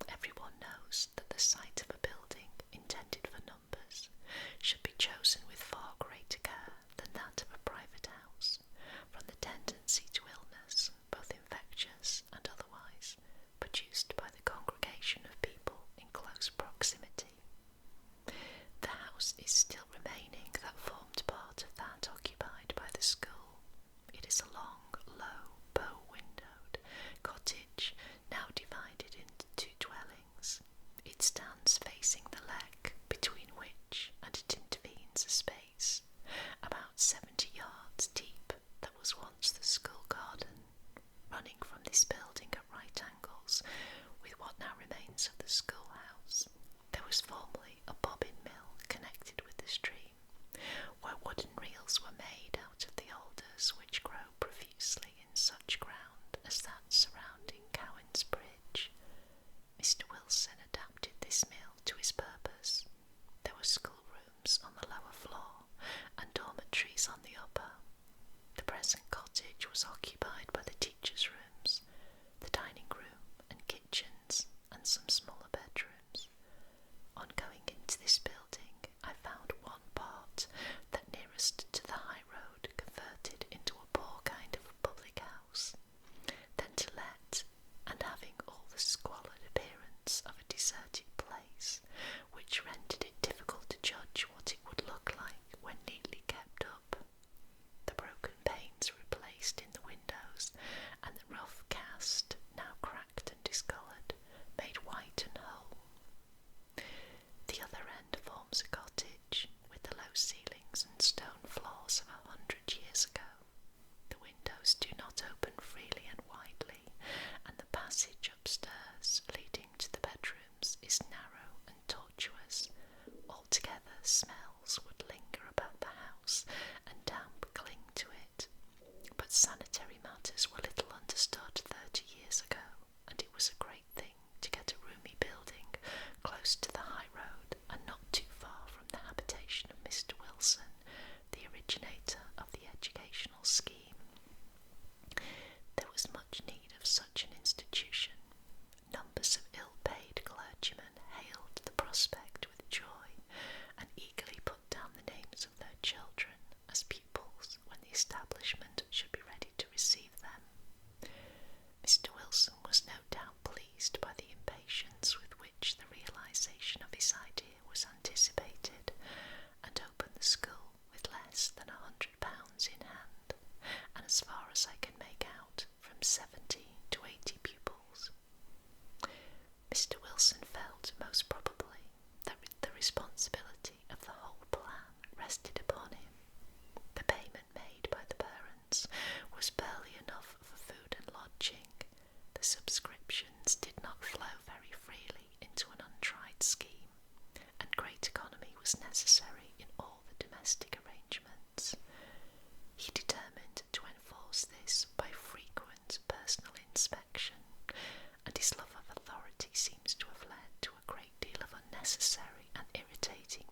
Speaker 1: everyone knows that the site of a building intended for numbers should be chosen with far greater care than that of a private house, from the tendency to illness, both infectious and otherwise, produced by the congregation of people in close proximity. The house is still remaining that formed part of that occupied by the school. It is a long, low, bow-windowed cottage, now divided into two dwellings. It stands facing the Leck, between which and it intervenes a space about 70 yards deep that was once the school garden, running from this building at right angles with what now remains of the schoolhouse. There was formerly a bobbin mill connected with the stream, where wooden reels were made out of the alders which grow profusely in such ground as that surrounding Cowan's Bridge. Mr. Wilson adapted this mill to his purpose. There were schoolrooms on the lower floor and dormitories on the upper. The present cottage was occupied by the teachers' rooms, the dining room and kitchens, and some smaller bedrooms. On going into this building, I found one part that nearest to the high road converted into a poor kind of public house, then to let, and having all the squalid appearance of a deserted place, which rendered it difficult to judge what it would look like when neatly kept up. The broken panes replaced in the windows, and the rough cast, now cracked and discoloured, made white and whole. The other end forms a cottage, with the low ceilings and stone floors of 100 years ago. The windows do not open freely and widely, and the passage upstairs leading to the bedrooms is narrow and tortuous. Altogether, smells would linger about the house, and damp cling to it. But sanitary matters were little understood 30 years ago, and it was a great thing to get a roomy building close to the high road and not too far from the habitation of Mr. Wilson, the originator of the educational scheme. There was much need of such an institution. Numbers of ill-paid clergymen hailed the prospect with joy, and eagerly put down the names of their children as pupils when the establishment should be ready to receive them. Mr. Wilson was no doubt pleased by the impatience with which the realisation of his idea was anticipated, and opened the school with less than £100 in hand, and as far as I can make out, from 70 to 80 pupils. Mr. Wilson felt most probably that the responsibility of the whole plan rested upon him. The payment made by the parents was barely enough for food and lodging. The subscriptions did not flow very freely into an untried scheme, and great economy was necessary in all the domestic arrangements. He determined to enforce this by frequent personal inspection, and his love of authority seems to have led to a great deal of unnecessary and irritating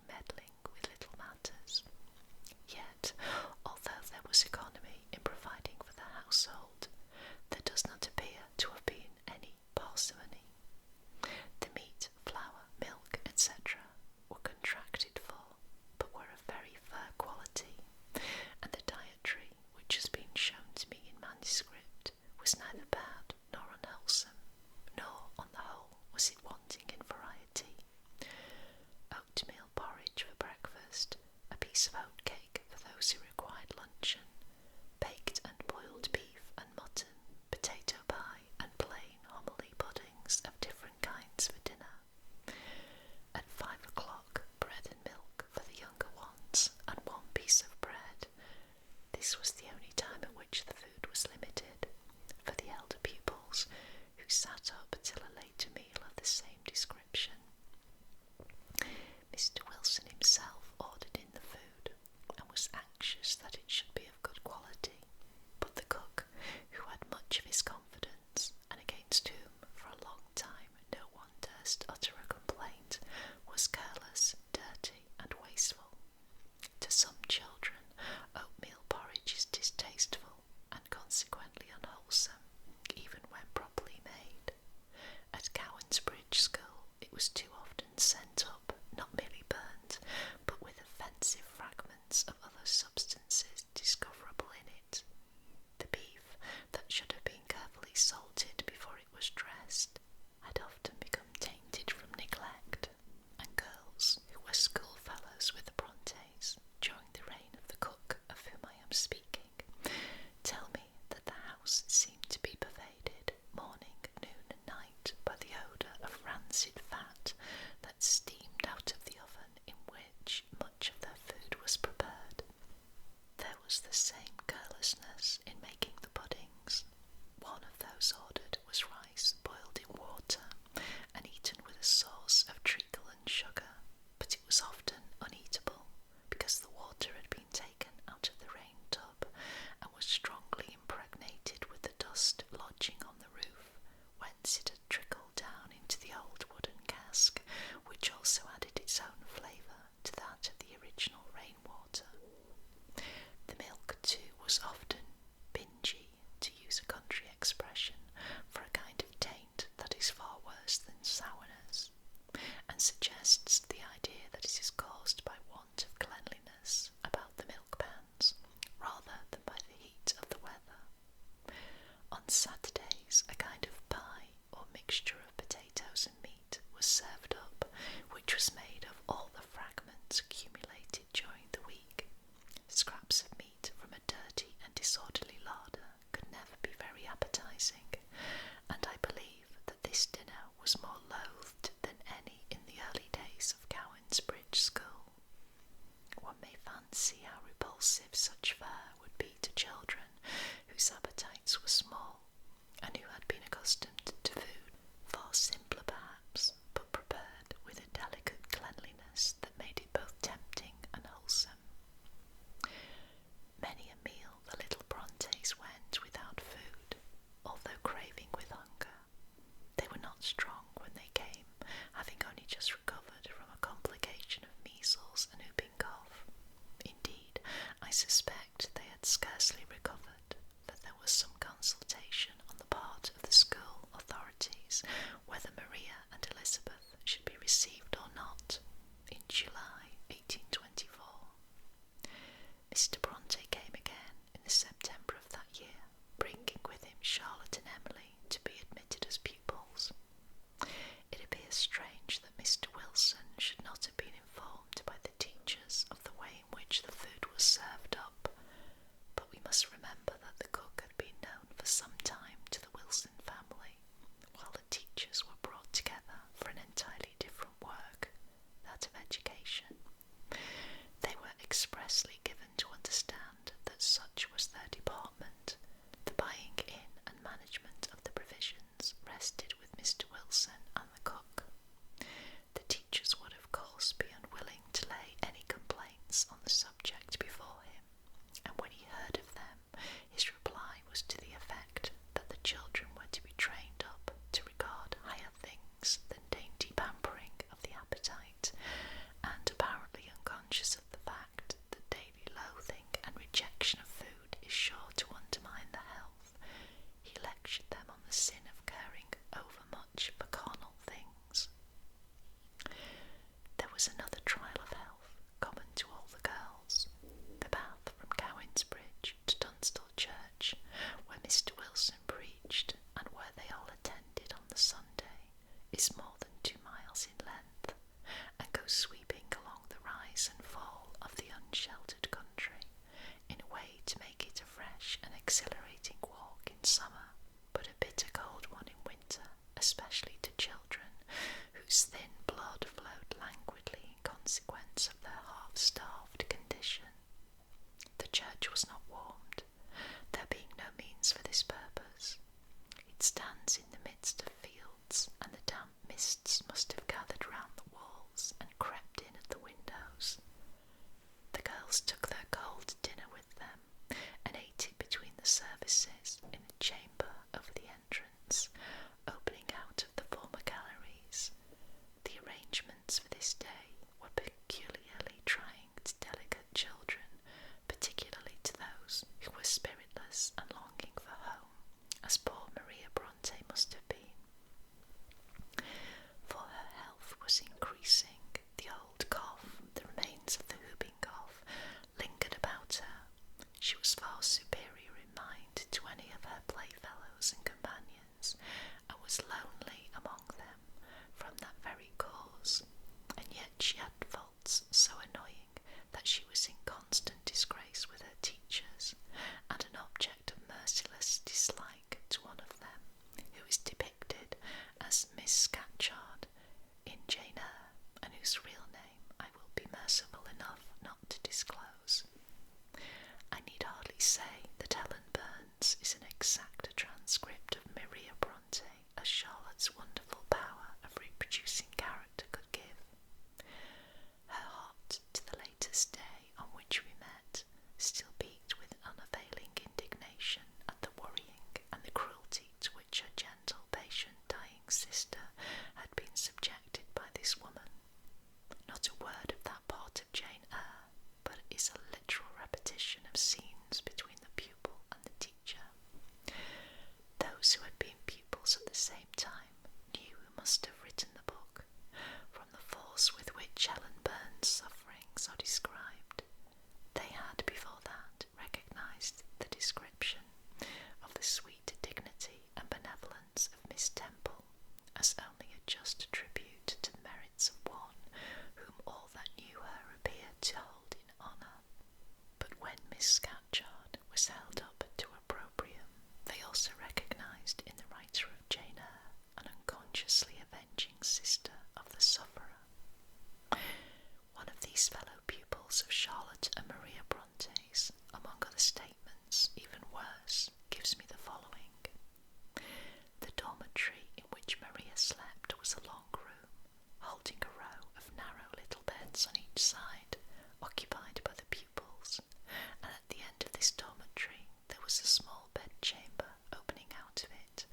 Speaker 1: This was the only time at which the food was limited, for the elder pupils who sat up till a later meal of the same description. Mr. Wilson himself ordered in the food, and was anxious that it should be of good quality, but the cook, who had much of his confidence, and against whom for a long time no one durst utter a complaint, was careless, dirty, and wasteful. To some children, oatmeal porridge is distasteful, and consequently unwholesome, even when properly made. At Cowan's Bridge School it was too often sent up, not merely burnt, but with offensive fragments of other substances discoverable in it. The beef, that should have been carefully salted before it was dressed, had often become tainted from neglect, and girls who were schoolfellows with the Brontes during the reign of the cook of whom I am speaking tell me that the house seemed to be pervaded morning, noon, and night by the odour of rancid fat that steamed out of the oven in which much of their food was prepared. There was the same carelessness in making the puddings. One of those ordered was rice boiled in water and eaten with a sauce of treacle and sugar, but it was often uneatable because the water had been taken out of the rain tub and was strongly impregnated with the dust lodging on the roof, whence it had trickled down into the old wooden cask, which also added its own flavour to that of the original rainwater. The milk, too, was often bingy, to use a country expression, for a kind of taint that is far worse than sourness, and suggests the idea that it is caused by want of cleanliness about the milk pans, rather than by the heat of the weather. On Saturdays, a kind of pie, or mixture of potatoes and meat, was served up, which was made of all the fragments accumulated during the week. Scraps of meat from a dirty and disorderly larder could never be very appetising, and I believe that this dinner was more loathed than any in the early days of Cowan's Bridge School. One may fancy how repulsive such fare would be to children whose appetites were small, and who had been accustomed to food far simpler perhaps, but prepared with a delicate cleanliness that made it both tempting and wholesome. Many a meal the little Brontes went without food, although craving with hunger. They were not strong when they came, having only just recovered from a complication of measles and whooping cough. Indeed, I suspect they had scarcely recovered, that there was some consultation on the part of the school authorities whether Maria and Elizabeth should be received or not, in July 1824. Mr. Bronte came again in the September of that year, bringing with him Charlotte and Emily to be admitted as pupils. It appears strange that Mr. Wilson should not have been informed by the teachers of the way in which the food was served up, but we must remember that the cook had been known for some time to the Wilson family, while the teachers were brought together for an entirely different work, that of education. They were expressly given to understand that such was their department. The buying in and management of the provisions rested with Mr. Wilson and the cook. The teachers would of course be unwilling to lay any complaints on the subject before him, and when he heard of them, his reply was to the effect that the children were to be trained up to regard higher things than dainty pampering of the appetite, and apparently unconscious of the fact that daily loathing and rejection of food is sure to undermine the health, he lectured them on the sin of caring overmuch for carnal things. There was another trial of health common to all the girls, the path from Cowan's Bridge to Tunstall Church, where Mr. Wilson preached, and where they all attended on the Sunday, is more than 2 miles in length, and goes sweeping along the rise and fall of the unsheltered country, in a way to make it a fresh and exhilarating walk in summer, but a bitter cold one in winter, especially to children whose thin blood flowed languidly in consequence of their half-starved condition. The church was not warm, was lonely among them from that very cause, and yet she had faults so annoying that she was in constant disgrace with her teachers, and an object of merciless dislike to one of them, who is depicted as Miss Scatchard in Jane Eyre, and whose real name I will be merciful enough not to disclose. I need hardly say that Helen Burns is an exact transcript of Maria Bronte, as Charlotte's wonderful power of reproducing character could give. Her heart, to the latest day on which we met, still beat with unavailing indignation at the worrying and the cruelty to which her gentle, patient, dying sister had been subjected by this woman. Not a word of that part of Jane Eyre, but is a literal repetition of scenes between the pupil and the teacher. Those who had been pupils at the same time knew who must have written the book, from the force with which Helen Burns' sufferings are described. They had before that recognised the description of the sweet dignity and benevolence of Miss Temple as only a just tribute to the merits of one whom all that knew her appeared to hold in honour. But when Miss Scatchard was held up to opprobrium, they also recognised in the writer of Jane Eyre an unconsciously avenging sister of the sufferer. One of these fellow pupils of Charlotte and Maria Brontes, among other statements even worse, gives me the following. The dormitory in which Maria slept was a long room, holding a row of narrow little beds on each side, occupied by the pupils, and at the end of this dormitory there was a small bedchamber opening out of it,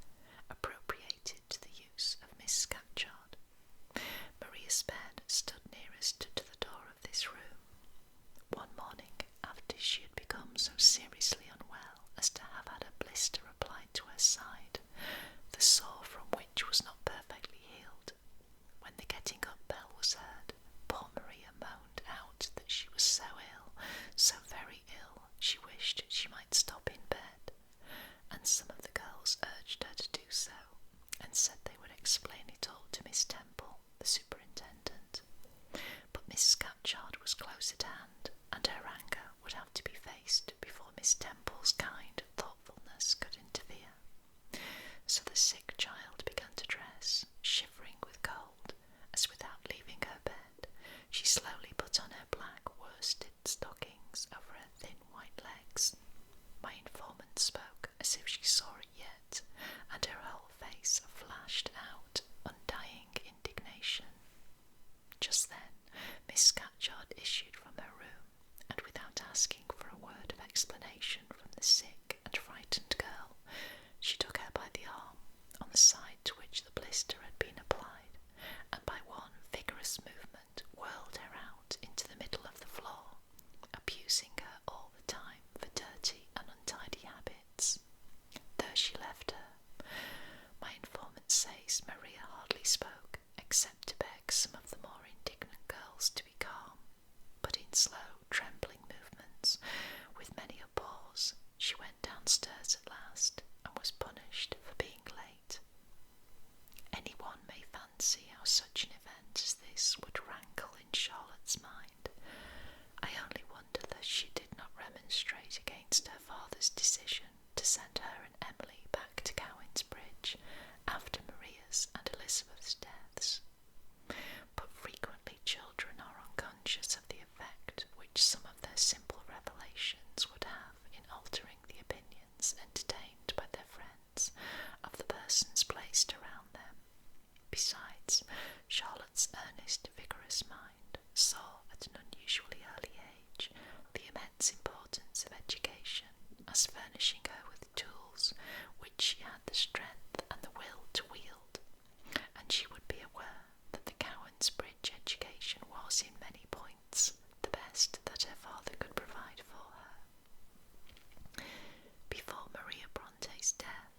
Speaker 1: appropriated to the use of Miss Scatchard. Maria's bed stood nearest to the door of this room. One morning, after she had become so seriously unwell as to have had a blister applied to her side, the sore from which was not perfectly healed, when the getting up bell was heard, poor Maria moaned out that she was so ill, so very ill, she wished she might stop in bed, and some of the girls urged her to do so, and said they would explain it all to Miss Temple, the superintendent. But Miss Scatchard was close at hand, and her anger would have to be faced before Miss Temple's kind thoughtfulness could interfere. So the sick child began to dress, shivering with cold, as without leaving her bed, she slowly put on her black worsted stockings over her thin white legs. My informant spoke as if she saw it yet, and her whole face flashed out undying indignation. Just then Miss Scatchard issued from her room, and without asking for a word of explanation from the sick and frightened girl, she took her by the arm, on the side to which the blister had been applied, and by one vigorous movement whirled her out into the middle of the floor, abusing her all the time for dirty and untidy habits. There she left her. My informant says Maria hardly spoke, except to beg some of the more indignant girls to be calm, but in slow, trembling movements, with many a pause, she went downstairs at last, and was punished for being late. Any one may fancy how such an event as this would rankle in Charlotte's mind. I only wonder that she did not remonstrate against her father's decision to send her and Emily back to Cowan's Bridge after Maria's and Elizabeth's deaths. But frequently children are unconscious of the effect which some of their simple revelations would have in altering the opinions entertained by their friends of the persons placed around them. Besides, Charlotte's earnest, vigorous mind saw at an unusually early age the immense importance of education as furnishing her with tools which she had the strength and the will to wield, and she would be aware that the Cowan's Bridge education was in many points the best that her father could provide for her. Before Maria Bronte's death,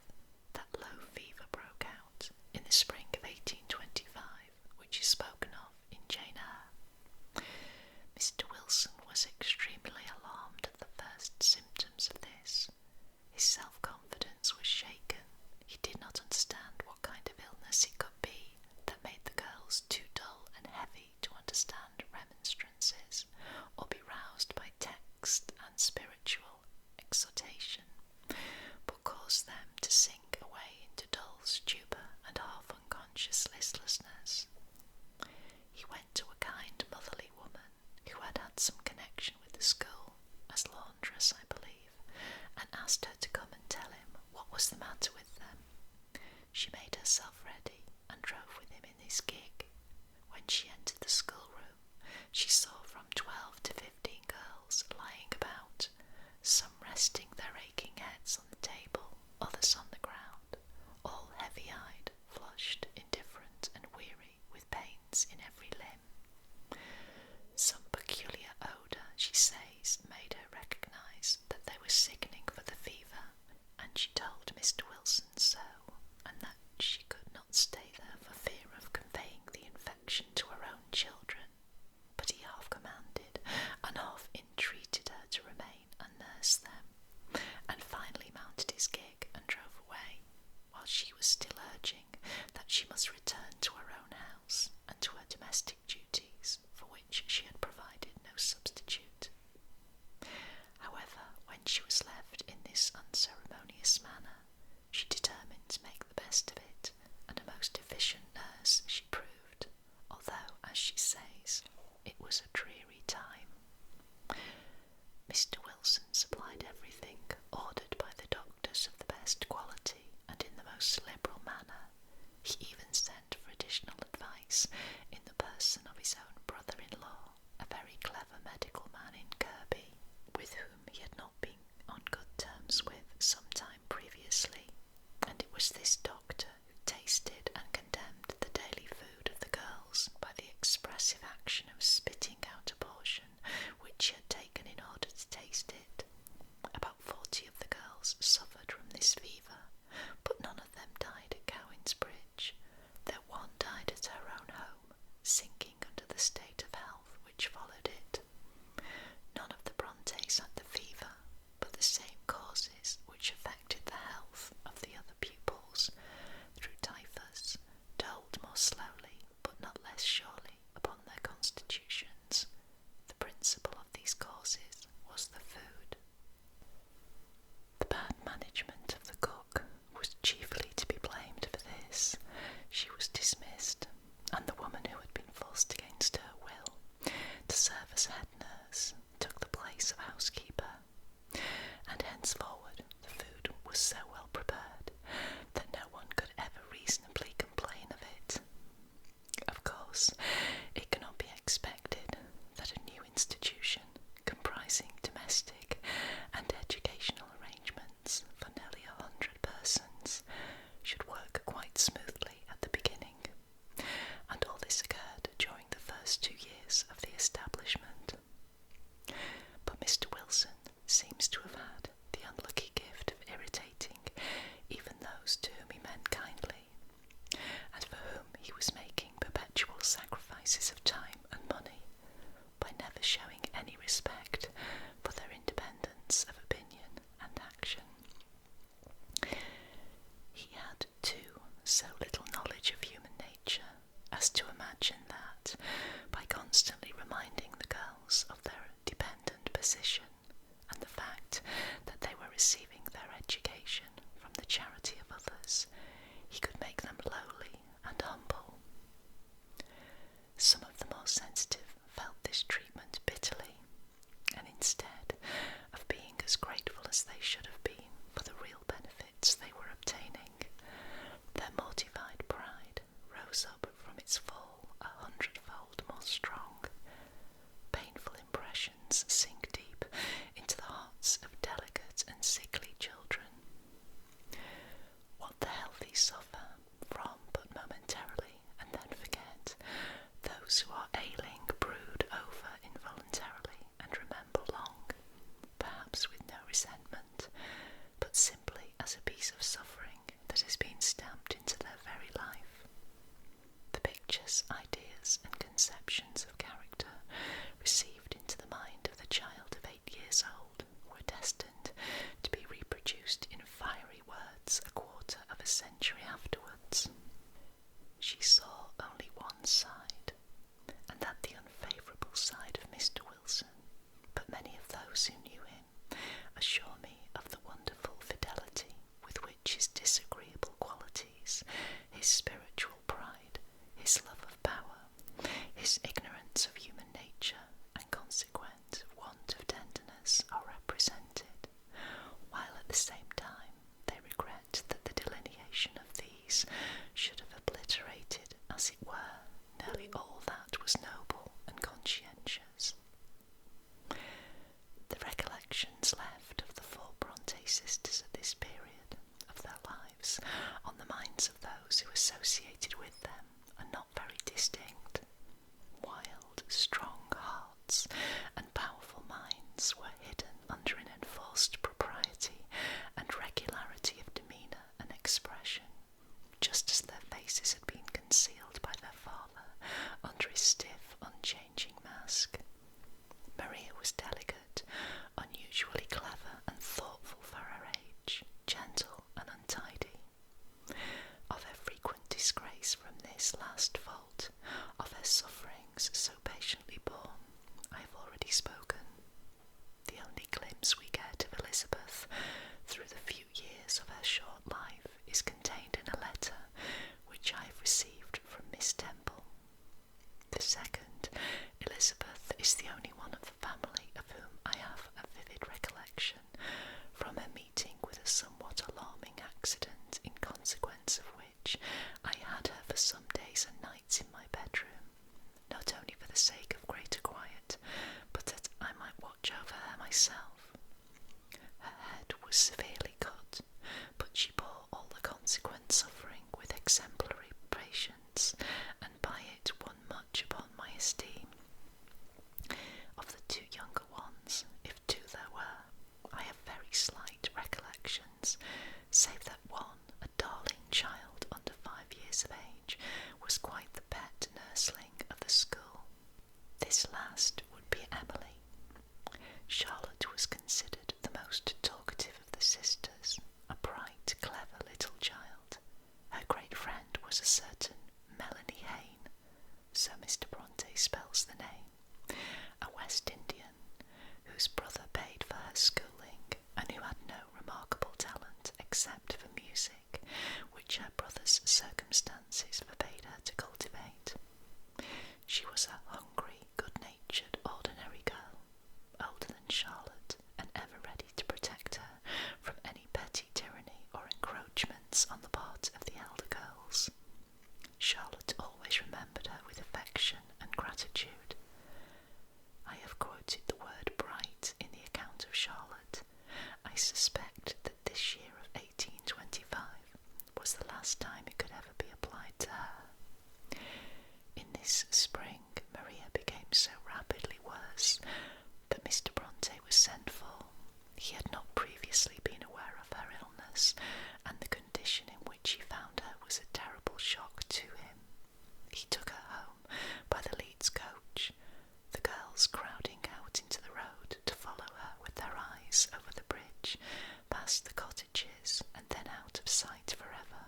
Speaker 1: that low fever broke out in the spring of 1825, which is spoken of in Jane Eyre. Mr. Wilson was extremely alarmed at the first symptoms of this. His self-confidence was shaken. He did not understand what kind of She made herself ready and drove with him in his gig. When she entered the schoolroom, she saw from 12 to 15 girls lying about, some resting their aching heads on the table, others on the ground, all heavy-eyed, flushed, indifferent, and weary with pains in every limb. Some peculiar odour, she says, made her recognise that they were sickening for the fever, and she told Mr. Wilson so, and that she could not stay there for fear of conveying the infection to her own children. But he half commanded and half entreated her to remain and nurse them, and finally mounted his gig and drove away, while she was still urging that she must return to her own house and to her domestic duties, for which she had provided no substitute. However, when she was left in this unceremonious manner, she determined to make the best of it, and a most efficient nurse she proved, although, as she says, it was a dreary time. Mr. Wilson supplied everything ordered by the doctors of the best quality and in the most liberal manner. He even sent for additional advice in the person of his own brother-in-law, a very clever medical man in Kirby, with whom he had not been on good terms with some time previously, and it was this doctor who tasted and condemned the daily food of the girls by the expressive action of spitting out a portion which he had taken in order to taste it. About 40 of the girls suffered from this fever, but none of them died at Cowan's Bridge, though one died at her own home, sinking under the state of health which followed it. None of the Brontes had the fever, but the same causes which affected the health of the other pupils, through typhus, told more slowly but not less surely upon their constitutions. The principal of these causes was the food. The bad management of the cook was chiefly to be blamed for this. She was dismissed, and the woman who had been forced against her will to serve as head nurse took the place of housekeeper, and henceforward the food was so well prepared that no one could ever reasonably complain of it. Of course, it cannot be expected that a new institution, comprising domestic and educational arrangements for nearly 100 persons, should work quite smoothly at the beginning, and all this occurred during the first 2 years of the establishment. But Mr. Wilson seems to have had the unlucky gift of irritating even those to whom he meant kindly, and for whom he was making perpetual sacrifices of time and money, by never showing any respect for their independence of opinion and action. He had, too, so little knowledge of human nature as to imagine that, by constantly reminding the girls of their dependent position and the fact that they were receiving their education from the charity of others, he could make them lowly and humble. Some of the more sensitive felt this treatment bitterly, and instead of being as grateful as they should have been for the real benefits they were obtaining, their mortified pride rose up from its fall 100-fold more strong. Painful impressions sink deep into the hearts of delicate and sickly children. What the healthy suffer from but momentarily and then forget, those who are ailing brood over involuntarily and remember long, perhaps with no resentment, but simply as a piece of suffering that has been stamped into their very life. The pictures, ideas, and conceptions of character received into the mind of the child of 8 years old were destined to be reproduced in fiery words a quarter of a century afterwards. She saw only one side, and that the unfavourable side of Mr. Wilson, but many of those who knew him assure me of the wonderful fidelity with which his disagreeable qualities, his spiritual pride, his love of power, his ignorance of human nature, and consequent want of tenderness are represented, while at the same time they regret that the delineation of the three sisters at this period of their lives on the minds of those who associated with them are not very distinct. Wild, strong hearts and powerful minds were hidden under an enforced propriety and regularity of demeanour and expression, just as their faces had been concealed by their father under his stiff, unchanging mask. Maria was delicate, unusually clever and thoughtful for her age, gentle and untidy. Of her frequent disgrace from this last fault, of her sufferings so patiently borne, I have already spoken. The only glimpse we get of Elizabeth through the few years of her short life is contained in a letter which I have received from Miss Temple. The second, Elizabeth, is the only one of the family of whom I have a vivid recollection, from her meeting with a somewhat alarming accident, in consequence of which I had her for some days and nights in my bedroom, not only for the sake of greater quiet, but that I might watch over her myself. Her head was severely cut, but she bore all the consequent suffering with exemplary patience, and by it won much upon my esteem. Of the two younger ones, if two there were, I have very slight recollections, save that one, a darling child under 5 years of age, was quite the pet nursling of the school. This last would be Emily. Charlotte was considered the most talkative of the sisters, a bright, clever little child. Her great friend was a certain Melanie Hayne, so Mr. Bronte spells the name, a West Indian, whose brother paid for her schooling, and who had no remarkable talent except for music, which her brother's circumstances forbade her to cultivate. She was a hungry, good-natured, ordinary girl, older than Charlotte, and ever ready to protect her from any petty tyranny or encroachments on the part of the elder girls. Charlotte always remembered her with affection and gratitude. I have quoted the word bright in the account of Charlotte. I suspect that this year of 1825 was the last time it could ever be applied to her. In this spring, Maria became so rapidly worse that Mr. Bronte was sent for. He had not previously been aware of her illness, and the condition in which he found her was a terrible shock to him. He took her home by the Leeds coach, the girls crowding out into the road to follow her with their eyes over the bridge, past the cottages, and then out of sight forever.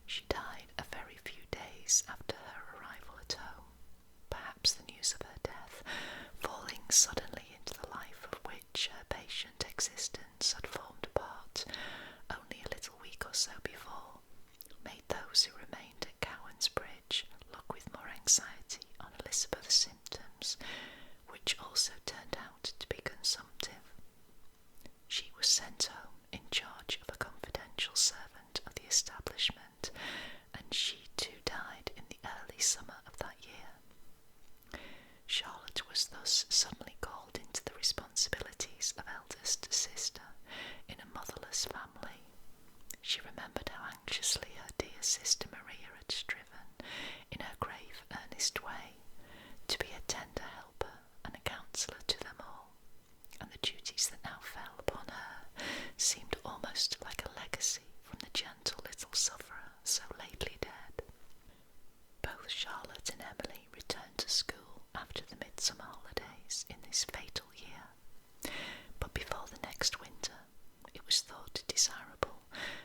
Speaker 1: She died a very few days after her arrival at home, perhaps the news of her death, falling suddenly into the life of which her patient existence had formed a part only a little week or so before, made those who remained at Cowan's Bridge look with more anxiety on Elizabeth's symptoms, which also turned out to be consumptive. She was sent home in charge of a confidential servant of the establishment, and she too died in the early summer of that year. Charlotte was thus suddenly called into the responsibilities of eldest sister in a motherless family. She remembered how anxiously her dear sister Maria had striven, in her grave, earnest way, to be a tender helper and a counsellor to them all, and the duties that now fell upon her seemed almost like a legacy from the gentle little sufferer so lately dead. Both Charlotte and Emily returned to school after the midsummer holidays in this fatal year, but before the next winter it was thought desirable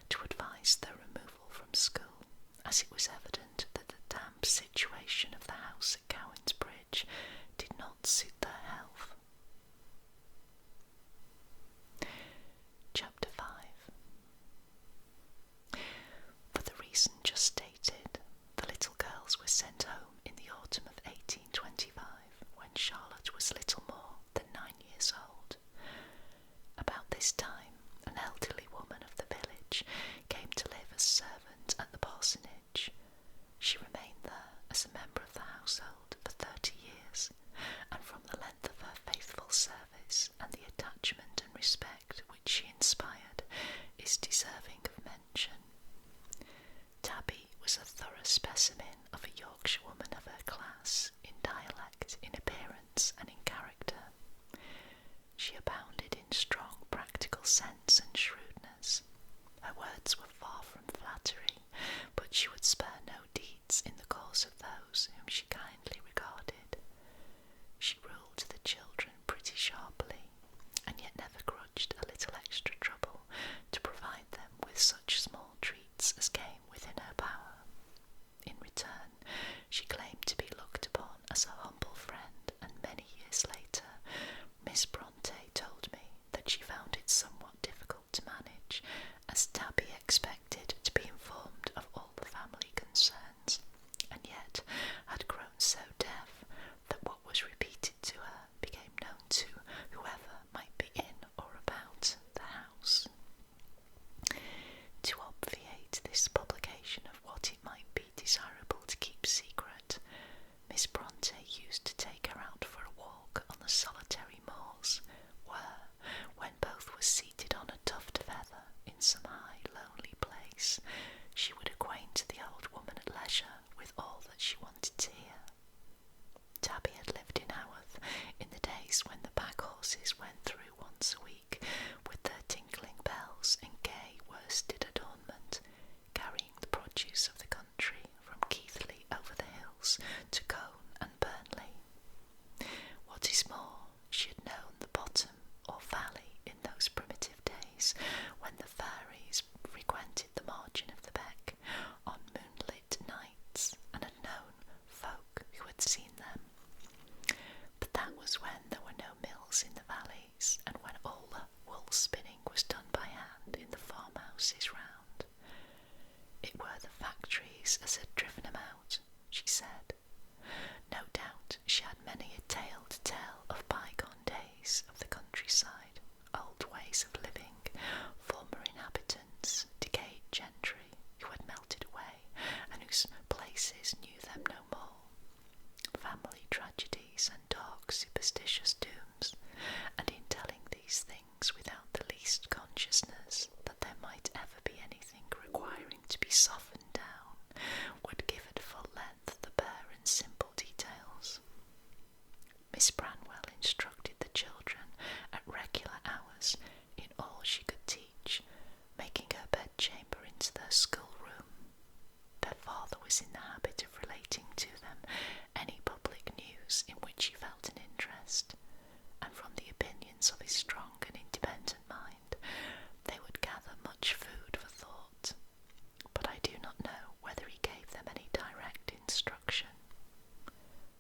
Speaker 1: to advise their removal from school, as it was evident that the damp situation of the house at Cowan's Bridge did not suit their health. Chapter 5. For the reason just stated, the little girls were sent home in the autumn of 1825, when Charlotte was little more than 9 years old. About this time, an elderly woman of the village came to live as servant at the parsonage. She remained there as a member of the household for 30 years, and from the length of her faithful service and the attachment and respect which she inspired is deserving of mention. Tabby was a thorough specimen of a Yorkshire woman of her class, in dialect, in appearance, and in character. She abounded in strong practical sense and shrewdness. Her words were far from flattery, but she would spare no deeds in the cause of those whom she kindly regarded. She ruled the children pretty sharply, and yet never grudged a little extra trouble to provide them with such small treats as came within her power. In return, she claimed to be looked upon as a humble friend, and many years later, Miss Bronte told me that she found it somewhat difficult to manage, as Tabby expected to be informed of all the family concerns, and yet had grown so deaf that what was repeated to her became known to whoever might be in or about the house. To obviate this publication of what it might be desirable to keep secret, Miss Bronte used to take her out for a walk on the solitary moors, where, when both were seated on a tuft of heather in some high, lonely place, she would acquaint the old woman at leisure with all that she wanted to hear. Tabby had lived in Haworth in the days when the pack horses went through once a week with their tinkling bells and gay worsted adornment, carrying the produce of the country from Keighley over the hills to Colne and Burnley. What is more, she had known the bottom or valley in those primitive days when the fairies frequented the margin of the beck on moonlit nights, and had known folk who had seen them. But that was when there were no mills in the valleys, and when all the wool spinning was done by hand in the farmhouses round. It were the factories as had driven 'em out, she said. No doubt she had many a tale to tell of bygone days of the countryside, old ways of living, former inhabitants, decayed gentry who had melted away and whose places knew them no more, family tragedies and dark superstitious dooms, and in telling these things without the least consciousness that there might ever be anything requiring to be softened down, would give at full length the bare and simple details. Miss Branwell instructed the children at regular hours in all she could teach, making her bedchamber into their schoolroom. Their father was in the habit of relating to them any public news in which he felt an interest, and from the opinions of his strong and independent mind, they would gather much food for thought, but I do not know whether he gave them any direct instruction.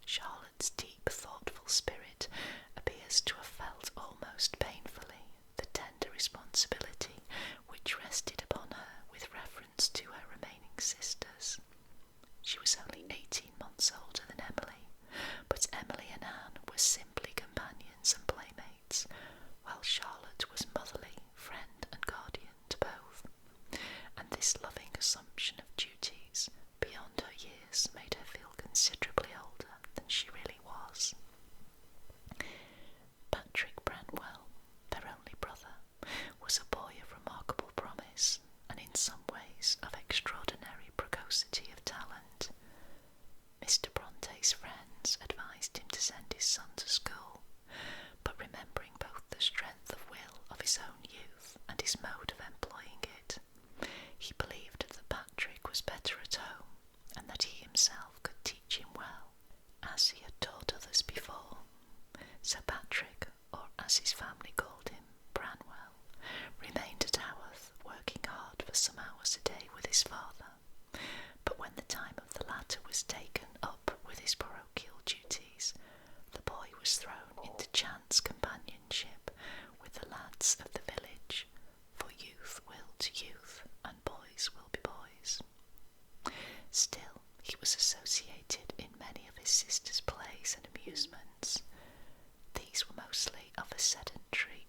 Speaker 1: Charlotte's deep, thoughtful spirit appears to have felt almost painfully the tender responsibility which rested upon her with reference to her remaining sisters. She was only 18 months older than Emily, but Emily and Anne were simply companions and playmates, while Charlotte was motherly, friend and guardian to both, and this loving assumption of duties beyond her years made her feel considerably older than she really was. Patrick Branwell, their only brother, was a boy of remarkable promise, and in some ways of extraordinary precocity of talent. Mr. Bronte's friends advised him to send his son to school, but remembering both the strength of will of his own youth and his mode of employing it, he believed that Patrick was better at home, and that he himself could teach him well, as he had taught others before. So Patrick, or as his family called him, Branwell, remained at Haworth, working hard for some hours a day with his father, but when the time of the latter was taken up with his parochial duties, the boy was thrown into chance companionship with the lads of the village, for youth will to youth, and boys will be boys. Still, he was associated in many of his sister's plays and amusements. These were mostly of a sedentary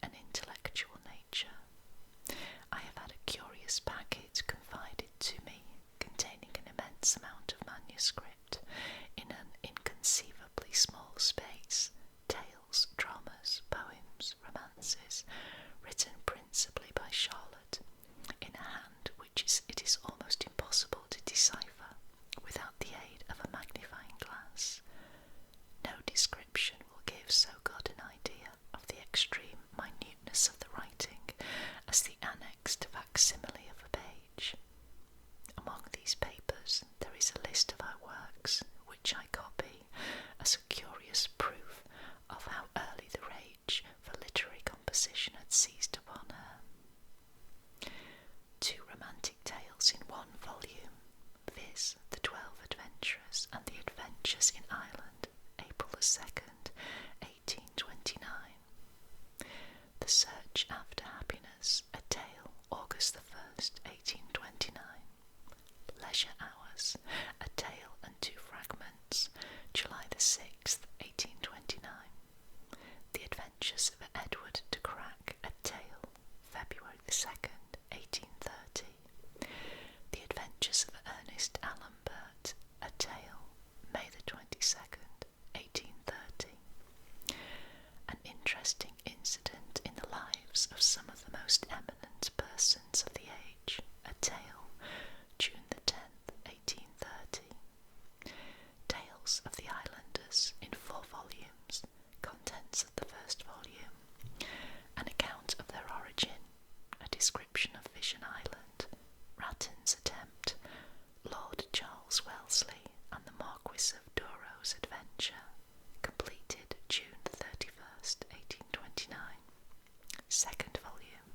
Speaker 1: Leisure Hours, A Tale and Two Fragments, July the 6th, 1829. The Adventures of Edward de Crack, A Tale, February the 2nd, 1830. The Adventures of Ernest Allen Burt, A Tale, May the 22nd, 1830. An interesting incident in the lives of some of the most eminent persons of the age, A Tale, June the 10th, 1830. Tales of the Islanders in 4 volumes, contents of the first volume, an account of their origin, a description of Vision Island, Ratton's Attempt, Lord Charles Wellesley and the Marquis of Dooro's Adventure, completed June 31st, 1829. Second volume,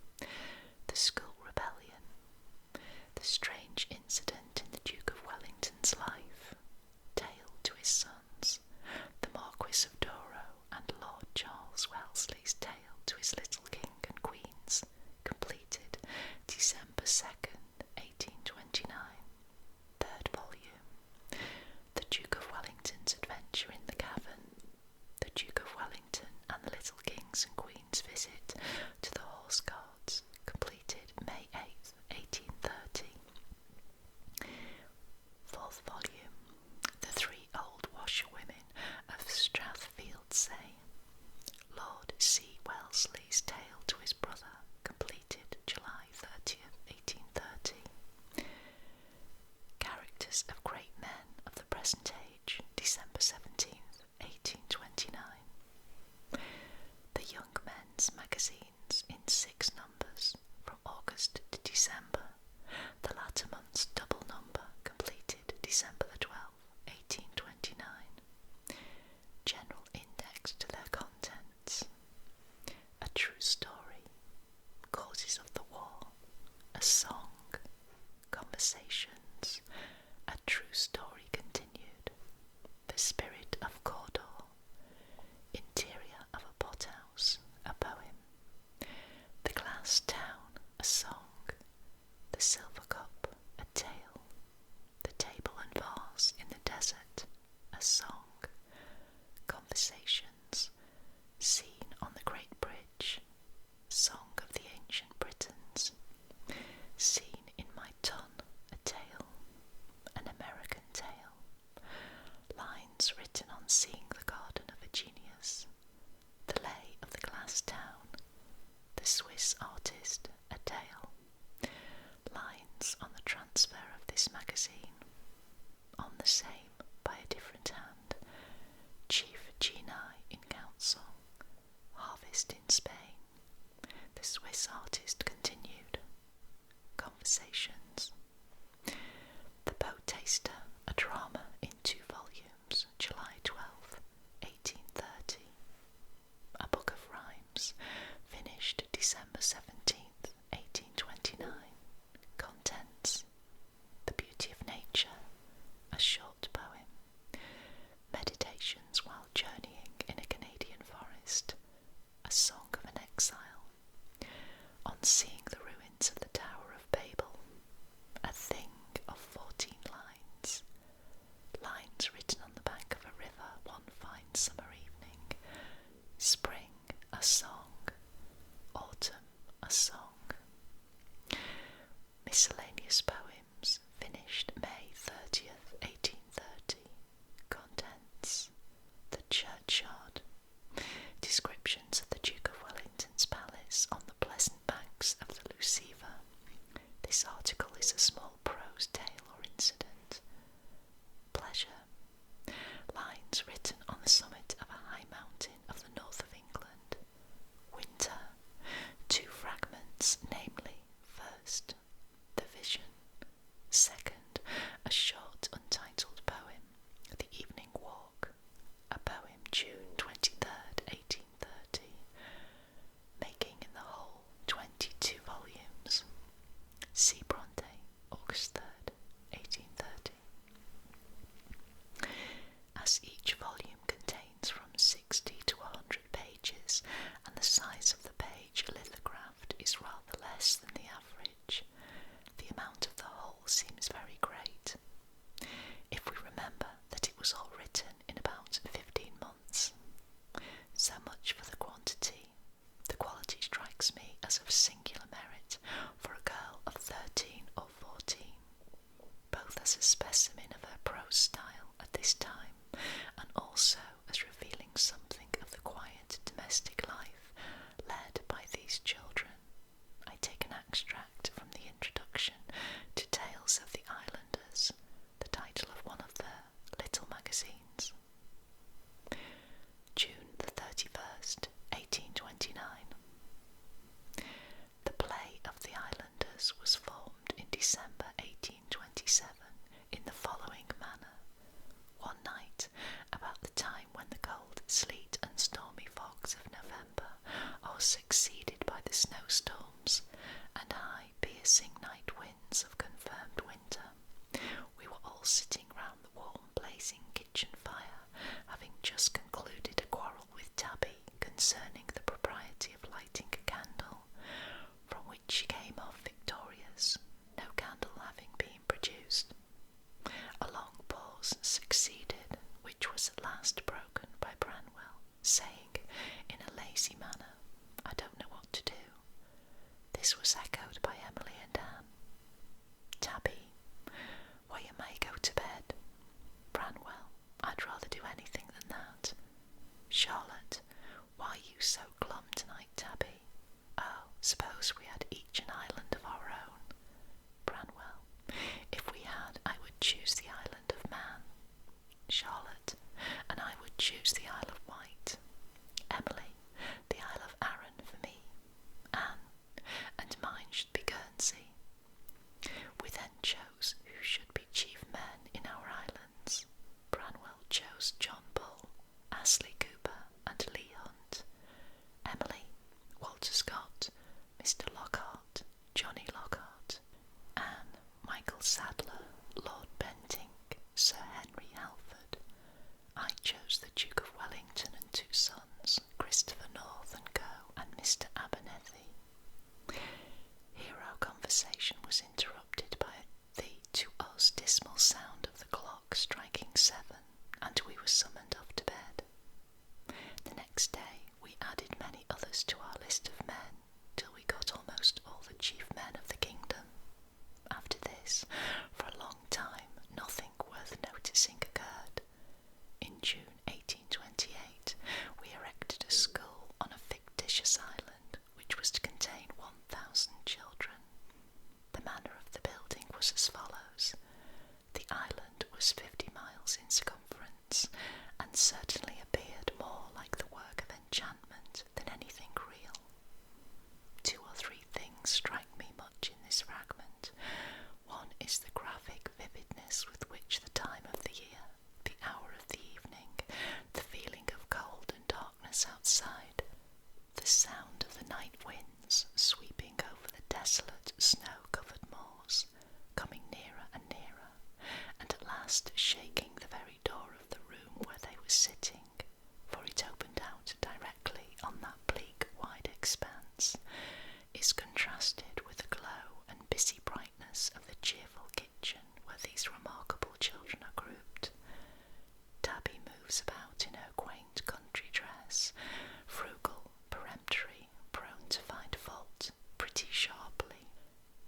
Speaker 1: The School Rebellion, the strange incident in the Duke of Wellington's life, Tale to his sons, the Marquis of Douro and Lord Charles Wellesley's tale to his little king and queens, completed December 2nd, 1829. Third volume, The Duke of Wellington's Adventure in the Cavern, the Duke of Wellington and the little kings and queens visit to the Horse Guards, completed May 8th, 1830. Fourth volume, The Three Old Washerwomen of Strathfieldsaye, Lord C. Wellesley's tale to his brother, completed July 30th, 1830. Characters of Great Men of the Present Age, December 17th, 1829. The Young Men's Magazines in 6 numbers, from August to December, the latter month's double number, completed December the 12th, 1829. General index to their contents. A True Story, Causes of the War, A Song, Conversations, A True Story Continued, The Spirit of Cawdor, Interior of a Pothouse, a poem, The Glass Town, a song, The Silver Cup, a tale, The Table and Vase in the Desert, a song, Conversations, Scene on the Great Bridge, Song of the Ancient Britons, Scene in My Tun, a tale, An American Tale, Lines written on Seeing the Garden of a Genius, The Lay of the Glass Town, The Swiss Artist, a tale, Lines on the transfer of this magazine, On the Same by a Different Hand, Chief Genii in Council, Harvest in Spain, The Swiss Artist Continued, Conversations, The Poetaster, a drama in 2 volumes, July 12th, 1830, A Book of Rhymes, finished December 17th, 1829, contents, The Beauty of Nature, a short poem, Meditations while journeying in a Canadian forest, a song of an exile, On Seeing the Ruins of the Tower of Babel, a thing of 14 lines, Lines written on the bank of a river one fine summer evening, Spring, a song, Autumn, a song. Miscellaneous poems, finished May 30th, 1830, contents, The Churchyard, descriptions of the Duke of Wellington's palace on the pleasant banks of the Luciva. This article is a small prose tale or incident. Pleasure, lines written on the summit of a high mountain of the north of England. Winter, 2 fragments, namely, first, The Vision, second, a short untitled poem, The Evening Walk, a poem June 23rd, 1830, making in the whole 22 volumes. See Bronte, or hissing night winds of confirmed winter. We were all sitting round the warm, blazing kitchen fire, having just concluded a quarrel with Tabby concerning the propriety of lighting a candle, from which she came off victorious, no candle having been produced. A long pause succeeded, which was at last broken by Branwell, saying, in a lazy manner, "I don't know what to do." This was echoed by Emily and Anne. "Tabby, well, you may go to bed." Branwell, "I'd rather do anything than that." "Charlotte, why are you so glum tonight, Tabby?" "Oh, suppose we had each an island of our own." Branwell, "If we had, I would choose the island of Man." Charlotte, "And I would choose the Isle of Wight." Emily, "The Isle of Arran for me." Anne, "And mine should be Guernsey." We then chose who should be chief men in our islands. Branwell chose John Bull, Astley Cooper, and Leigh Hunt. Emily, Walter Scott, Mr. Lockhart, Johnny Lockhart. Anne, Michael Sadler, Lord Bentinck, Sir Henry Halford. I chose the Duke of Wellington and two sons, Christopher North and Co., and Mr. Abernethy. Here our conversation was interrupted by the, to us, dismal sound of the clock striking 7, and we were summoned off to bed. The next day we added many others to our list of men, till we got almost all the chief men of the kingdom. After this, for a long time, nothing worth noticing occurred. In June 1828, we erected a school on a fictitious island, which was to contain 1,000 children. The manner of the building was as follows. The island was 50 miles in circumference, and certainly appeared more like the work of enchantment than anything real. 2 or 3 things strike me much in this fragment. One is the graphic vividness with which the time of the year, the hour of the evening, the feeling of cold and darkness outside, the sound of the night winds sweeping over the desolate, snow-covered moors, coming nearer and nearer, and at last shaking the very door of the room where they were sitting, for it opened out directly on that bleak, wide expanse, is contrasted with the glow and busy brightness of the cheerful kitchen where these remarkable children are grouped. Tabby moves about in her quaint country dress, frugal, peremptory, prone to find fault, pretty sharply,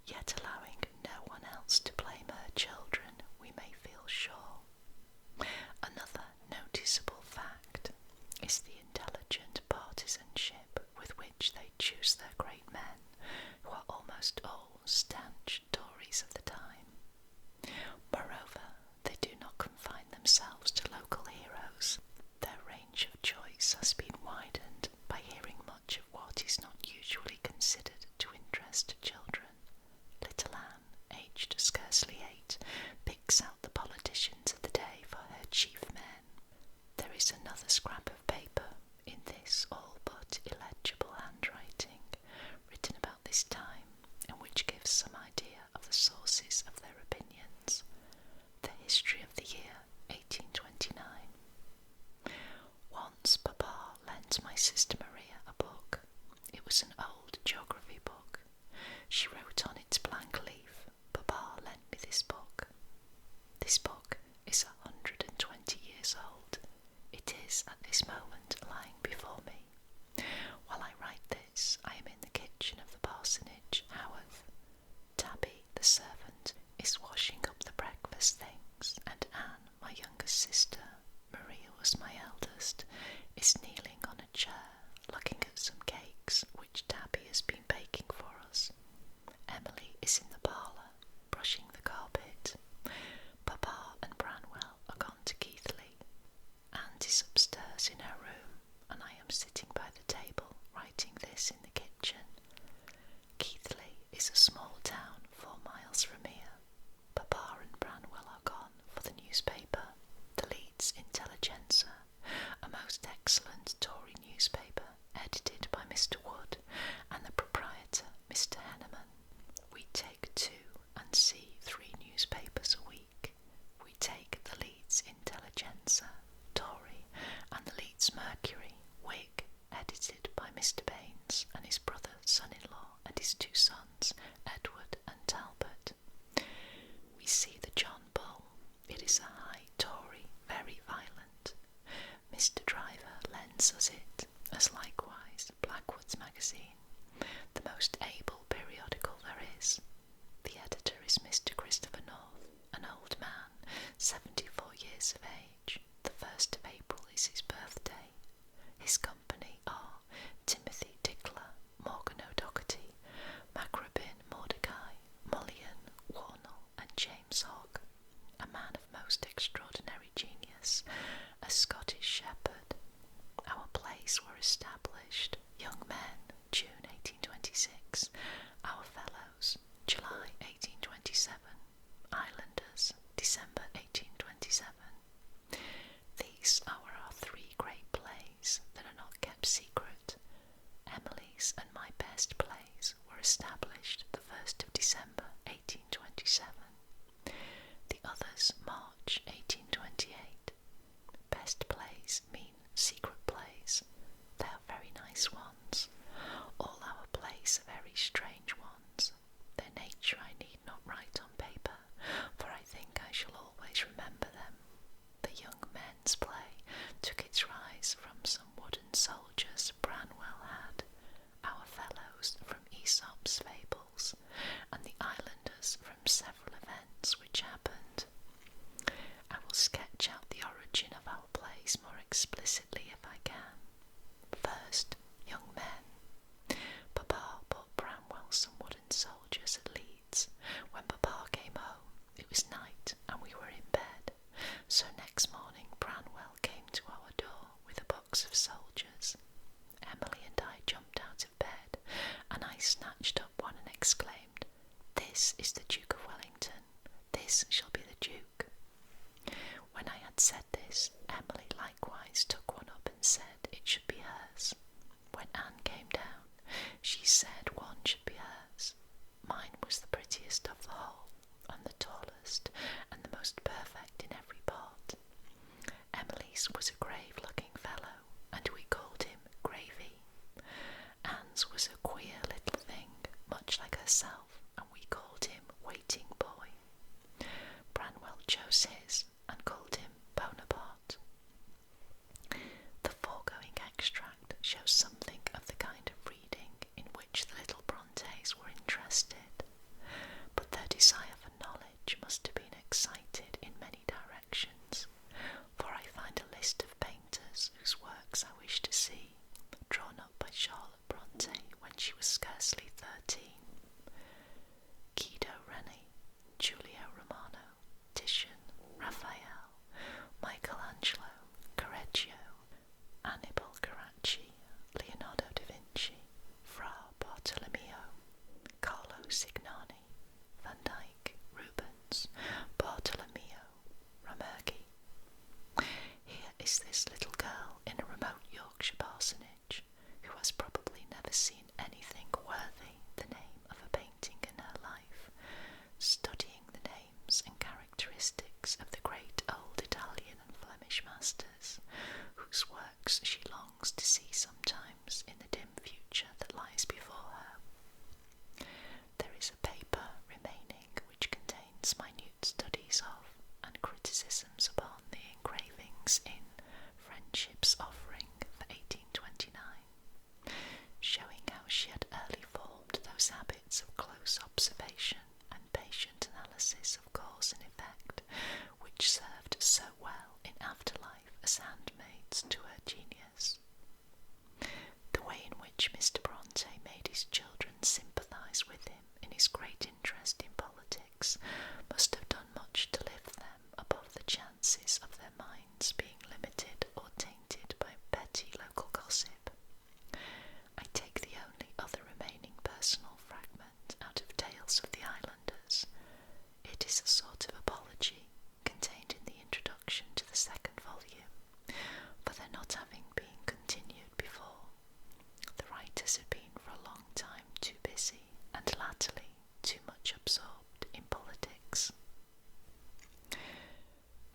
Speaker 1: yet allowing no one else to blame her children, we may feel sure. Another noticeable fact is the intelligent partisanship with which they choose their great men, who are almost all stanch Tories of the time. Moreover, they do not confine themselves to local heroes. Their range of choice has been widened by hearing much of what is not usually considered to interest children. Little Anne, aged scarcely 8, picks out the politicians of the day for her chief men. There is another scrap of paper, in this all but illegible handwriting, written about this time, and which gives some idea of the sources of their opinions. The history of the year 1829. Once Papa lent my sister Maria a book. It was an old geography book. She wrote on its blank leaf, "Papa lent me this book." This book is 120 years old. It is at this moment lying before me. While I write this, I am in the kitchen of the parsonage, Haworth. Tabby, the servant, is washing up the breakfast things, and Anne, my youngest sister, Maria was my eldest, is kneeling on a chair, looking at some cakes which Tabby has been baking for us. Emily is in the parlour, brushing the carpet. Papa and Branwell are gone to Keighley. Aunt is upstairs in her room, and I am sitting by the table, writing this in the kitchen. Keighley is a small town 4 miles from here. Papa and Branwell are gone for the newspaper, the Leeds Intelligencer, a most excellent Tory newspaper, edited by Mr. Wood and the proprietor, Mr. sons, Edward and Talbot. We see the John Bull. It is a high Tory, very violent. Mr. Driver lends us it, as likewise Blackwood's Magazine, the most able periodical there is. The editor is Mr. Christopher North, an old man, 74 years of age. The 1st of April is his birthday. His company are Timothy Tickler, Morgan O'Doherty, Macrobin Mordecai, Mullion, Warnell and James Hogg, a man of most extraordinary genius, a Scottish shepherd. Our plays were established. Young Men, June 1826, Our Fellows, July 1827, Islanders, December 1827. These are our 3 great plays that are not kept secret. Emily's and My Best Plays were established the 1st of December 1827. The others March 1828. Best plays mean secret plays. They are very nice ones. All our plays are very strange ones. Their nature I need not write on paper, for I think I shall always remember them. The Young Men's play took its rise from some wooden soldiers Branwell had, Our Fellows from Aesop's Fables, and the Islanders from several events which happened. I will sketch out the origin of our plays more explicitly if I can. First, Young Men. Papa bought Branwell some wooden soldiers at Leeds. When Papa came home, it was night and we were in bed. So next morning Branwell came to our door with a box of soldiers. Emily and I jumped out of bed, and I snatched up one and exclaimed, "This is the Duke of Wellington. This shall be the Duke." When I had said this, Emily likewise took one up and said it should be hers. When Anne came down, she said one should be hers. Mine was the prettiest of the whole, and the tallest, and the most perfect in every part. Emily's was a grave-looking fellow, and we called him Gravy. Anne's was a queer little thing, much like herself, and we called him Waiting Boy. Branwell chose his, and called him Bonaparte. The foregoing extract shows something of the kind of reading in which the little Brontes were interested, but their desire for knowledge must have been excited in many directions, for I find a list of painters whose works I wish to see, drawn up by Charlotte Bronte when she was scarcely 13. Guido Reni, Giulio Romano, Titian, Raphael, Michelangelo, Correggio, Annibale Carracci, Leonardo da Vinci, Fra Bartolomeo, Carlo Signani, Van Dyck, Rubens, Bartolomeo, Ramerghi. Here is this little girl in a remote Yorkshire parsonage, who has probably never seen anything worthy the name of a painting in her life, studying the names and characteristics of the great old Italian and Flemish masters, whose works she longs to see sometimes in the dim future that lies before her. There is a paper remaining which contains minute studies of and criticisms upon the engravings in Friendship's Offering for 1829, showing how she had early formed those habits of close observation and patient analysis of cause and effect which served so well in afterlife as handmaids to her genius. The way in which Mr. Bronte made his children sympathise with him in his great interest in politics must have done much to lift them above the chances of their minds being limited or tainted by petty local gossip. I take the only other remaining personal fragment out of Tales of the Islanders. It is a sort of apology contained in the introduction to the 2nd volume, for their not having been continued before. The writers had been for a long time too busy, and latterly too much absorbed in politics.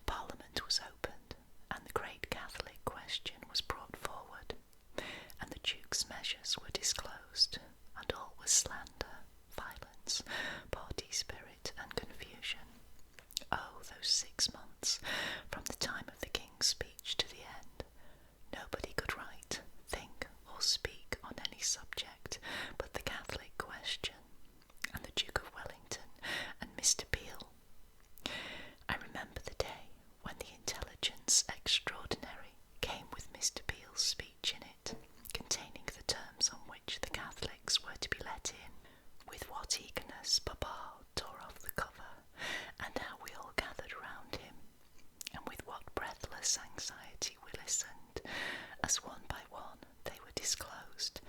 Speaker 1: Parliament was opened, and the great Catholic question was brought forward, and the Duke's measures were disclosed, and all was slander, violence, as Papa tore off the cover, and how we all gathered round him, and with what breathless anxiety we listened, as one by one they were disclosed,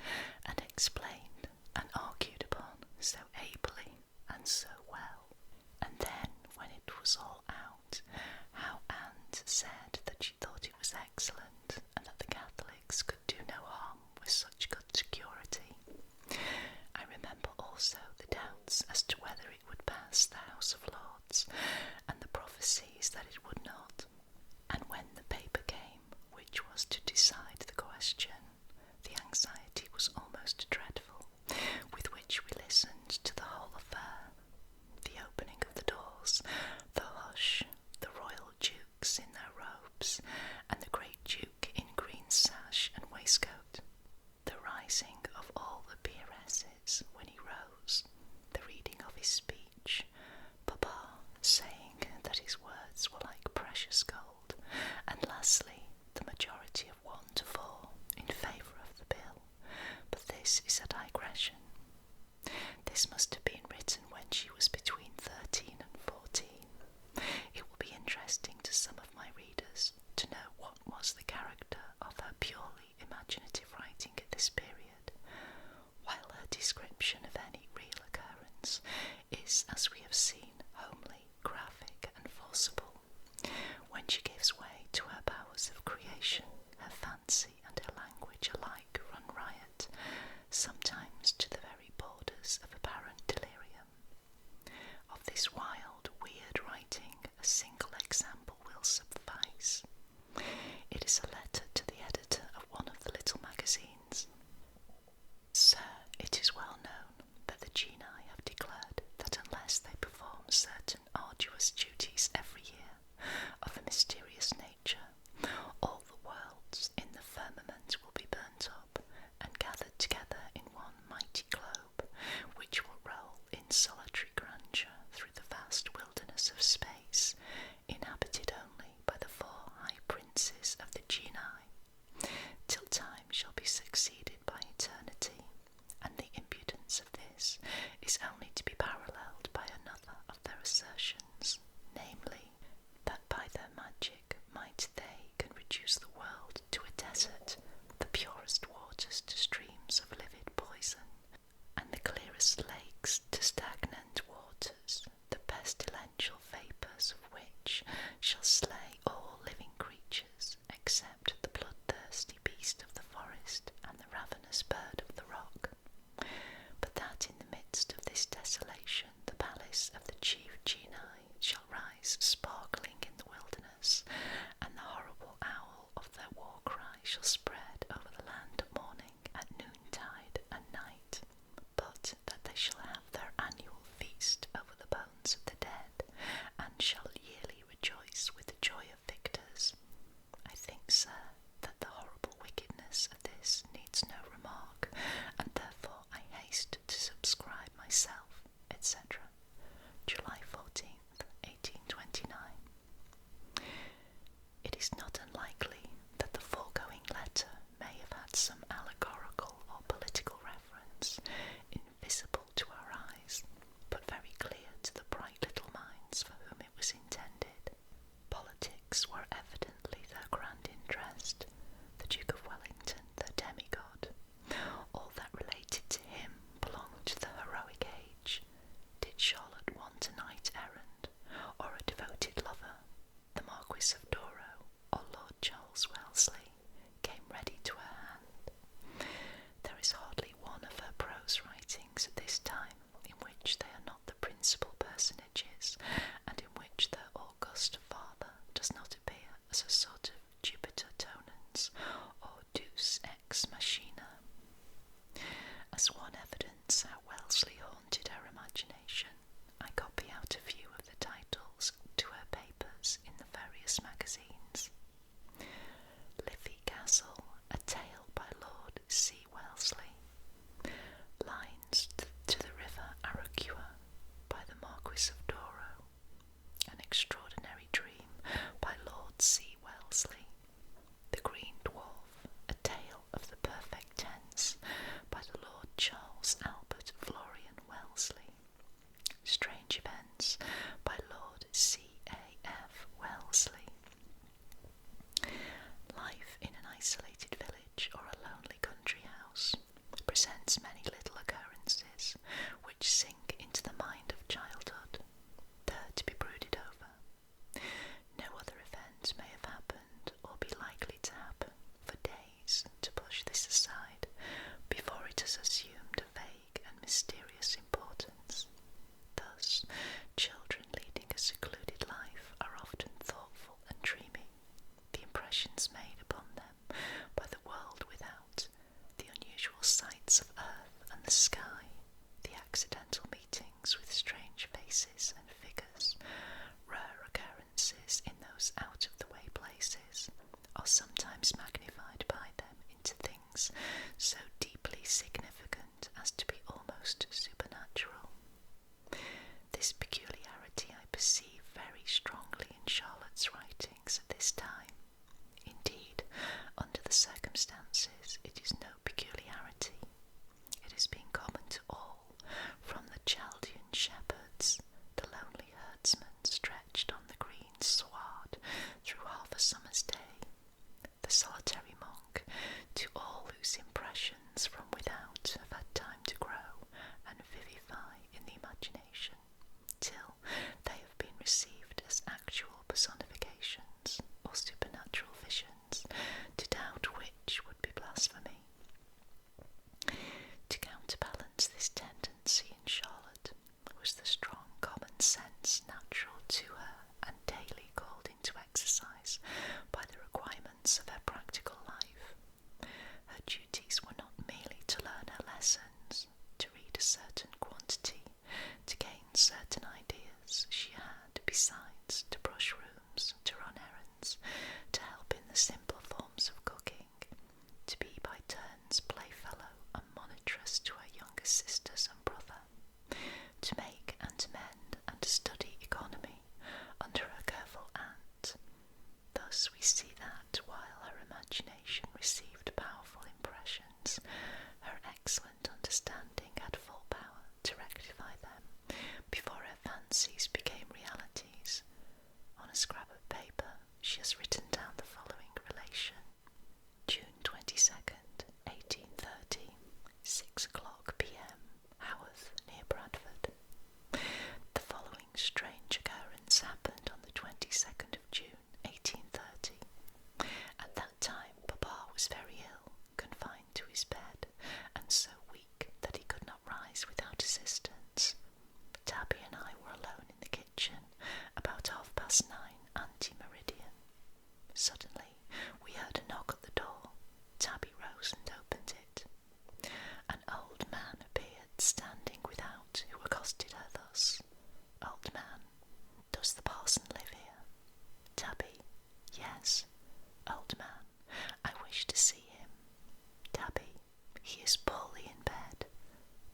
Speaker 1: and explained and argued upon so ably and so well. And then, when it was all out, how Aunt said that she thought it was excellent, and that the Catholics could do no harm with such good security. I remember also the doubts as to whether it would pass the House of Lords, and the prophecies that it would not. And when the paper came, which was to decide the question, the anxiety was almost dreadful, with which we listened to the whole affair. The opening of the doors, the hush, the royal dukes in their robes, and the great duke in green sash and waistcoat, the rising of all the peeresses when he rose, the reading of his speech, Papa saying that his words were like precious gold, and lastly, the majority of 1 to 4 in favour of the bill. But this is a digression. This must have been written when she was between 13 and 14. It will be interesting to some of my readers to know what was the character of her purely imaginative writing at this period, while her description of any real occurrence is, as we have seen, homely, graphic, and forcible. When she gives way to her powers of creation, her fancy and her language alike run riot, sometimes to the very borders of apparent delirium. Of this wild, weird writing, a single example will suffice. It is a letter to the editor of one of the little magazines. Sir, it is well known that the genii have declared that unless they perform certain arduous duties every year of a mysterious nature, all the worlds in the firmament will be burnt up and gathered together in one mighty globe, which will roll in solitary grandeur through the vast wilderness of space, inhabited only by the 4 high princes of the genii, till time shall be succeeded by eternity, and the impudence of this is only to be paralleled by another of their assertions, namely, that by their magic might they can reduce the world to a desert, the purest waters to streams of livid poison, and the clearest lakes to stagnant waters, the pestilential vapours of which shall slay all living creatures, except the bloodthirsty beast of the forest and the ravenous bird of the rock. But that in the midst of this desolation the palace of the chief genii shall rise sparkling in the wilderness, and the horrible owl of their war cry shall spread over the land morning, at noontide, and night, but that they shall have their annual feast over the bones of the dead, and shall yearly rejoice with the joy of victors. I think, sir, that the horrible wickedness of this needs no remark, and therefore I haste to subscribe myself, etc. July 14th, 1829. It is not unlikely that the foregoing letter may have had some allegorical or political reference, invisible to our eyes, but very clear to the bright little minds for whom it was intended. Politics were evidently their grand interest, the Duke of Wellington their demigod. All that related to him belonged to the heroic age. Did Charlotte want a knight-errant, or a devoted lover? The Marquis of Douro, or Lord Charles Wellesley, came ready to her hand. There is hardly one of her prose writings at this time in which they are not the principal personages, and in which their august father does not appear as a sort of Jupiter Tonans or Deus ex machina. As one evidence how Wellesley haunted her imagination, I copy out a few of the titles to her papers in the various magazines. Liffey Castle, a tale by Lord C. Wellesley. Lines to the river Araucua by the Marquis of Douro. An Extraordinary Dream by Lord C. Wellesley. The Green Dwarf, a tale of the perfect tense by the Lord Charles Albert Florian Wellesley. into the mind of childhood, there to be brooded over. No other event may have happened or be likely to happen for days to push this aside before it has assumed a vague and mysterious importance. Thus, children leading a secluded life are often thoughtful and dreamy. The impressions made upon them by the world without, the unusual sights of earth and the sky, the accidental meetings with strange faces and figures, rare occurrences in those out-of-the-way places, are sometimes magnified by them into things so deeply significant as to be almost supernatural. This peculiarity I perceive very strongly in Charlotte's writings at this time. Indeed, under the circumstances, it is no peculiarity. It has been common to all, from the Chaldean shepherds, the lonely herdsman stretched on the green sward through half a summer's day, the solitary monk, to all whose impressions from without have had time to grow and vivify in the imagination, till they have been received as actual personifications or supernatural visions, to doubt which would be blasphemy. To counterbalance this tendency in Charlotte was the strong common sense natural to her and daily called into exercise by the requirements of her practical life. Her duties were not merely to learn her lessons, to read a certain quantity, to gain certain ideas. She had, besides, to brush rooms, to run errands, to help in the simpler forms of cooking, to be by turns playfellow and monitress to her younger sisters and brother, to make and to mend and to study economy under her careful aunt. Thus we see that, while her imagination received powerful impressions, her excellent understanding had full power to rectify them before her fancies became realities. On a scrap of paper she has written down the following relation. June 22nd, 1830, 6 o'clock p.m, Haworth, near Bradford. The following strange occurrence happened on the 22nd of June, 1830. At that time Papa was very ill, confined to his bed, and so weak that he could not rise without assistance. Tabby and I were alone in the kitchen, about 9:30 ante-meridian. Suddenly we heard a knock at the door. Tabby rose and opened it. An old man appeared standing without, who accosted her thus. Old man, does the parson live here? Tabby, yes. Old man, I wish to see him. Tabby, he is poorly in bed.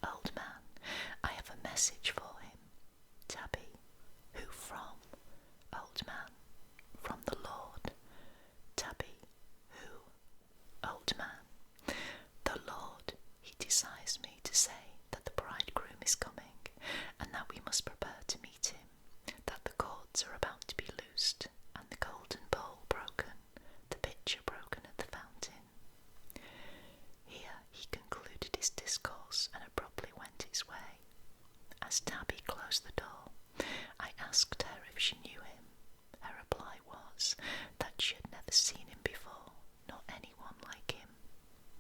Speaker 1: Old man, I have a message for him. Tabby, who from? Old man, from the Lord. Tabby, who? Old man, the Lord. He desires me to say that the bridegroom is coming, and that we must prepare to meet him, that the cords are about to be loosed, and the golden bowl broken, the pitcher broken at the fountain. Here he concluded his discourse and abruptly went his way. As Tabby closed the door, I asked her if she knew him. Her reply was that she had never seen him before, nor anyone like him,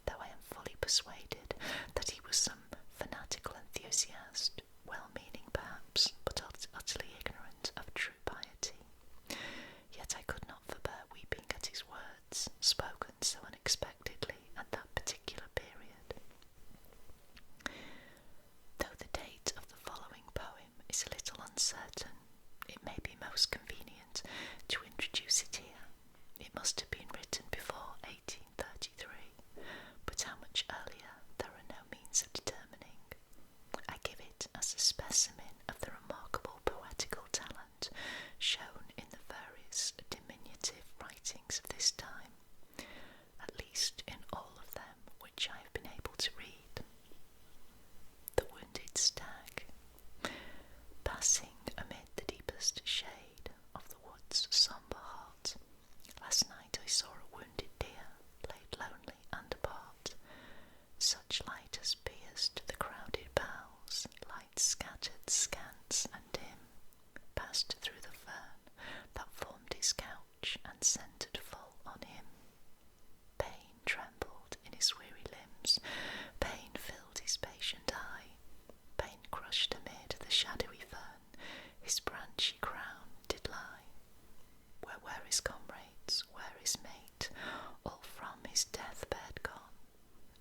Speaker 1: though I am fully persuaded that he was some fanatical enthusiast, well-meaning perhaps, but utterly ignorant of true piety. Yet I could not forbear weeping at his words, spoken so unexpectedly at that particular period. Though the date of the following poem is a little uncertain, it may be most convenient to introduce it here. It must have been written before 1833, but how much earlier there are no means of determining. I give it as a specimen of the remarkable poetical talent shown in the various diminutive writings of this time, at least in all of them which I have been able to read. The Wounded Stag. Passing amid the deepest shade of the wood's sombre heart, last night I saw a wounded deer laid lonely and apart. Such light as pierced the crowded boughs, light scattered scant and dim, passed through the fern that formed his couch and centred full on him. Pain trembled in his weary limbs, pain filled his patient eye, pain crushed amid the shadowy fern, his branchy crown did lie. Where were his comrades, where his mate, all from his deathbed gone?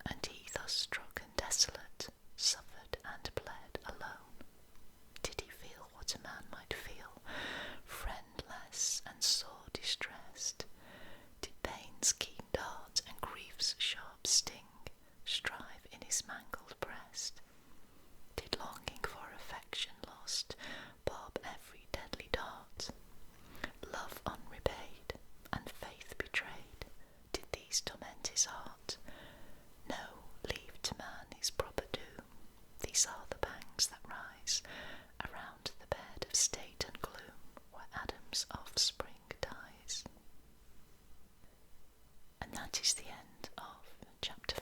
Speaker 1: And he thus struck and desolate, suffered and bled alone. Did he feel what a man might feel, friendless and sore distressed? Did pain's keen dart and grief's sharp sting strive in his mangled breast? Did longing for affection lost bob every deadly dart? Love unrepaid and faith betrayed, did these torment his heart? No, leave to man his proper doom. These are the pangs that rise around the bed of state and gloom, where Adam's offspring dies. And that is the end of chapter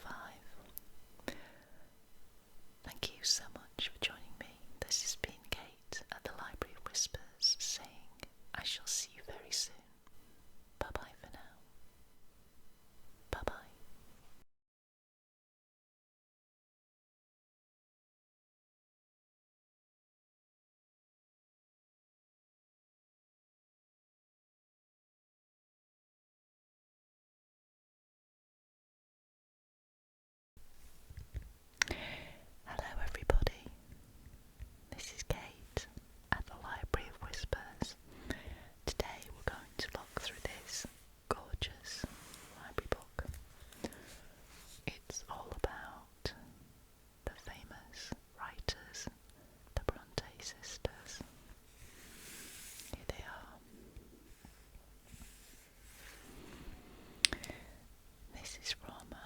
Speaker 1: 5. Thank you so much for joining me. This has been Kate at the Library of Whispers saying I shall see you very soon. Bye bye for now. Bye bye. Hello everybody, this is Kate at the Library of Whispers. Today we're going to look through this gorgeous library book. It's all about the famous writers, the Bronte sisters. Here they are. This is from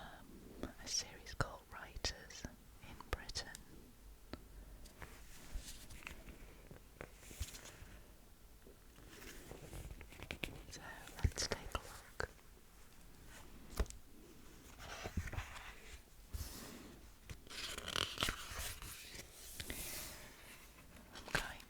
Speaker 1: a series called Writers in Britain. So let's take a look. I'm going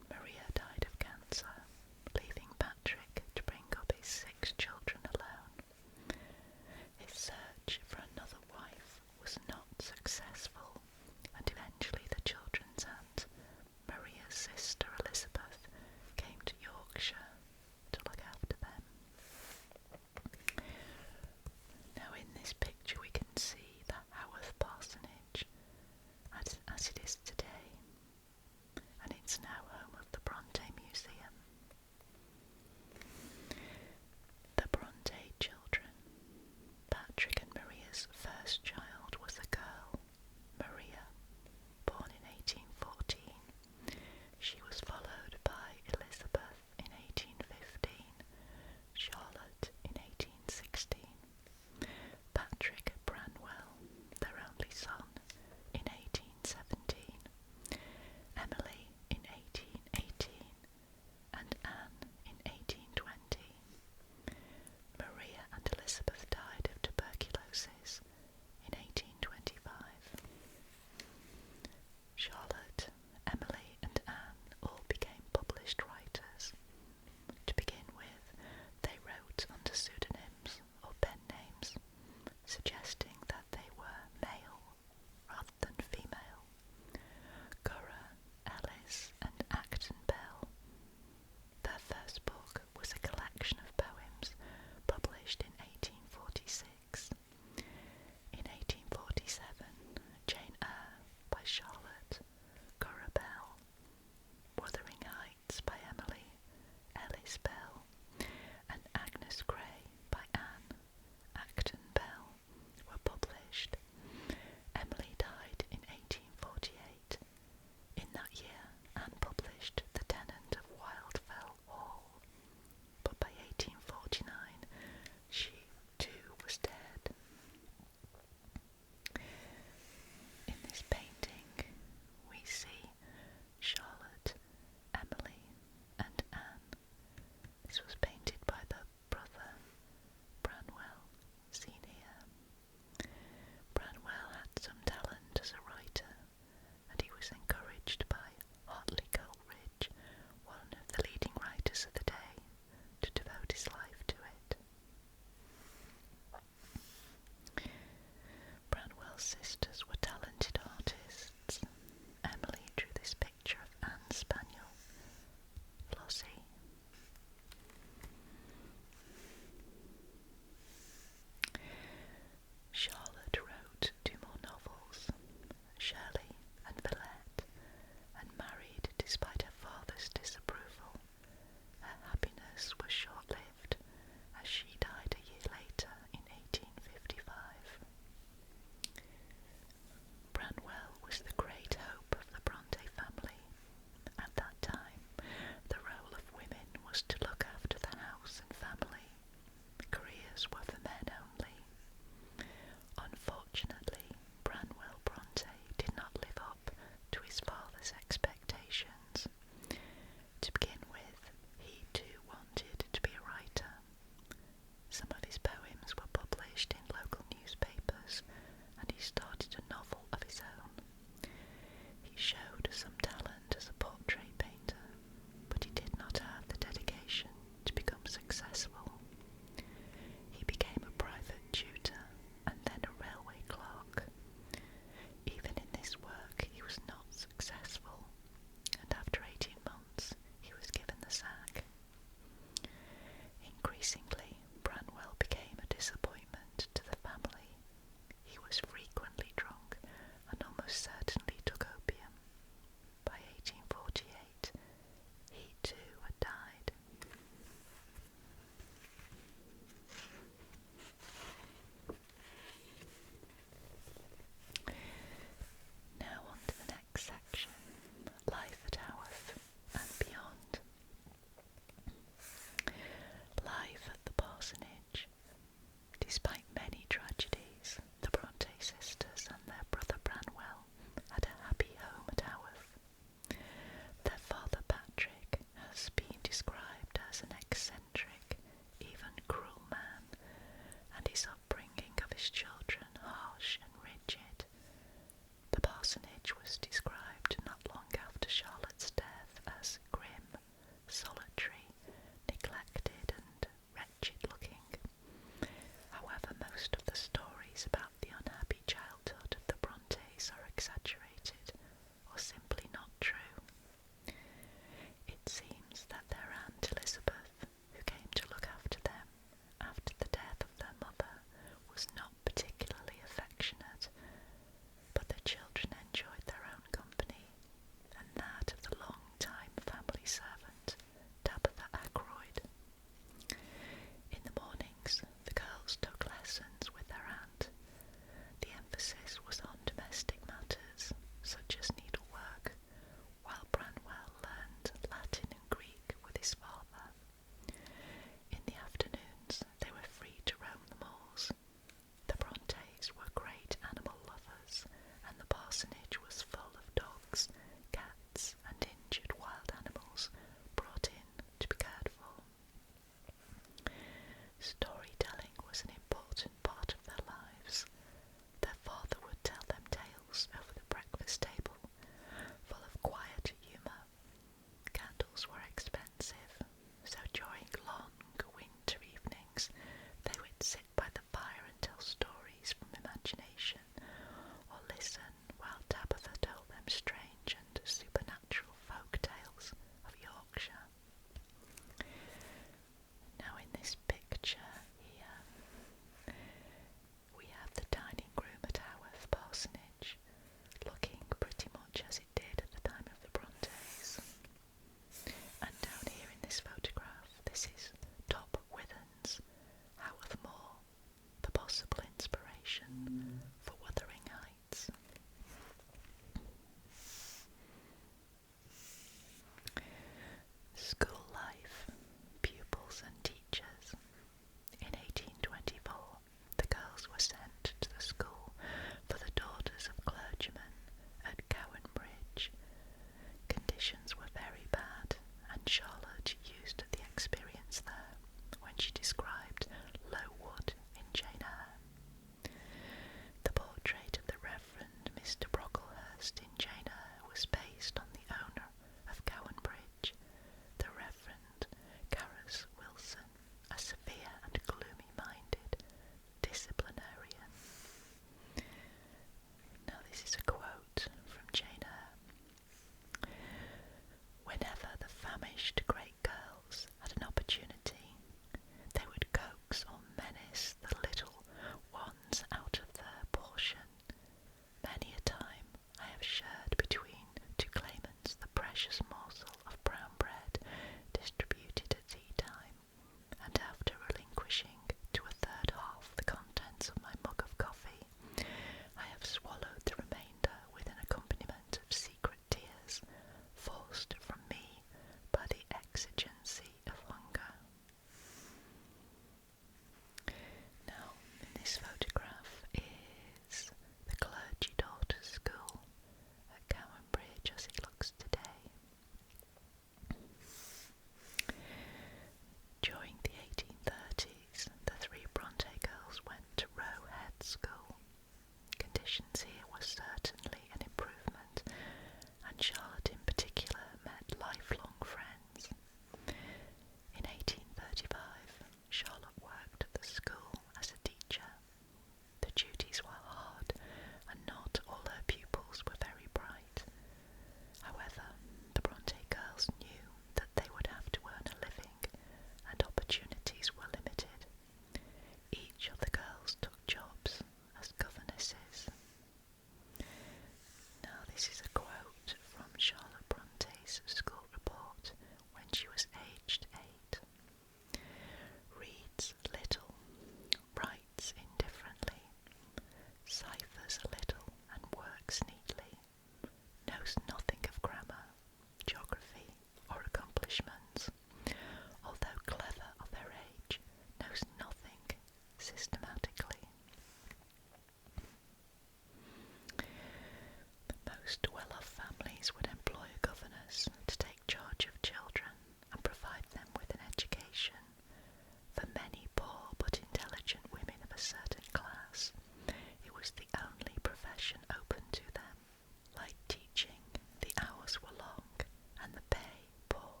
Speaker 1: and the pay poor.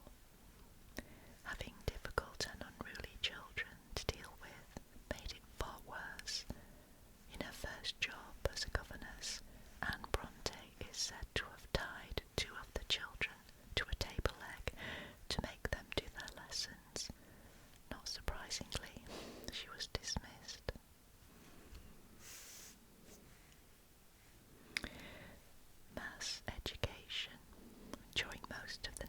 Speaker 1: Having difficult and unruly children to deal with made it far worse. In her first job as a governess, Anne Bronte is said to have tied two of the children to a table leg to make them do their lessons. Not surprisingly, she was dismissed. Mass education. During most of the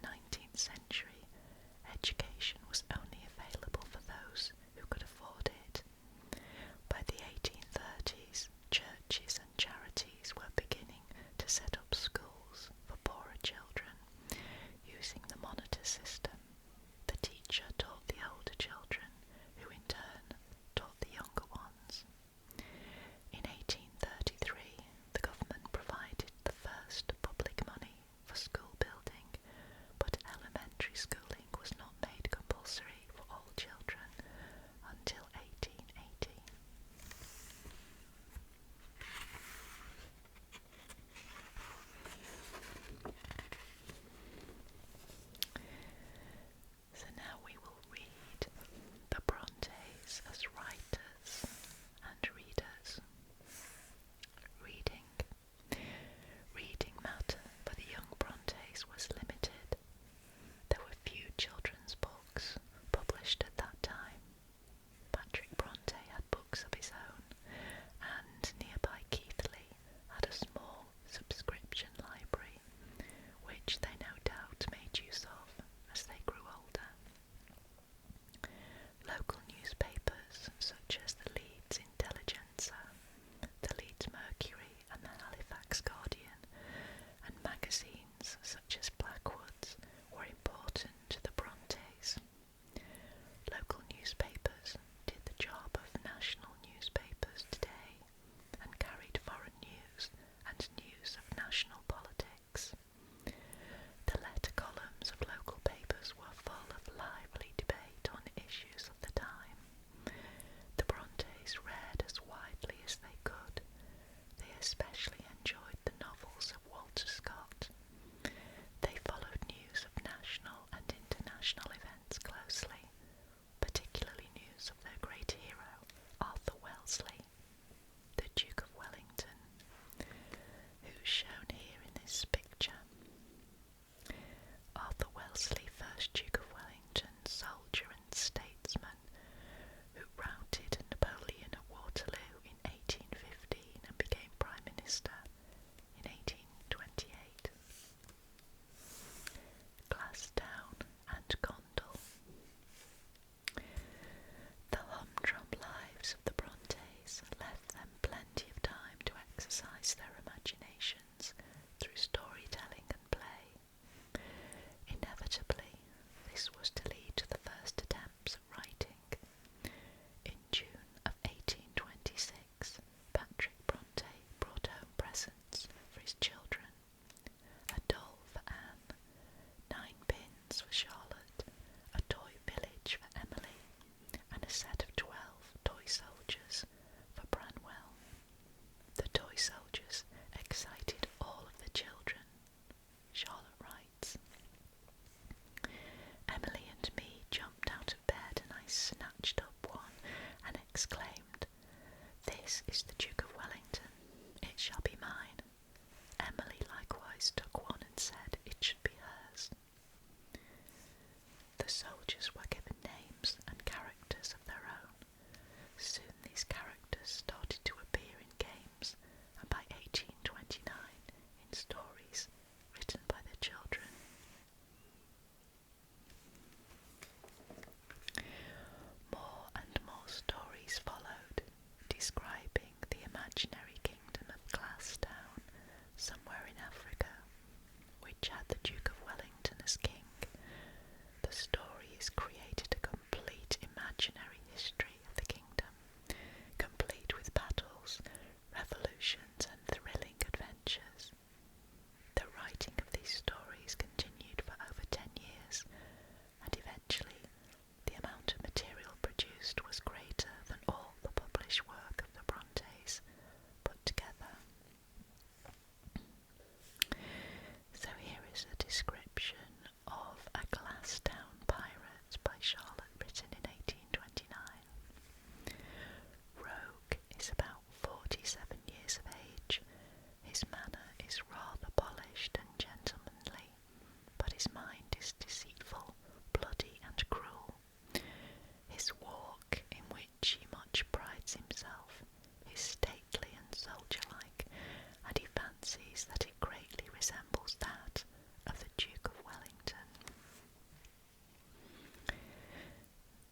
Speaker 1: sees that it greatly resembles that of the Duke of Wellington.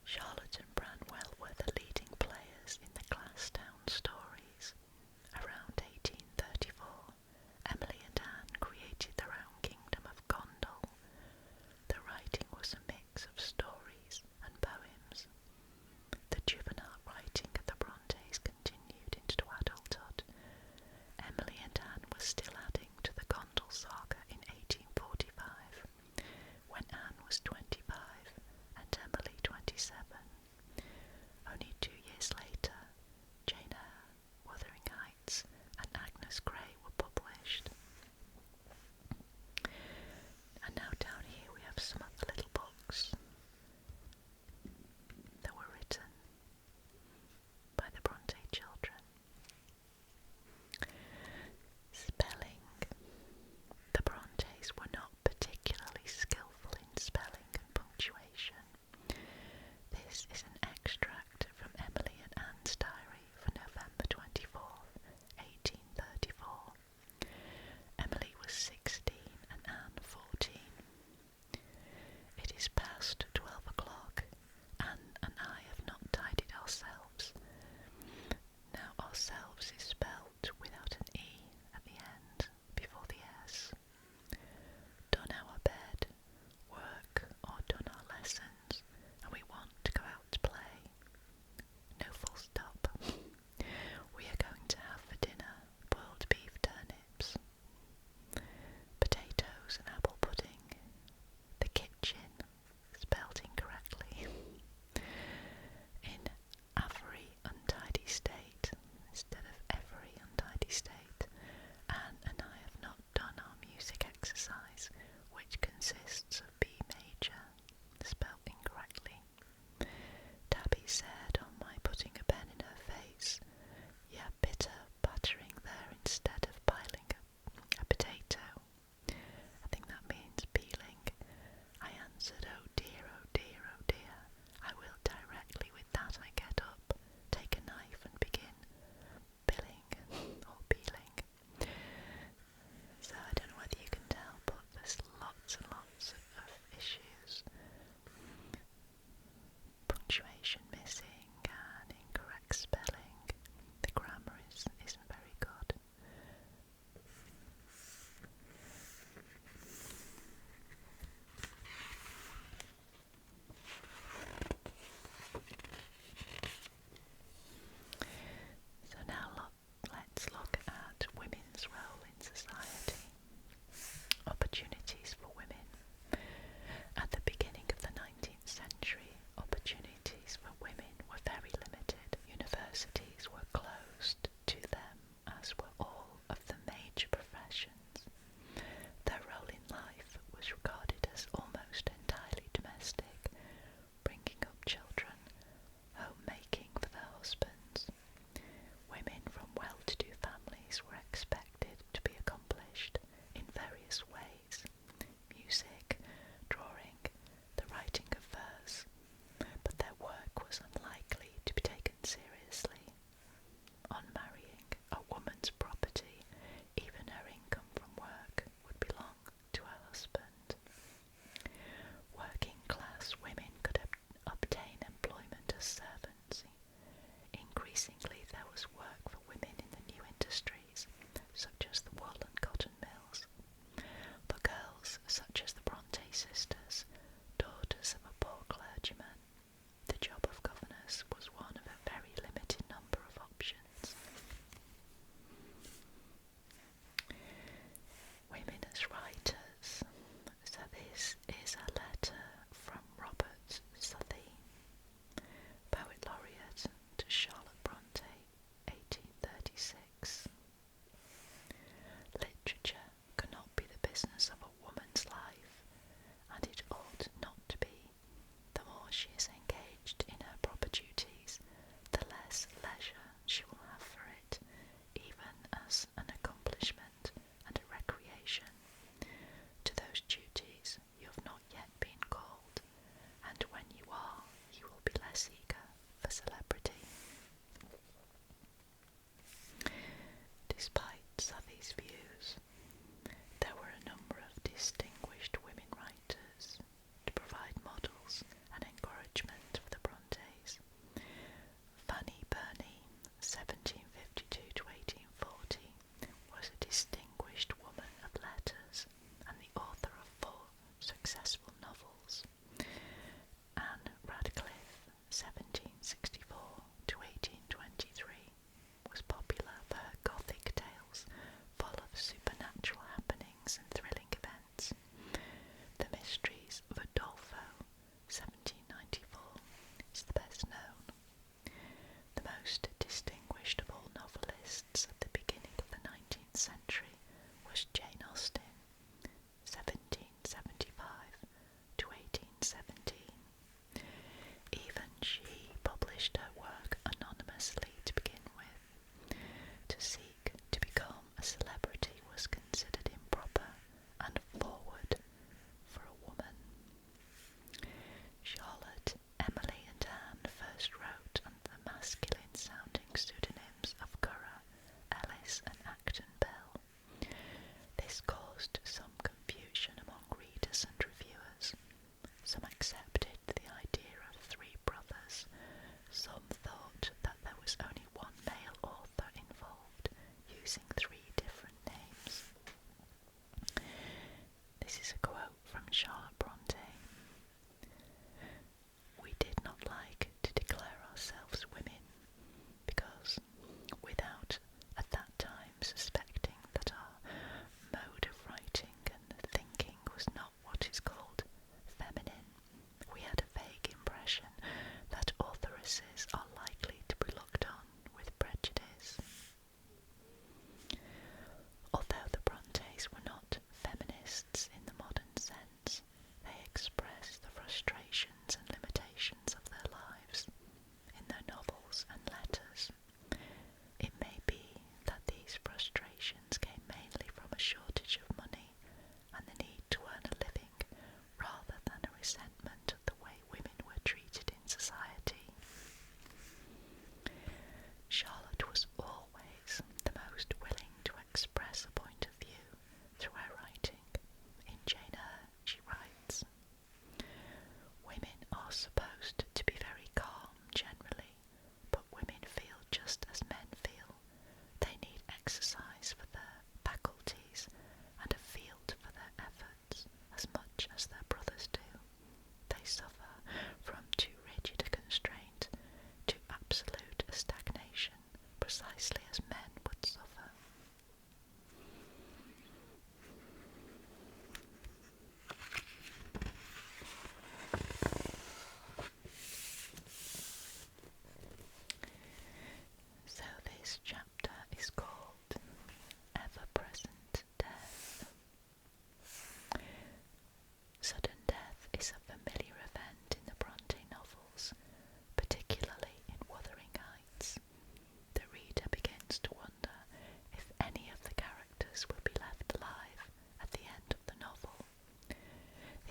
Speaker 1: Charlotte and Branwell were the leading players in the Glasstown stories. Around 1834, Emily and Anne created their own kingdom of Gondal. The writing was a mix of stories and poems. The juvenile writing of the Brontes continued into adulthood. Emily and Anne were still adding to the Gondal saga in 1845, when Anne was 25 and Emily 27. Only 2 years later, Jane Eyre, Wuthering Heights, and Agnes Grey were published. And now down here we have some of the little books that were written by the Bronte children. Spelling. The Brontes were not particularly skillful in spelling and punctuation. This is an extract from Emily and Anne's diary for November 24th, 1834. Emily was 16 and Anne 14. It is past 12 o'clock. Anne and I have not tidied ourselves. Now ourselves is spelt without an E at the end before the S. Done our bed, work or done our lessons, and we want to go out to play. No full stop. We are going to have for dinner boiled beef turnips, potatoes and apple pudding. The kitchen, spelt incorrectly, in every untidy state instead of every untidy state. Anne and I have not done our music exercise, which consists of B major, spelt incorrectly. Tabby said on my putting a pen in her face, "Yeah, bitter battering there instead of piling a potato." I think that means peeling. I answered, "Oh dear, oh dear, oh dear. I will directly with that I get up, take a knife and begin pilling or peeling." So I don't know whether you can tell, but there's lots and lots of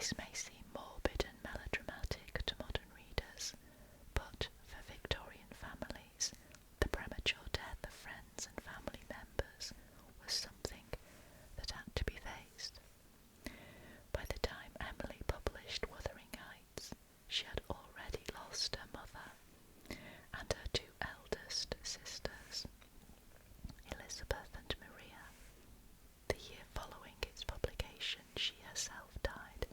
Speaker 1: This may seem morbid and melodramatic to modern readers, but for Victorian families, the premature death of friends and family members was something that had to be faced. By the time Emily published Wuthering Heights, she had already lost her mother and her two eldest sisters, Elizabeth and Maria. The year following its publication, she herself died,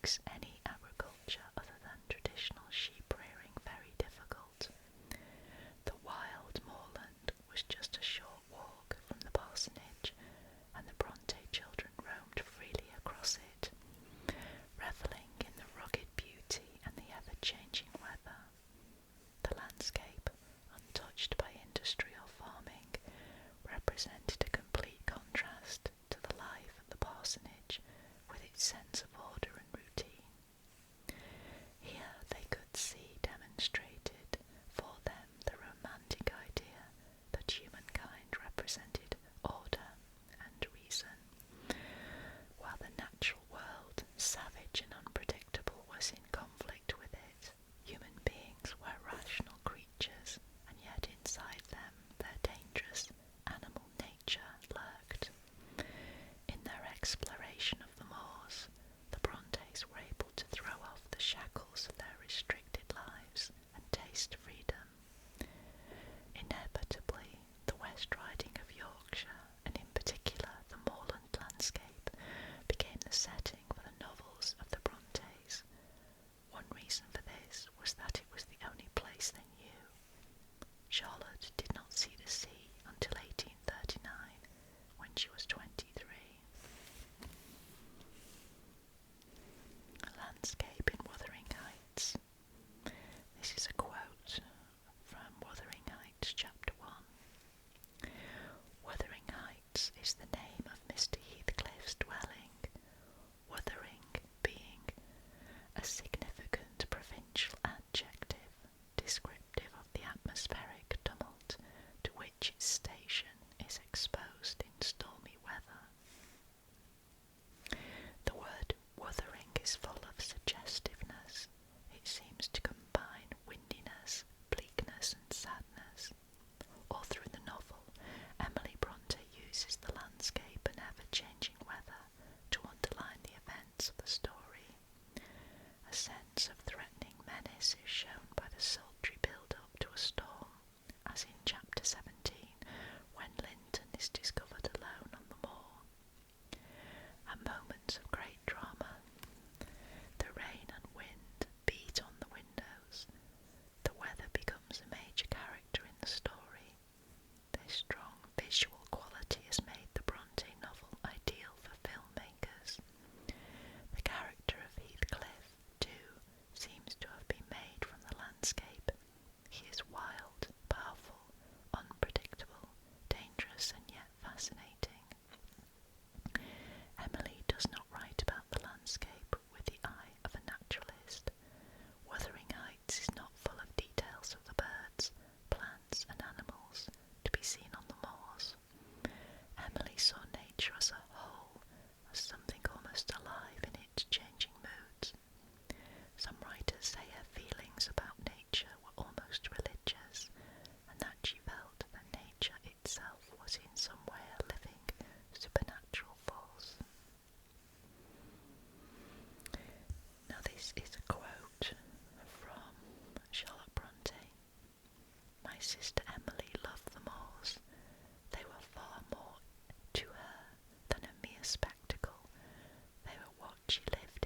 Speaker 1: makes any agriculture other than traditional sheep rearing very difficult. The wild moorland was just a short walk from the parsonage, and the Bronte children roamed freely across it, revelling in the rugged beauty and the ever-changing weather. The landscape, untouched by industry or farming, represented a complete contrast to the life at the parsonage, with its sense of order and routine. Here they could see demonstrated for them the romantic idea that humankind represented order and reason, while the natural world, savage and unpredictable, was in conflict with it. Human beings were rational creatures, and yet inside them their dangerous animal nature lurked. In their exploration of the moors, the Brontes were able to throw off the shackles of their restricted lives and taste freedom. Inevitably, the West Riding of Yorkshire, and in particular the moorland landscape, became the setting for the novels of the Brontes. One reason for this was that it was the only place they knew. Charlotte did not see the sea until 1839, when she was 23. A landscape in Wuthering Heights. This is a quote from Wuthering Heights, Chapter 1. Wuthering Heights is the name of Mr. Heathcliff's dwelling, Wuthering being a significant provincial adjective descriptive of the atmospheric tumult to which its station is exposed in stormy weather. The word wuthering is full of suggestiveness. It seems to combine windiness, bleakness and sadness. All through the novel, Emily Bronte uses the landscape and ever-changing weather to underline the events of the story. A sense of threatening menace is shown by the sultry build-up to a storm, as in Chapter 17, when Linton is discovered alone on the moor. At moments of great drama, the rain and wind beat on the windows. The weather becomes a major character in the story. This strong visual quality has made the Bronte novel ideal for filmmakers. The character of Heathcliff, too, seems to have been made from the landscape. He is wild, powerful, unpredictable, dangerous and yet fascinating. Emily does not write about the landscape with the eye of a naturalist. Wuthering Heights is not full of details of the birds, plants and animals to be seen on the moors. Emily saw nature as a whole, as something almost alive in its changing moods. Some writers say her feelings about nature were almost religious, and that she felt that nature itself was in some way a living, supernatural force. Now this is a quote from Charlotte Bronte. My sister Emily loved the moors. They were far more to her than a mere spectacle. They were what she lived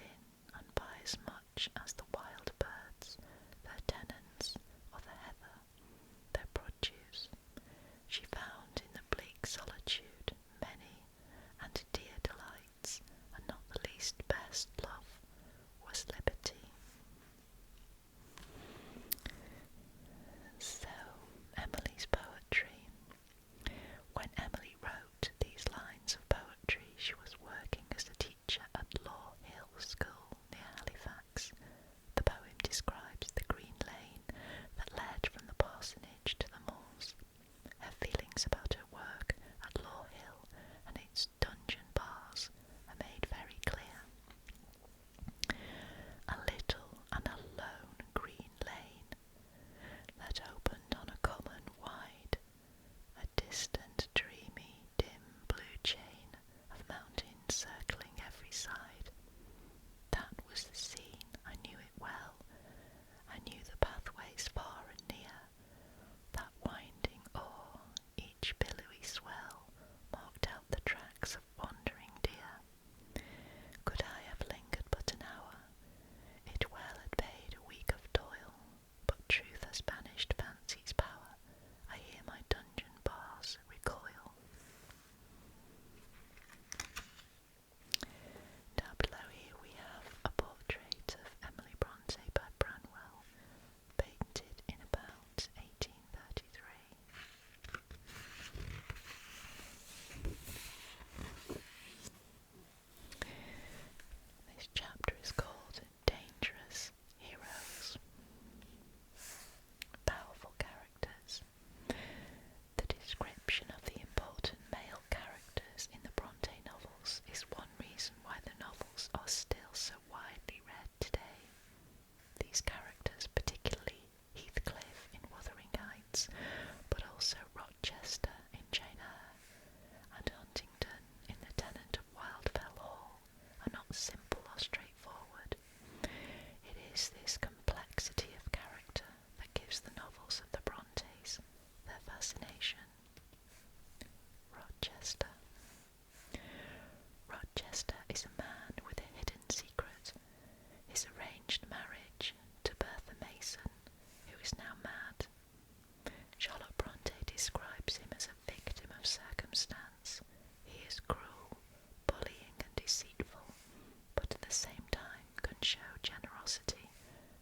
Speaker 1: generosity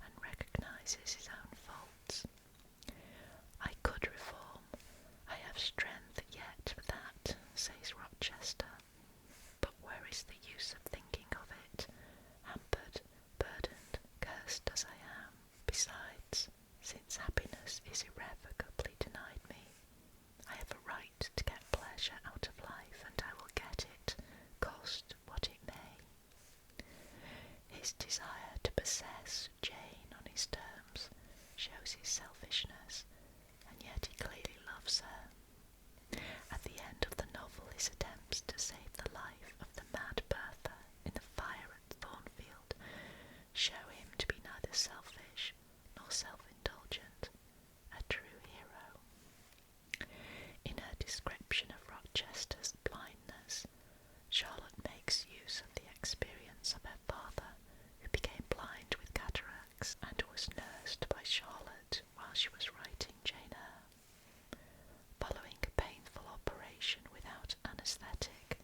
Speaker 1: and recognises his own faults. I could reform. I have strength yet for that, says Rochester. But where is the use of thinking of it, hampered, burdened, cursed as I am? Besides, since happiness is irrevocably denied me, I have a right to get pleasure out of life, and I will get it, cost what it may. His desire to possess Jane on his terms shows his selfishness, and yet he clearly loves her. At the end of the novel, his attempts to save the life of the mad Bertha in the fire at Thornfield show him to be neither selfish nor self-indulgent, a true hero. In her description of Rochester's blindness, Charlotte makes use of the experience of her father, who became blind with cataracts and was nursed by Charlotte while she was writing Jane Eyre. Following a painful operation without anaesthetic,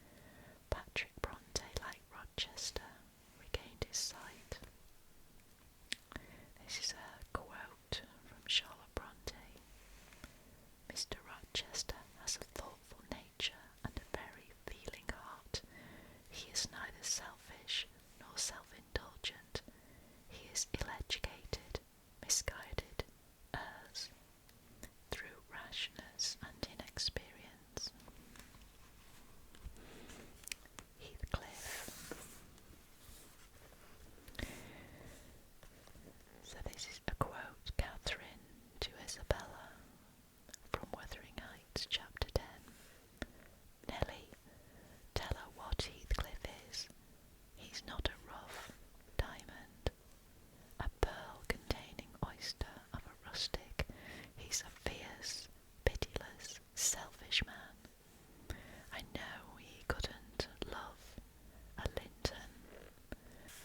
Speaker 1: Patrick Bronte, like Rochester, regained his sight. This is a quote from Charlotte Bronte. Mr. Rochester has a thoughtful nature and a very feeling heart. He is neither selfish nor self-indulgent. He is ill-educated, misguided, errs through rashness and inexperience. Heathcliff. So this is a quote, Catherine to Isabella, from Wuthering Heights, chapter 10. Nelly, tell her what Heathcliff is. He's not a rough diamond, a pearl containing oyster of a rustic. He's a fierce, pitiless, selfish man. I know he couldn't love a Linton,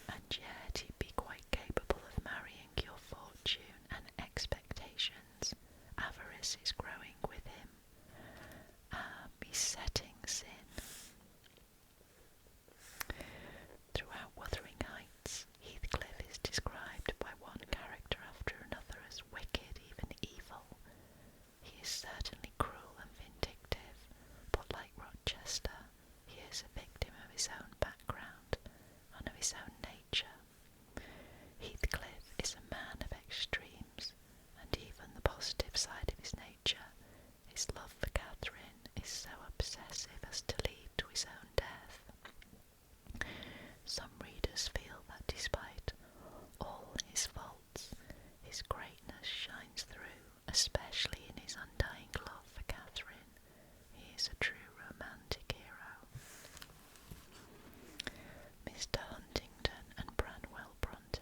Speaker 1: and yet he'd be quite capable of marrying your fortune and expectations. Avarice is growing with him, a besetting sin. Throughout Wuthering Heights, Heathcliff is described by one character after another as wicked, even evil. He is certainly cruel and vindictive, but like Rochester, he is a victim of his own background and of his own nature. Heathcliff is a man of extremes, and even the positive side of his nature, his love for Catherine, is so obsessive as to lead to his own death. Some readers feel that despite all his faults, his greatness shines through, especially in his undying love for Catherine. He is a true romantic hero. Mr. Huntington and Branwell Bronte.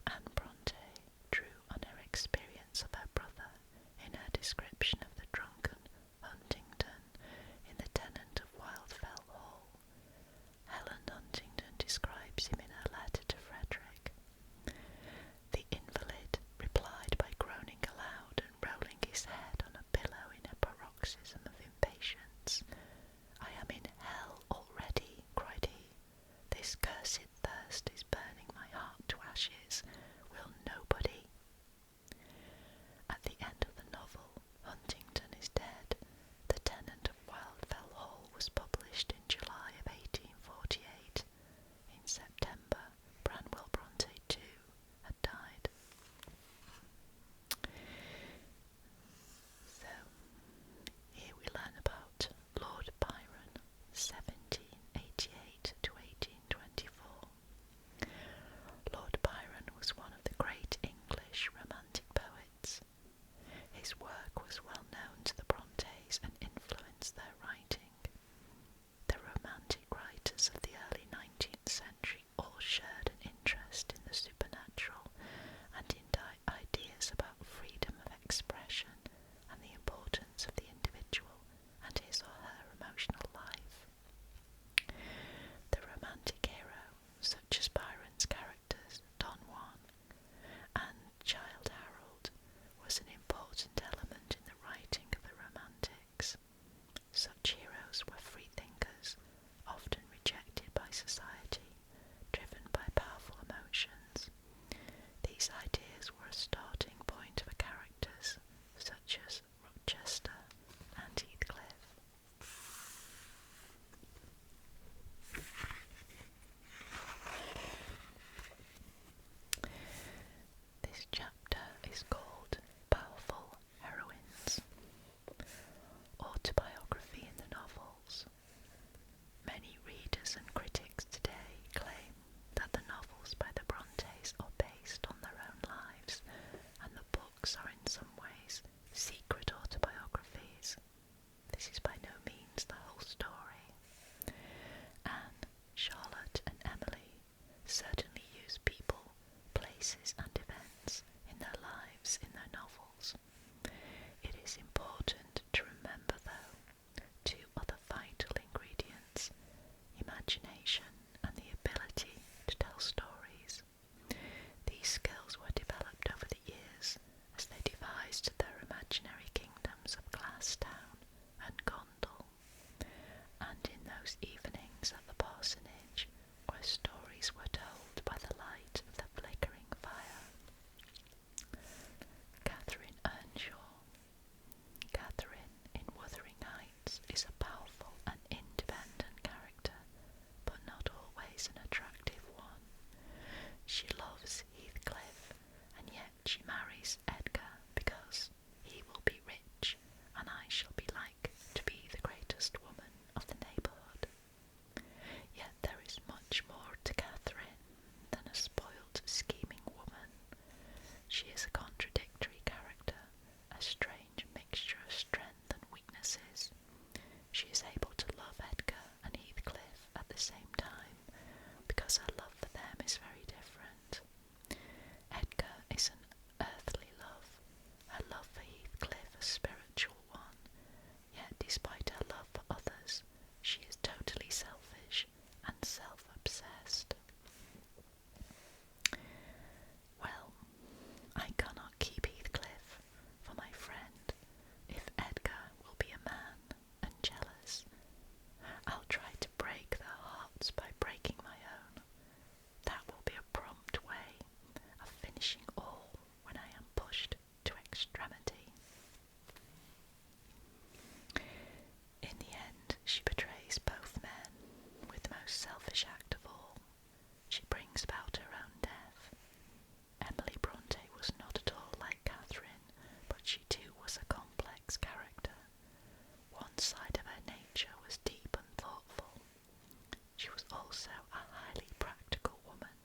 Speaker 1: Anne Bronte drew on her experience of her brother in her description of the drunken Huntington in The Tenant of Wildfell Hall. Helen Huntington describes him in her letter to Frederick. The invalid replied by groaning aloud and rolling his head on a pillow in a paroxysm of impatience. I am in hell already, cried he. This cursed thirst is burning my heart to ashes. Will nobody? At the end of the novel, Huntington is dead. The Tenant of Wildfell Hall was published in July of 1848. In September, Branwell Bronte too had died. So, here we learn about Lord Byron, 1788 to 1824. Lord Byron was one of the great English certainly use people, places and events in their lives in their novels. It is important to remember, though, two other vital ingredients: imagination and the ability to tell stories. These skills were developed over the years as they devised their imaginary kingdoms of Glasstown and Gondal, and in those evenings at the parsonage where stories were told by the light of the flickering fire. Catherine Earnshaw. Catherine in Wuthering Heights is a powerful and independent character, but not always an attractive one. She loves Heathcliff, and yet she marries Edgar because he will be rich, and I shall be like to be the greatest woman of the neighbourhood. Yet there is much more to Catherine than a spoilt, scheming woman. She is a contradictory character, a strange mixture of strength and weaknesses. She is able to love Edgar and Heathcliff at the same time, because her love for them is very different. Edgar is an earthly love, her love for Heathcliff a spiritual one, yet despite her love for others, she is totally selfish and self-obsessed. Well, I cannot keep Heathcliff for my friend if Edgar will be a man and jealous. I'll try to break their hearts by breaking my own. That will be a prompt way of finishing all when I am pushed to extremity. In the end, she betrays both men with the most selfish act of all. She brings about her own death. Emily Bronte was not at all like Catherine, but she too was a complex character. One side of her nature was deep and thoughtful. She was also a highly practical woman,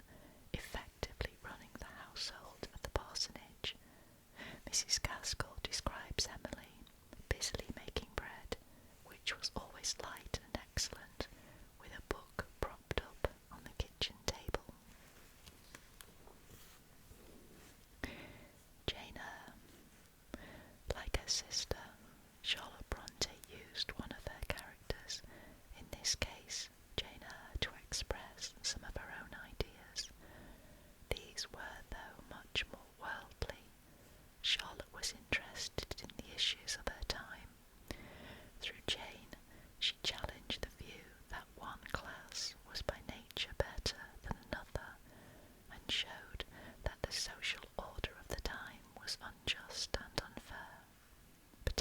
Speaker 1: effectively running the household at the parsonage. Mrs. Gaskell describes Emily busily making bread, which was always light and excellent, with a book propped up on the kitchen table. Jane Eyre. Like her sister, Charlotte Bronte used one of her characters, in this case Jane Eyre, to express some of her own ideas. These were, though, much more worldly. Charlotte was interested in the issues of her time. Through Jane, she challenged the view that one class was by nature better than another, and showed that the social order of the time was unjust and unfair. But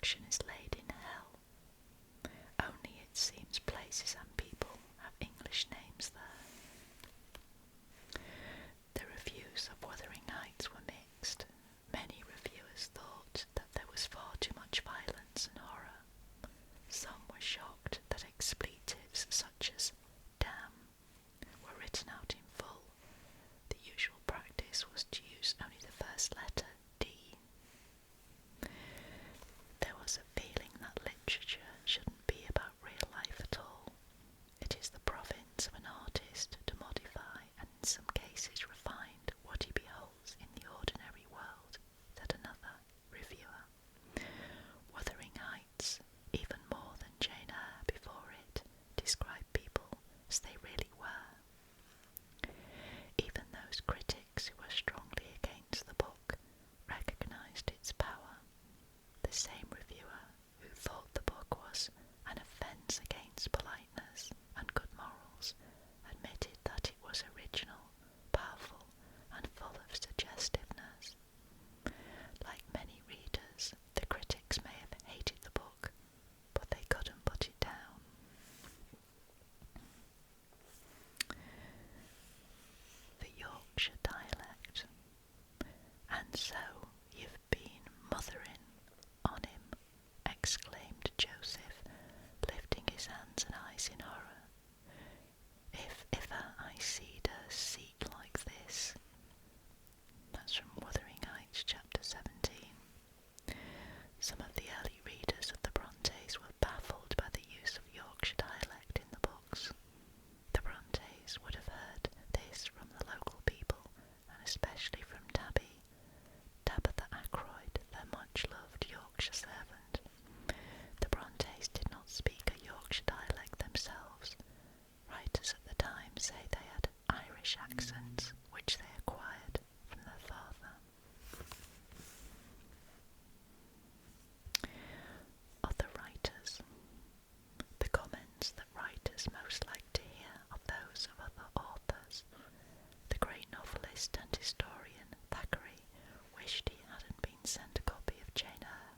Speaker 1: action is laid in hell. Only it seems places and people have English names there. The reviews of Wuthering Heights were mixed. Many reviewers thought that there was far too much violence and horror. Some were shocked that expletives such as damn were written out in full. The usual practice was to use only the first letter, D. There was a feeling that literature shouldn't be about real life at all. It is the province of an artist to modify and in some cases refine what he beholds in the ordinary world, said another reviewer. Wuthering Heights, even more than Jane Eyre before it, described people as they really were. Even those critics who were strongly against the book recognised its power. The same reviewer who thought the book was an offence against politeness and good morals admitted that it was original, powerful, and full of suggestiveness. Like many readers, the critics may have hated the book, but they couldn't put it down. The Yorkshire dialect. "And so you've been mothering on him," exclaimed Joseph, lifting his hands and eyes in horror. "If ever I seed a seat like this." That's from Wuthering Heights, chapter 17. Some of the early readers of the Brontes were baffled by the use of Yorkshire dialect in the books. The Brontes would have heard this from the local people, and especially from Tabitha Ackroyd, their much-loved Yorkshire servant. The Brontes did not speak a Yorkshire dialect themselves. Writers at the time say they had Irish accents, which they acquired from their father. Other writers. The comments that writers most like to hear are those of other authors. The great novelist and historian Thackeray wished he hadn't been sent a copy of Jane Eyre.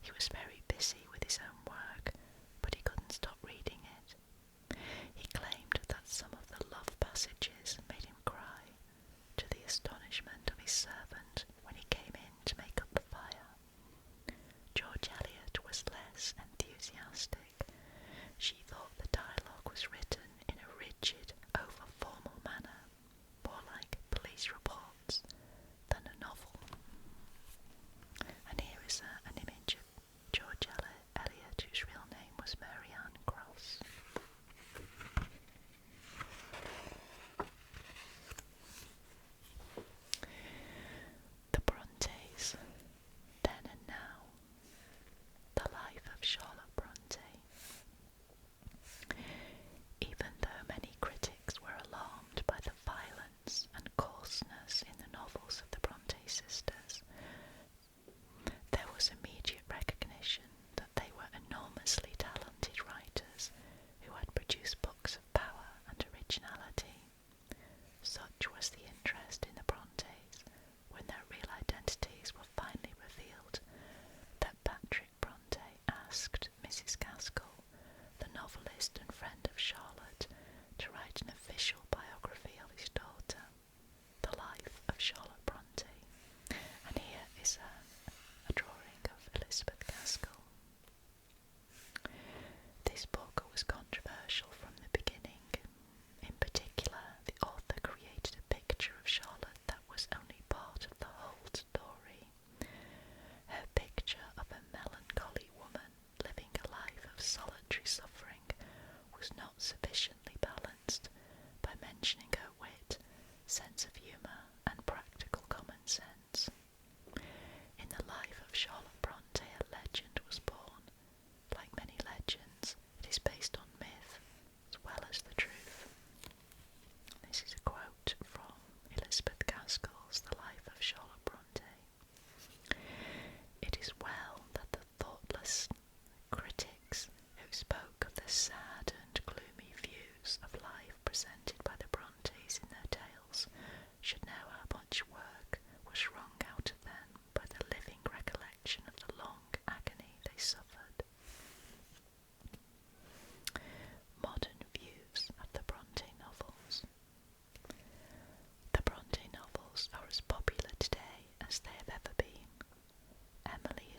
Speaker 1: He was very busy with his own work, but he couldn't stop reading it. He claimed that some of the love passages made him cry, to the astonishment of his servant when he came in to make up the fire. George Eliot was less enthusiastic. She thought the dialogue was written in a rigid, over-formal manner, more like police reports than a novel. And here is an image of George Eliot, whose real name was Mary Ann Cross. The Brontes, Then and Now. The Life of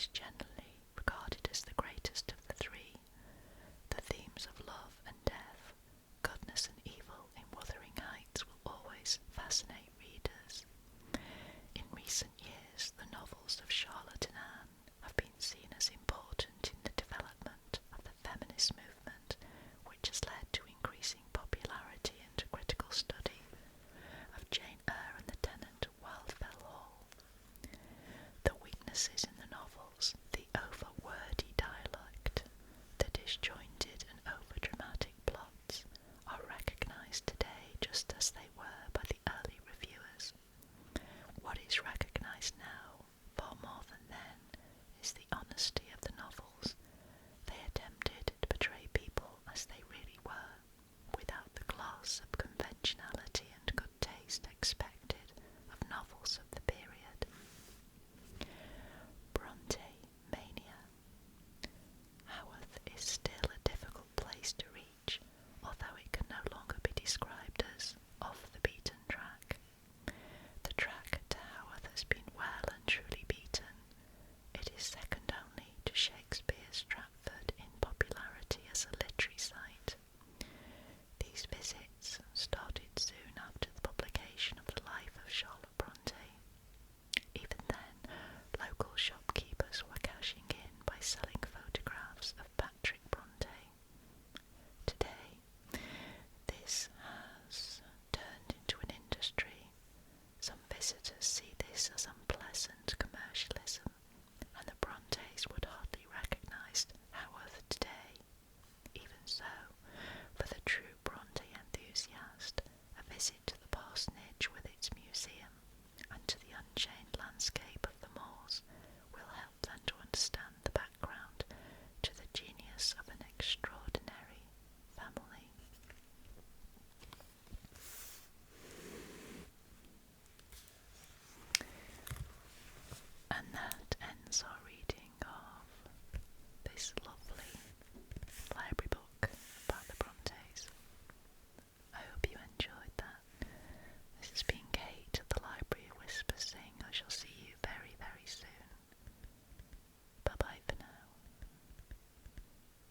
Speaker 1: is generally regarded as the greatest of the three. The themes of love and death, goodness and evil in Wuthering Heights will always fascinate readers. In recent years, the novels of Charlotte and Anne have been seen as important in the development of the feminist movement, which has led to increasing popularity and critical study of Jane Eyre and the Tenant of Wildfell Hall. The weaknesses in the novels, the over-wordy dialect, the disjointed and over-dramatic plots, are recognised today just as they were by the early reviewers. What is recognised now, far more than then, is the honesty of the novels. They attempted to portray people as they really were, without the gloss of conventionality and good taste expected of novels of the period. Bronte mania. Haworth is still a difficult place to reach, although it can no longer be described as off the beaten track. The track to Haworth has been well and truly beaten. It is second only to Shakespeare's Stratford in popularity as a literary site. These visits started soon after the publication of the life of Charlotte Bronte. Even then, local shopkeepers were cashing in by selling photographs of Patrick Bronte. Today, this has turned into an industry. Some visitors see this as unpleasant commercialism, and the Brontes would hardly recognise Haworth today. Even so, for the true Bronte enthusiast, a visit to the parsonage with its museum and to the unchained landscape of the moors will help them to understand the background to the genius of an extraordinary family. And that ends our reading of this lovely library book about the Brontes. I hope you enjoyed that. This has been Kate at the Library of Whispers saying I shall see you very, very soon. Bye-bye for now.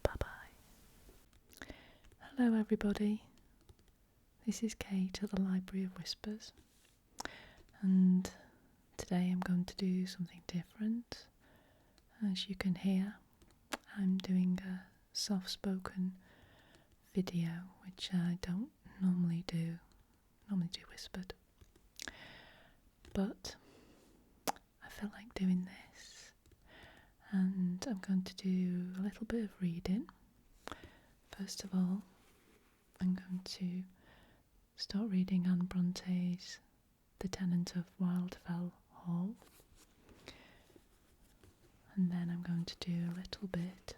Speaker 1: Bye-bye. Hello everybody. This is Kate at the Library of Whispers. And today I'm going to do something different. As you can hear, I'm doing a soft-spoken video, which I don't normally do whispered. But I felt like doing this, and I'm going to do a little bit of reading. First of all, I'm going to start reading Anne Bronte's The Tenant of Wildfell Hall, and then I'm going to do a little bit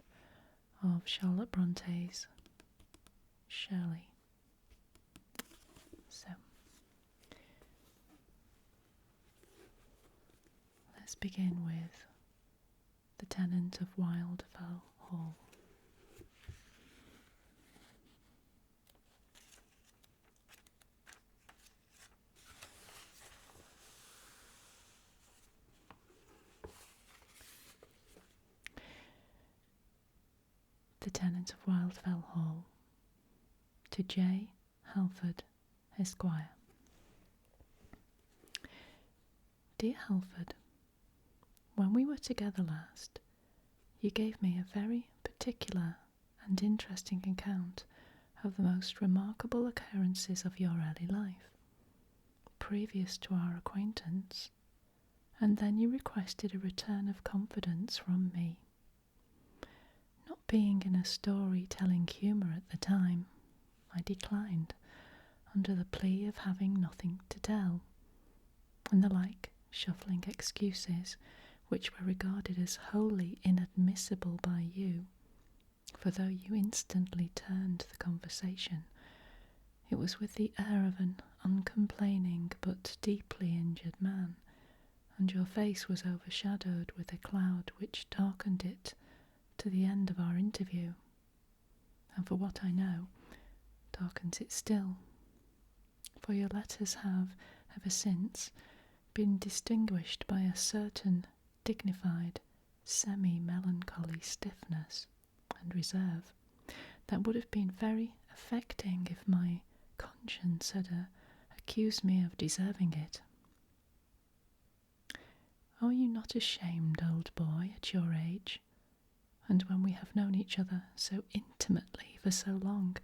Speaker 1: of Charlotte Bronte's Shirley. So, let's begin with The Tenant of Wildfell Hall. The Tenant of Wildfell Hall, to J. Halford, Esquire. Dear Halford, when we were together last, you gave me a very particular and interesting account of the most remarkable occurrences of your early life, previous to our acquaintance, and then you requested a return of confidence from me. Not being in a story-telling humour at the time, I declined, under the plea of having nothing to tell, and the like shuffling excuses which were regarded as wholly inadmissible by you, for though you instantly turned the conversation, it was with the air of an uncomplaining but deeply injured man, and your face was overshadowed with a cloud which darkened it to the end of our interview, and for what I know, darkens it still, for your letters have, ever since, been distinguished by a certain dignified, semi-melancholy stiffness and reserve that would have been very affecting if my conscience had accused me of deserving it. Are you not ashamed, old boy, at your age, and when we have known each other so intimately for so long,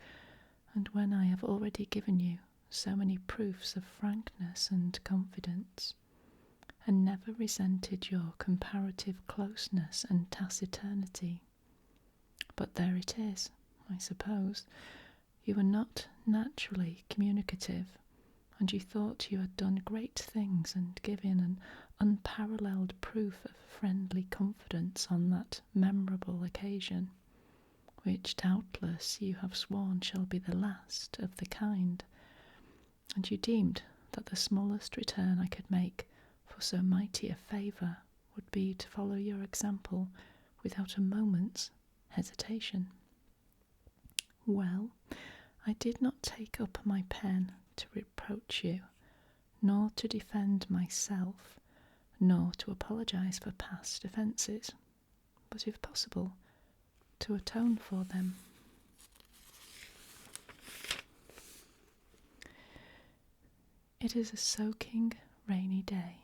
Speaker 1: and when I have already given you so many proofs of frankness and confidence, and never resented your comparative closeness and taciturnity? But there it is, I suppose. You were not naturally communicative, and you thought you had done great things and given an unparalleled proof of friendly confidence on that memorable occasion, which doubtless you have sworn shall be the last of the kind, and you deemed that the smallest return I could make for so mighty a favour would be to follow your example without a moment's hesitation. Well, I did not take up my pen to reproach you, nor to defend myself, nor to apologise for past offences, but if possible, to atone for them. It is a soaking, rainy day.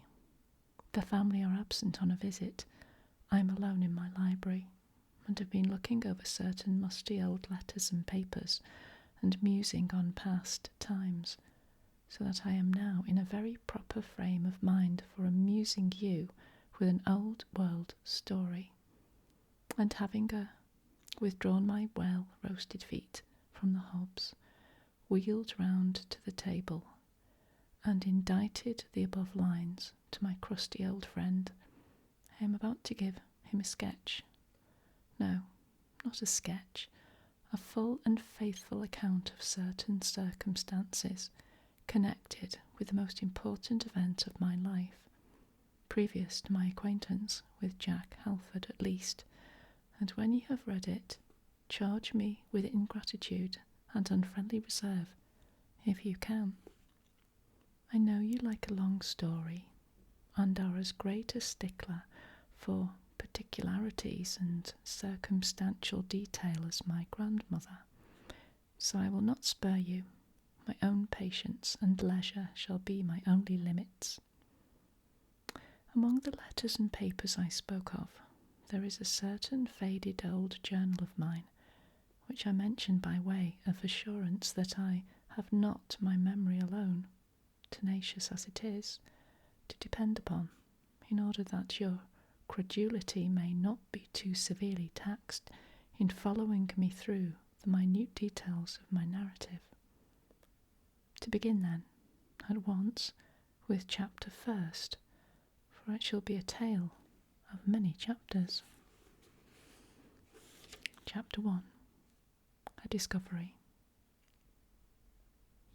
Speaker 1: The family are absent on a visit. I am alone in my library, and have been looking over certain musty old letters and papers, and musing on past times, so that I am now in a very proper frame of mind for amusing you with an old-world story. And having withdrawn my well-roasted feet from the hobs, wheeled round to the table, and indited the above lines to my crusty old friend, I am about to give him a sketch. No, not a sketch, a full and faithful account of certain circumstances connected with the most important event of my life, previous to my acquaintance with Jack Halford at least, and when you have read it, charge me with ingratitude and unfriendly reserve, if you can. I know you like a long story, and are as great a stickler for particularities and circumstantial detail as my grandmother, so I will not spur you. My own patience and leisure shall be my only limits. Among the letters and papers I spoke of, there is a certain faded old journal of mine, which I mention by way of assurance that I have not my memory alone, tenacious as it is, to depend upon, in order that your credulity may not be too severely taxed in following me through the minute details of my narrative. To begin then, at once, with chapter first, for it shall be a tale of many chapters. Chapter 1. A Discovery.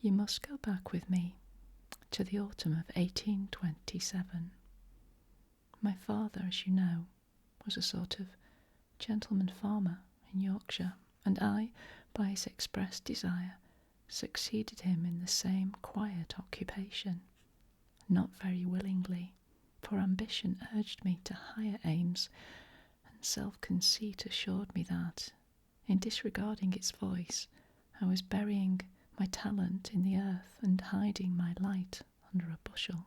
Speaker 1: You must go back with me to the autumn of 1827. My father, as you know, was a sort of gentleman farmer in Yorkshire, and I, by his express desire, succeeded him in the same quiet occupation, not very willingly, for ambition urged me to higher aims, and self-conceit assured me that, in disregarding its voice, I was burying my talent in the earth and hiding my light under a bushel.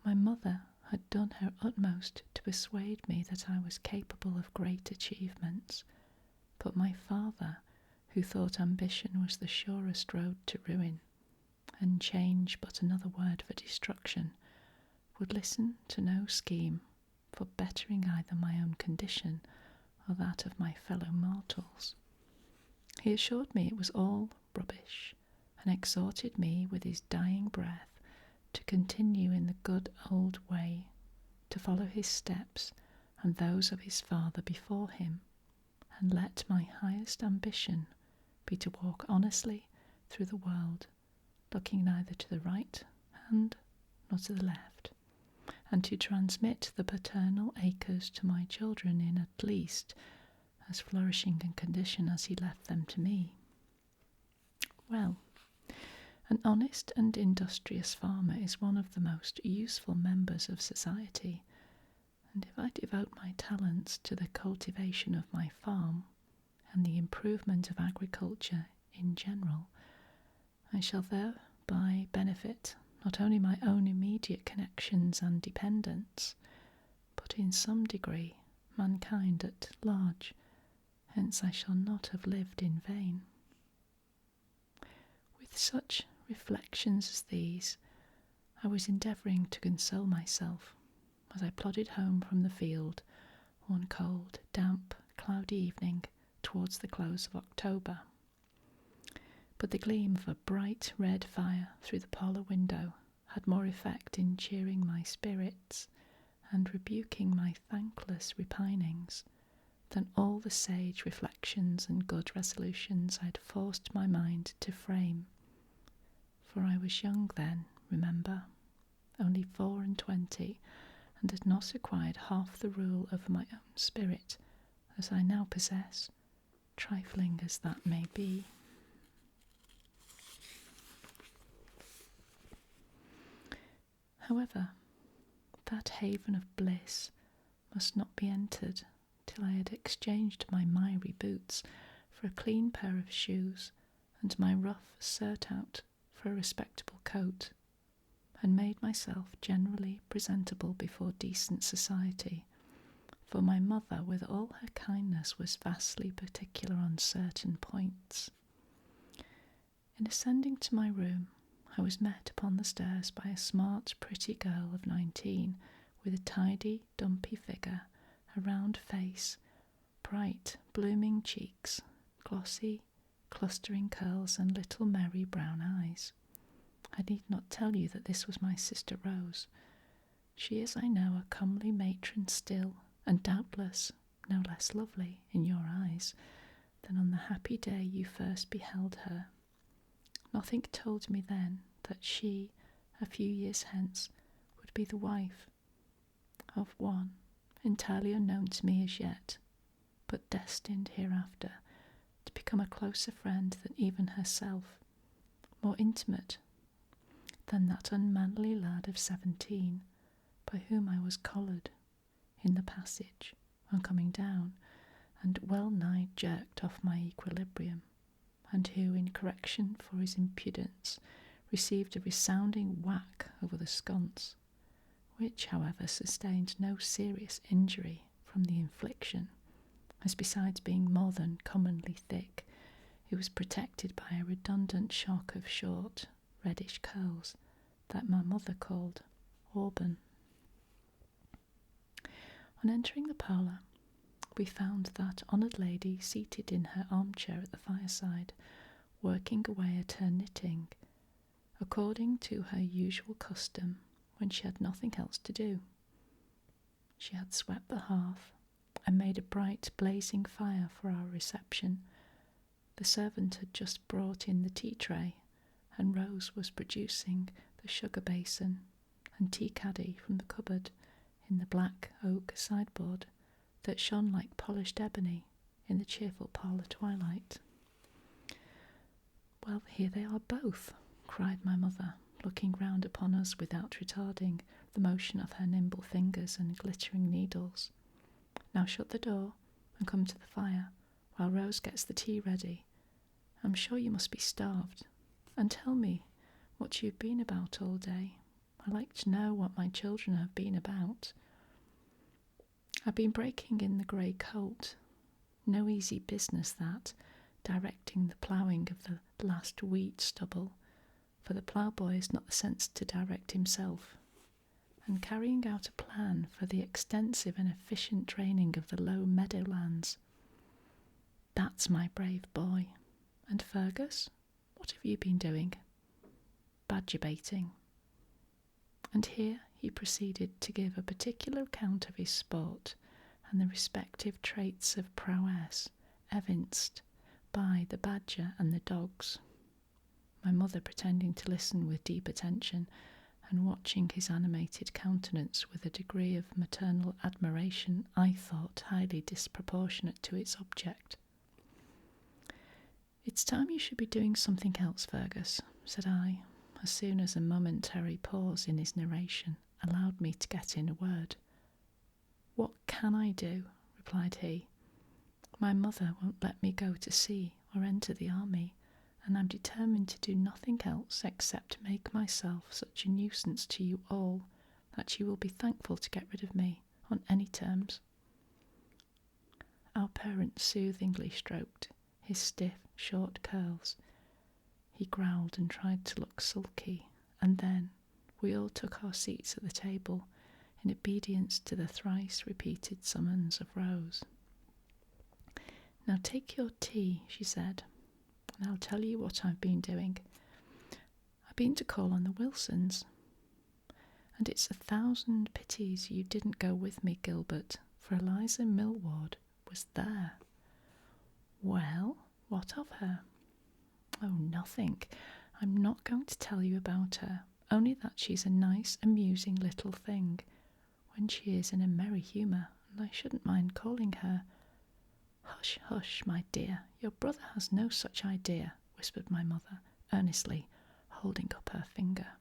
Speaker 1: My mother had done her utmost to persuade me that I was capable of great achievements, but my father, who thought ambition was the surest road to ruin, and change but another word for destruction, would listen to no scheme for bettering either my own condition or that of my fellow mortals. He assured me it was all rubbish, and exhorted me with his dying breath to continue in the good old way, to follow his steps and those of his father before him, and let my highest ambition be to walk honestly through the world, looking neither to the right hand nor to the left, and to transmit the paternal acres to my children in at least as flourishing a condition as he left them to me. Well, an honest and industrious farmer is one of the most useful members of society, and if I devote my talents to the cultivation of my farm and the improvement of agriculture in general, I shall thereby benefit not only my own immediate connections and dependents, but in some degree mankind at large, hence I shall not have lived in vain. With such reflections as these, I was endeavouring to console myself as I plodded home from the field one cold, damp, cloudy evening towards the close of October. But the gleam of a bright red fire through the parlour window had more effect in cheering my spirits and rebuking my thankless repinings than all the sage reflections and good resolutions I had forced my mind to frame. For I was young then, remember, only 24, and had not acquired half the rule over my own spirit as I now possess, trifling as that may be. However, that haven of bliss must not be entered till I had exchanged my miry boots for a clean pair of shoes and my rough surtout for a respectable coat, and made myself generally presentable before decent society, for my mother with all her kindness was vastly particular on certain points. In ascending to my room, I was met upon the stairs by a smart, pretty girl of 19, with a tidy, dumpy figure, a round face, bright, blooming cheeks, glossy, clustering curls, and little merry brown eyes. I need not tell you that this was my sister Rose. She is, I know, a comely matron still, and doubtless no less lovely in your eyes than on the happy day you first beheld her. Nothing told me then that she, a few years hence, would be the wife of one entirely unknown to me as yet, but destined hereafter to become a closer friend than even herself, more intimate than that unmanly lad of 17 by whom I was collared in the passage on coming down, and well nigh jerked off my equilibrium, and who, in correction for his impudence, received a resounding whack over the sconce, which, however, sustained no serious injury from the infliction, as besides being more than commonly thick, it was protected by a redundant shock of short, reddish curls that my mother called auburn. On entering the parlour, we found that honoured lady seated in her armchair at the fireside, working away at her knitting, according to her usual custom when she had nothing else to do. She had swept the hearth and made a bright blazing fire for our reception. The servant had just brought in the tea tray, and Rose was producing the sugar basin and tea caddy from the cupboard in the black oak sideboard that shone like polished ebony in the cheerful parlour twilight. "Well, here they are both," cried my mother, looking round upon us without retarding the motion of her nimble fingers and glittering needles. "Now shut the door and come to the fire while Rose gets the tea ready. I'm sure you must be starved. And tell me what you've been about all day. I like to know what my children have been about." "I've been breaking in the grey colt. No easy business that, directing the ploughing of the last wheat stubble, for the ploughboy has not the sense to direct himself, and carrying out a plan for the extensive and efficient draining of the low meadowlands. That's my brave boy. And Fergus, what have you been doing?" "Badger baiting." And here he proceeded to give a particular account of his sport and the respective traits of prowess evinced by the badger and the dogs, my mother pretending to listen with deep attention and watching his animated countenance with a degree of maternal admiration I thought highly disproportionate to its object. "It's time you should be doing something else, Fergus," said I, as soon as a momentary pause in his narration allowed me to get in a word.
Speaker 2: "What can I do?" replied he. "My mother won't let me go to sea or enter the army, and I'm determined to do nothing else except make myself such a nuisance to you all that you will be thankful to get rid of me on any terms." Our parent soothingly stroked his stiff, short curls. He growled and tried to look sulky, and then we all took our seats at the table in obedience to the thrice repeated summons of Rose. "Now take your tea," she said, "and I'll tell you what I've been doing. I've been to call on the Wilsons, and it's 1,000 pities you didn't go with me, Gilbert, for Eliza Millward was there." "Well, what of her?" "Oh, nothing. I'm not going to tell you about her, only that she's a nice, amusing little thing, when she is in a merry humour, and I shouldn't mind calling her—" "Hush, hush, my dear, your brother has no such idea," whispered my mother, earnestly, holding up her finger.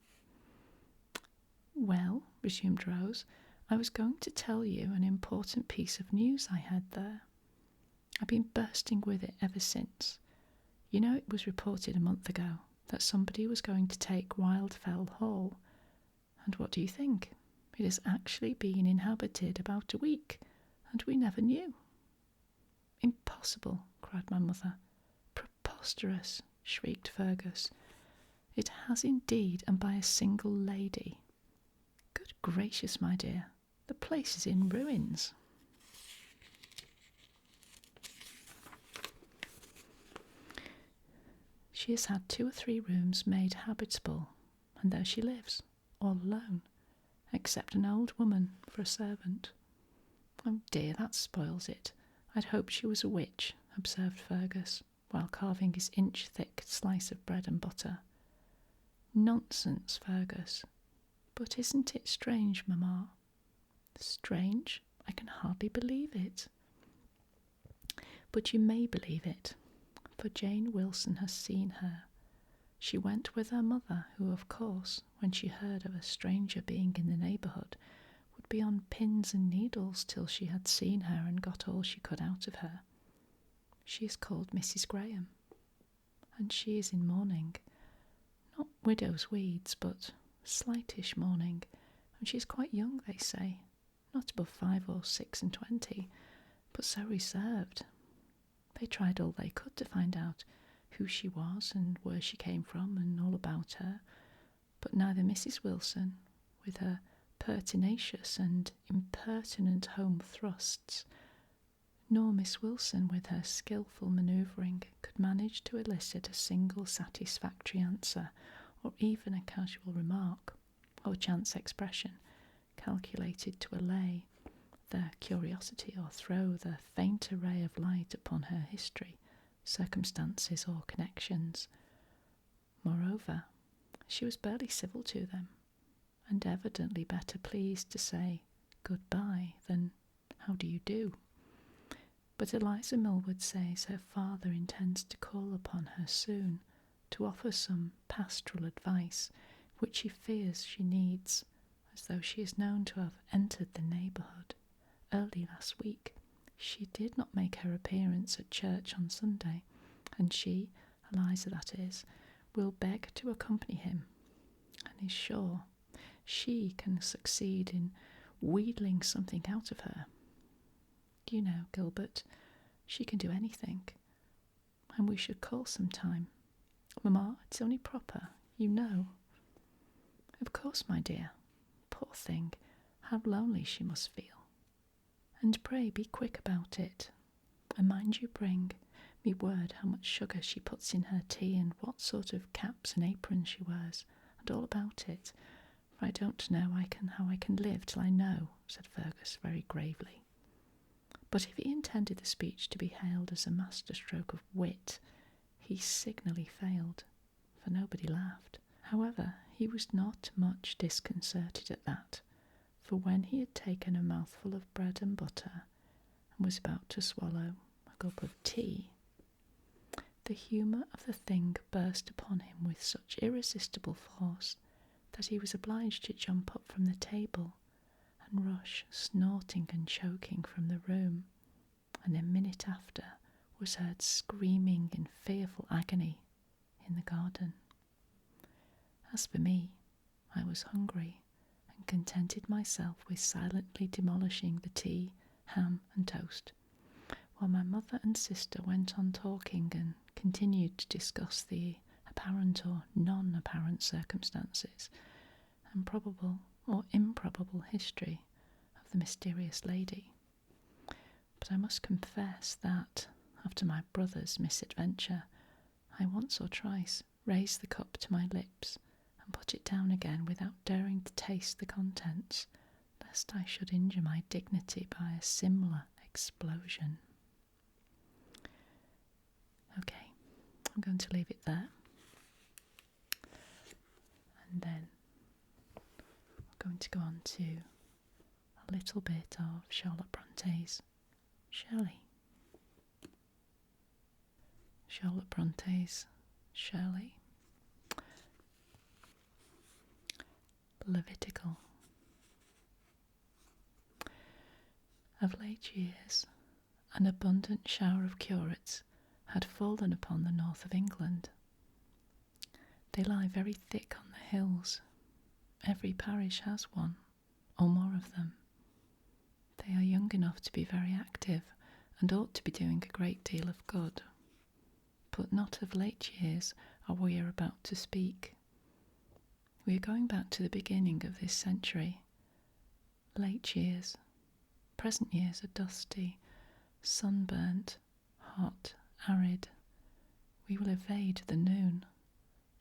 Speaker 2: "Well," resumed Rose, "I was going to tell you an important piece of news I had there. I've been bursting with it ever since. You know it was reported a month ago that somebody was going to take Wildfell Hall, and what do you think? It has actually been inhabited about a week, and we never knew." "Impossible," cried my mother. "Preposterous," shrieked Fergus. "It has indeed, and by a single lady. Good gracious, my dear, the place is in ruins." "She has had 2 or 3 rooms made habitable, and there she lives, all alone, except an old woman for a servant." "Oh dear, that spoils it. I'd hoped she was a witch," observed Fergus, while carving his inch-thick slice of bread and butter. "Nonsense, Fergus. But isn't it strange, mamma?" "Strange? I can hardly believe it." "But you may believe it, for Jane Wilson has seen her. She went with her mother, who, of course, when she heard of a stranger being in the neighbourhood, would be on pins and needles till she had seen her and got all she could out of her. She is called Mrs. Graham, and she is in mourning. Not widow's weeds, but slightish mourning, and she is quite young, they say, not above 5 or 26, but so reserved. They tried all they could to find out who she was and where she came from and all about her, but neither Mrs. Wilson, with her pertinacious and impertinent home thrusts, nor Miss Wilson, with her skilful manoeuvring, could manage to elicit a single satisfactory answer, or even a casual remark, or chance expression, calculated to allay their curiosity or throw the faintest ray of light upon her history, circumstances, or connections. Moreover, she was barely civil to them, and evidently better pleased to say "goodbye" than "how do you do?" But Eliza Millward says her father intends to call upon her soon to offer some pastoral advice, which he fears she needs, as though she is known to have entered the neighbourhood early last week. She did not make her appearance at church on Sunday, and she, Eliza that is, will beg to accompany him, and is sure she can succeed in wheedling something out of her. You know, Gilbert, she can do anything, and we should call some time. Mamma, it's only proper, you know." "Of course, my dear. Poor thing, how lonely she must feel. And pray be quick about it, and mind you bring me word how much sugar she puts in her tea, and what sort of caps and aprons she wears, and all about it, for I don't know how I can live till I know," said Fergus very gravely. But if he intended the speech to be hailed as a masterstroke of wit, he signally failed, for nobody laughed. However, he was not much disconcerted at that, for when he had taken a mouthful of bread and butter, and was about to swallow a cup of tea, the humour of the thing burst upon him with such irresistible force that he was obliged to jump up from the table and rush snorting and choking from the room, and a minute after was heard screaming in fearful agony in the garden. As for me, I was hungry and contented myself with silently demolishing the tea, ham and toast, while my mother and sister went on talking and continued to discuss the apparent or non-apparent circumstances and probable or improbable history of the mysterious lady. But I must confess that, after my brother's misadventure, I once or twice raised the cup to my lips and put it down again without daring to taste the contents, lest I should injure my dignity by a similar explosion. Okay, I'm going to leave it there. And then we're going to go on to a little bit of Charlotte Bronte's Shirley. Charlotte Bronte's Shirley. Levitical. Of late years, an abundant shower of curates had fallen upon the north of England. They lie very thick on the hills. Every parish has one, or more of them. They are young enough to be very active and ought to be doing a great deal of good. But not of late years are we about to speak. We are going back to the beginning of this century. Late years. Present years are dusty, sunburnt, hot, arid. We will evade the noon,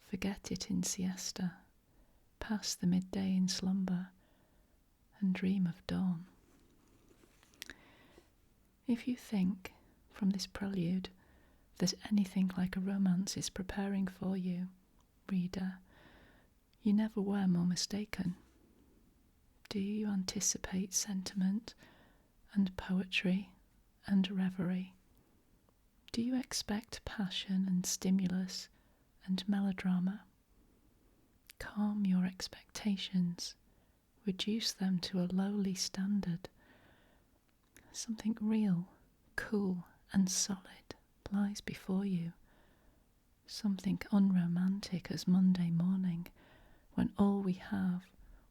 Speaker 2: forget it in siesta, pass the midday in slumber, and dream of dawn. If you think, from this prelude, that anything like a romance is preparing for you, reader, you never were more mistaken. Do you anticipate sentiment and poetry and reverie? Do you expect passion and stimulus and melodrama? Calm your expectations, reduce them to a lowly standard. Something real, cool and solid lies before you. Something unromantic as Monday morning, when all we have,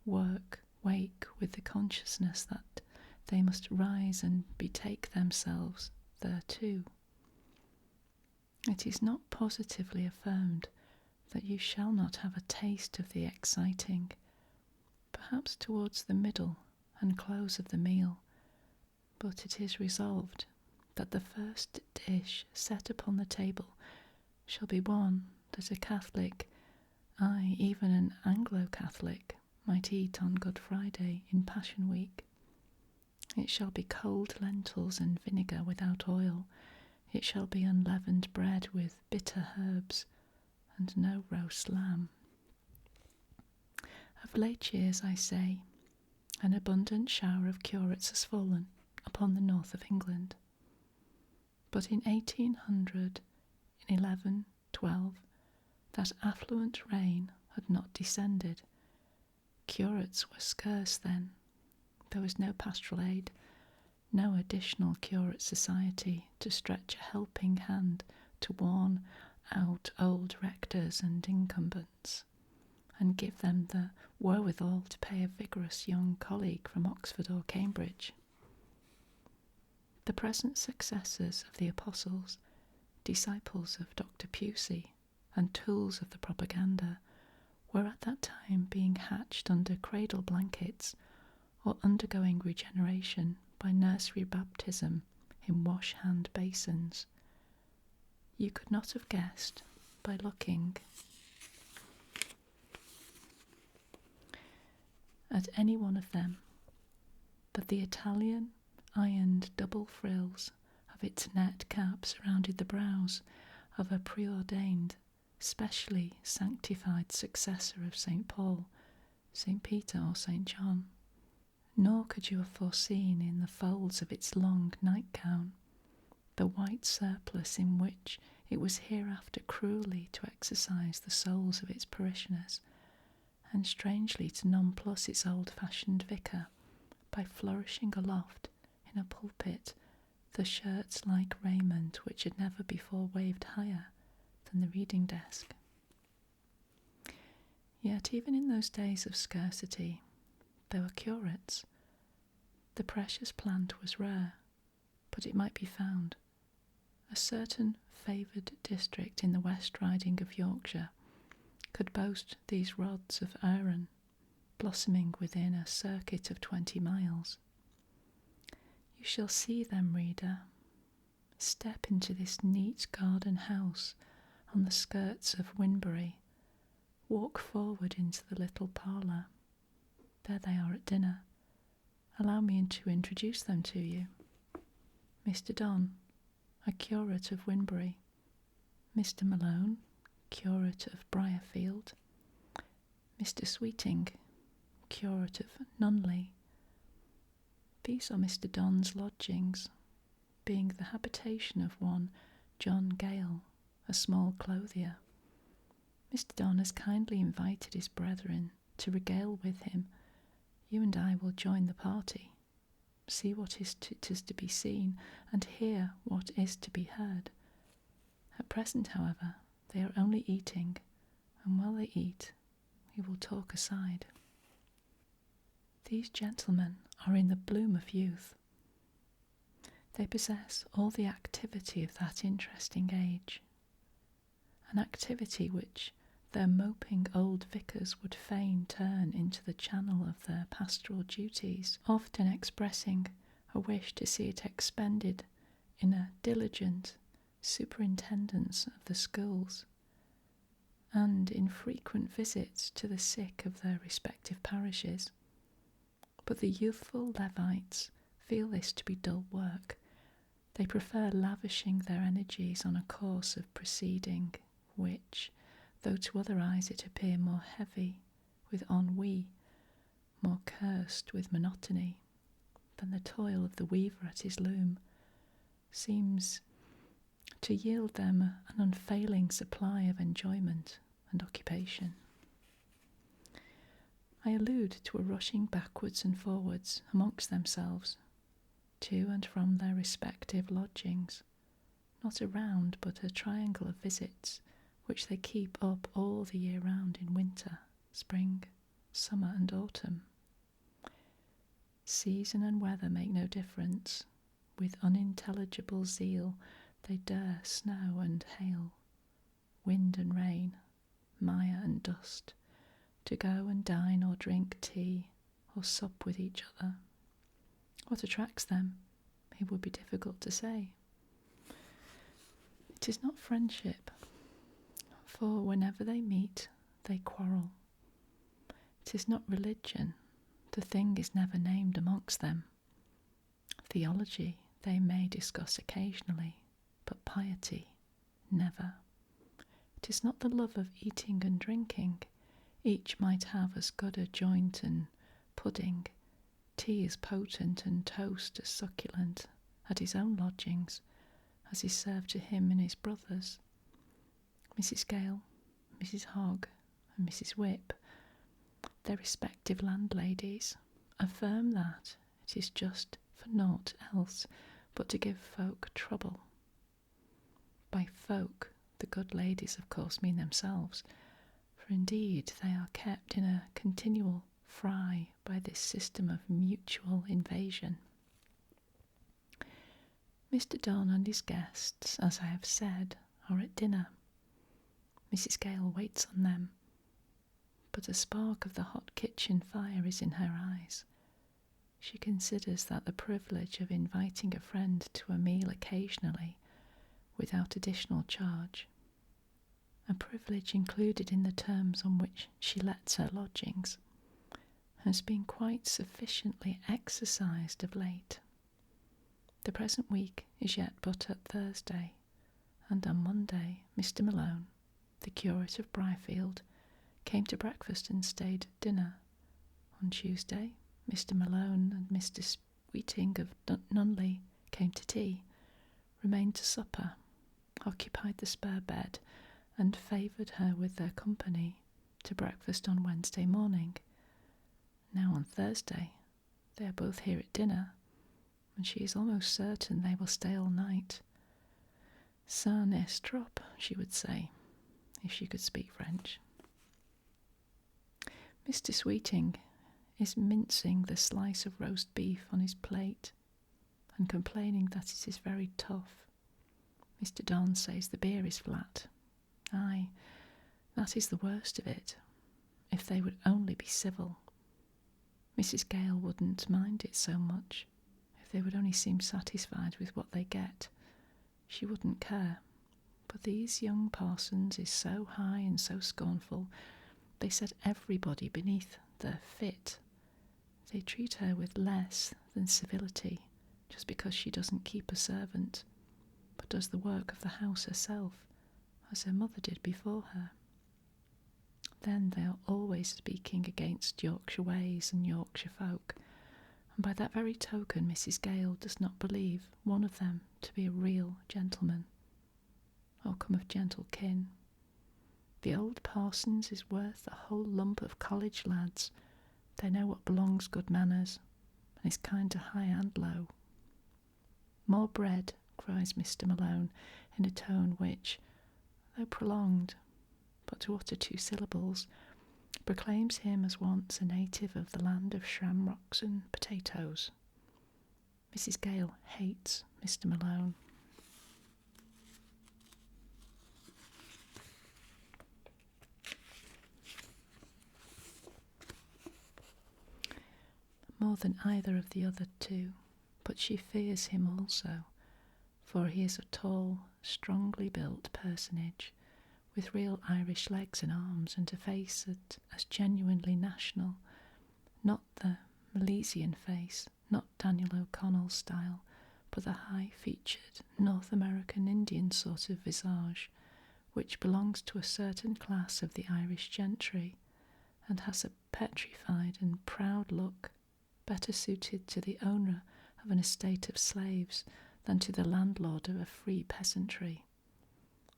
Speaker 2: wake with the consciousness that they must rise and betake themselves thereto. It is not positively affirmed that you shall not have a taste of the exciting, perhaps towards the middle and close of the meal, but it is resolved that the first dish set upon the table shall be one that a Catholic, aye, even an Anglo-Catholic, might eat on Good Friday in Passion Week. It shall be cold lentils and vinegar without oil. It shall be unleavened bread with bitter herbs, and no roast lamb. Of late years, I say, an abundant shower of curates has fallen upon the north of England. But in 1800, in 1112, that affluent rain had not descended. Curates were scarce then. There was no pastoral aid, no additional curate society to stretch a helping hand to worn out old rectors and incumbents, and give them the wherewithal to pay a vigorous young colleague from Oxford or Cambridge. The present successors of the apostles, disciples of Dr. Pusey, and tools of the propaganda, were at that time being hatched under cradle blankets or undergoing regeneration by nursery baptism in wash-hand basins. You could not have guessed, by looking at any one of them, that the Italian ironed double frills of its net cap surrounded the brows of a preordained, specially sanctified successor of St. Paul, St. Peter or St. John, nor could you have foreseen in the folds of its long nightgown the white surplice in which it was hereafter cruelly to exercise the souls of its parishioners, and strangely to nonplus its old-fashioned vicar by flourishing aloft in a pulpit the shirts-like raiment which had never before waved higher than the reading desk. Yet even in those days of scarcity, there were curates. The precious plant was rare, but it might be found. A certain favoured district in the West Riding of Yorkshire could boast these rods of Aaron, blossoming within a circuit of 20 miles. You shall see them, reader. Step into this neat garden house on the skirts of Winbury. Walk forward into the little parlour. There they are at dinner. Allow me to introduce them to you. Mr. Don, a curate of Winbury. Mr. Malone, curate of Briarfield. Mr. Sweeting, curate of Nunley. These are Mr. Don's lodgings, being the habitation of one John Gale, a small clothier. Mr. Don has kindly invited his brethren to regale with him. You and I will join the party, see what is to be seen, and hear what is to be heard. At present, however, they are only eating, and while they eat, we will talk aside. These gentlemen are in the bloom of youth. They possess all the activity of that interesting age, an activity which their moping old vicars would fain turn into the channel of their pastoral duties, often expressing a wish to see it expended in a diligent superintendence of the schools, and in frequent visits to the sick of their respective parishes. But the youthful Levites feel this to be dull work. They prefer lavishing their energies on a course of proceeding which, though to other eyes it appear more heavy with ennui, more cursed with monotony, than the toil of the weaver at his loom, seems to yield them an unfailing supply of enjoyment and occupation. I allude to a rushing backwards and forwards amongst themselves, to and from their respective lodgings, not a round but a triangle of visits, which they keep up all the year round in winter, spring, summer and autumn. Season and weather make no difference. With unintelligible zeal they dare snow and hail, wind and rain, mire and dust, to go and dine or drink tea or sup with each other. What attracts them, it would be difficult to say. It is not friendship, for whenever they meet, they quarrel. It is not religion, the thing is never named amongst them. Theology they may discuss occasionally, but piety, never. It is not the love of eating and drinking. Each might have as good a joint and pudding, tea as potent and toast as succulent, at his own lodgings, as is served to him and his brothers. Mrs. Gale, Mrs. Hogg, and Mrs. Whip, their respective landladies, affirm that it is just for naught else but to give folk trouble. By folk, the good ladies of course mean themselves, for indeed they are kept in a continual fry by this system of mutual invasion. Mr. Don and his guests, as I have said, are at dinner. Mrs. Gale waits on them, but a spark of the hot kitchen fire is in her eyes. She considers that the privilege of inviting a friend to a meal occasionally, without additional charge, a privilege included in the terms on which she lets her lodgings, has been quite sufficiently exercised of late. The present week is yet but at Thursday, and on Monday Mr. Malone, the curate of Briarfield, came to breakfast and stayed at dinner. On Tuesday, Mr. Malone and Mr. Sweeting of Nunley came to tea, remained to supper, occupied the spare bed, and favoured her with their company to breakfast on Wednesday morning. Now on Thursday, They are both here at dinner, and she is almost certain they will stay all night. Ça n'est trop, she would say, if she could speak French. Mr. Sweeting is mincing the slice of roast beef on his plate and complaining that it is very tough. Mr. Don says the beer is flat. Aye, that is the worst of it. If they would only be civil. Mrs. Gale wouldn't mind it so much. If they would only seem satisfied with what they get, she wouldn't care. But these young parsons is so high and so scornful, they set everybody beneath their fit. They treat her with less than civility, just because she doesn't keep a servant, but does the work of the house herself, as her mother did before her. Then they are always speaking against Yorkshire ways and Yorkshire folk, and by that very token Mrs. Gale does not believe one of them to be a real gentleman, or come of gentle kin. The old parsons is worth a whole lump of college lads. They know what belongs good manners, and is kind to high and low. More bread, cries Mr. Malone, in a tone which, though prolonged, but to utter 2 syllables, proclaims him as once a native of the land of shamrocks and potatoes. Mrs. Gale hates Mr. Malone. More than either of the other 2, but she fears him also, for he is a tall, strongly built personage, with real Irish legs and arms, and a face as genuinely national, not the Milesian face, not Daniel O'Connell's style, but the high-featured North American Indian sort of visage, which belongs to a certain class of the Irish gentry, and has a petrified and proud look, better suited to the owner of an estate of slaves than to the landlord of a free peasantry.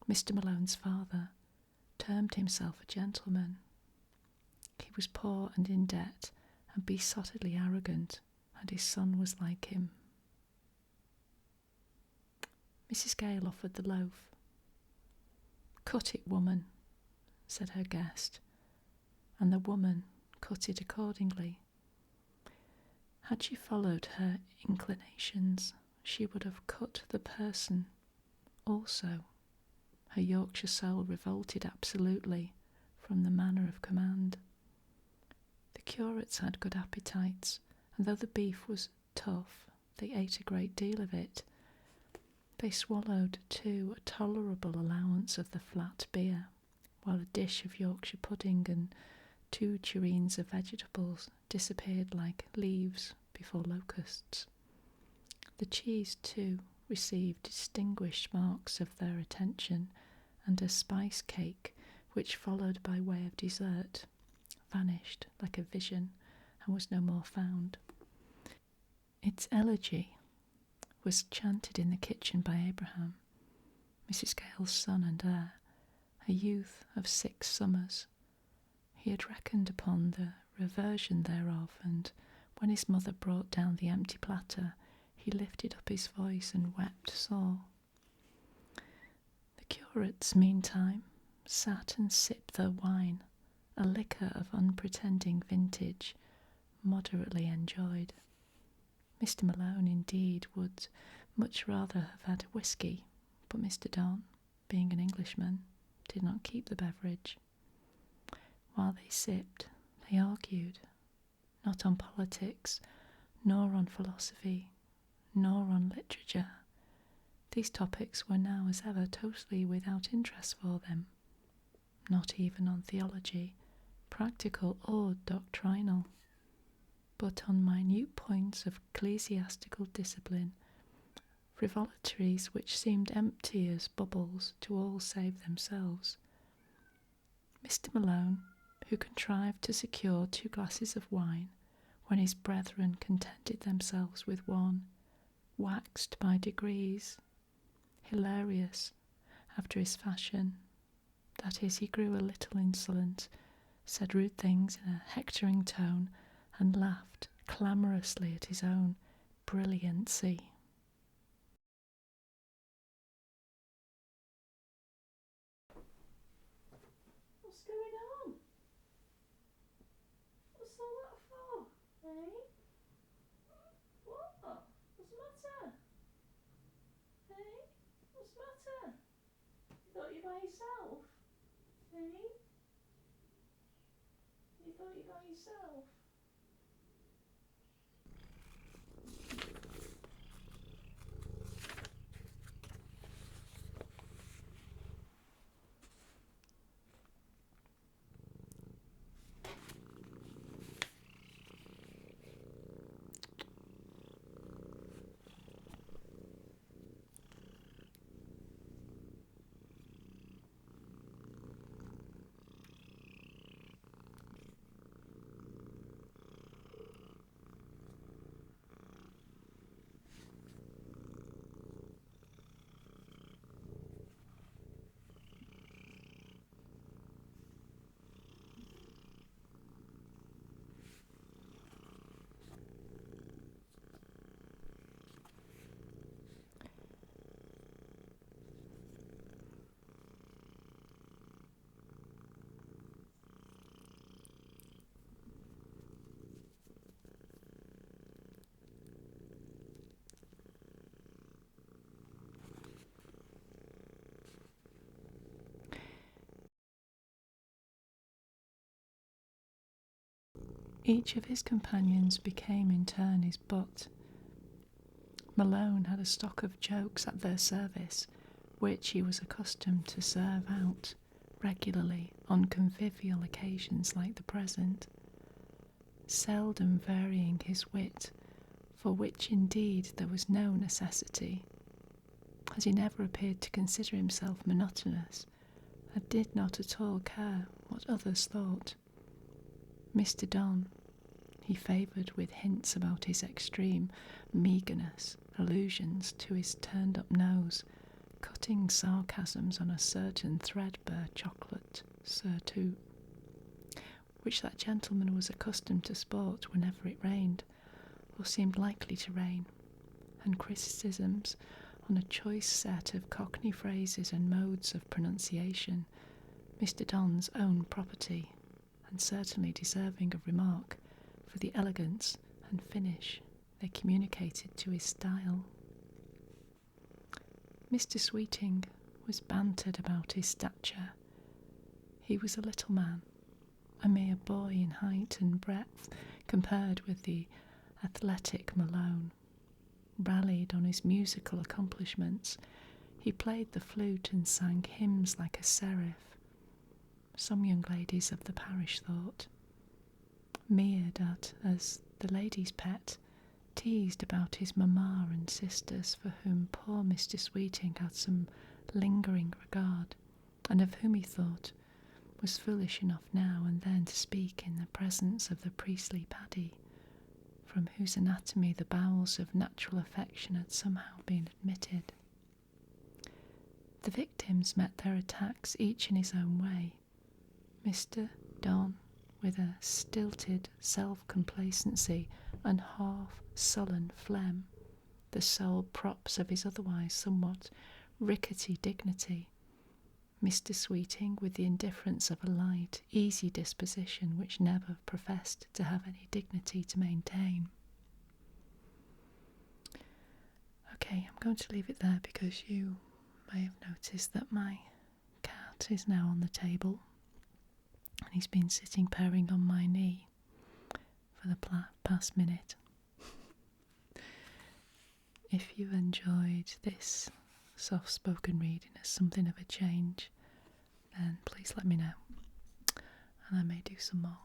Speaker 2: Mr. Malone's father termed himself a gentleman. He was poor and in debt, and besottedly arrogant, and his son was like him. Mrs. Gale offered the loaf. "Cut it, woman," said her guest, and the woman cut it accordingly. Had she followed her inclinations, she would have cut the person also. Her Yorkshire soul revolted absolutely from the manner of command. The curates had good appetites, and though the beef was tough, they ate a great deal of it. They swallowed, too, a tolerable allowance of the flat beer, while a dish of Yorkshire pudding and 2 tureens of vegetables disappeared like leaves before locusts. The cheese, too, received distinguished marks of their attention, and a spice cake, which followed by way of dessert, vanished like a vision and was no more found. Its elegy was chanted in the kitchen by Abraham, Mrs. Gale's son and heir, a youth of 6 summers. He had reckoned upon the reversion thereof, and when his mother brought down the empty platter, he lifted up his voice and wept sore. The curates, meantime, sat and sipped their wine, a liquor of unpretending vintage, moderately enjoyed. Mr. Malone, indeed, would much rather have had whisky, but Mr. Don, being an Englishman, did not keep the beverage. While they sipped, they argued, not on politics, nor on philosophy, nor on literature. These topics were now as ever totally without interest for them, not even on theology, practical or doctrinal, but on minute points of ecclesiastical discipline, frivolities which seemed empty as bubbles to all save themselves. Mr. Malone, who contrived to secure 2 glasses of wine when his brethren contented themselves with 1, waxed by degrees, hilarious after his fashion. That is, he grew a little insolent, said rude things in a hectoring tone, and laughed clamorously at his own brilliancy. What's going on? What's all that for? Eh? What? What's the matter? Eh? What's the matter? You thought you were by yourself? Eh? You thought you were by yourself? Each of his companions became in turn his butt. Malone had a stock of jokes at their service, which he was accustomed to serve out regularly on convivial occasions like the present, seldom varying his wit, for which indeed there was no necessity, as he never appeared to consider himself monotonous, and did not at all care what others thought. Mr. Don he favoured with hints about his extreme meagreness, allusions to his turned-up nose, cutting sarcasms on a certain threadbare chocolate surtout, which that gentleman was accustomed to sport whenever it rained, or seemed likely to rain, and criticisms on a choice set of Cockney phrases and modes of pronunciation, Mr. Don's own property, and certainly deserving of remark for the elegance and finish they communicated to his style. Mr. Sweeting was bantered about his stature. He was a little man, a mere boy in height and breadth compared with the athletic Malone. Rallied on his musical accomplishments, he played the flute and sang hymns like a seraph, some young ladies of the parish thought. Meared at as the lady's pet, teased about his mamma and sisters, for whom poor Mr. Sweeting had some lingering regard, and of whom he thought was foolish enough now and then to speak in the presence of the priestly Paddy, from whose anatomy the bowels of natural affection had somehow been admitted. The victims met their attacks each in his own way. Mr. Don, with a stilted self-complacency and half-sullen phlegm, the sole props of his otherwise somewhat rickety dignity. Mr. Sweeting, with the indifference of a light, easy disposition which never professed to have any dignity to maintain. Okay, I'm going to leave it there because you may have noticed that my cat is now on the table. And he's been sitting purring on my knee for the past minute. If you enjoyed this soft-spoken reading as something of a change, then please let me know, and I may do some more.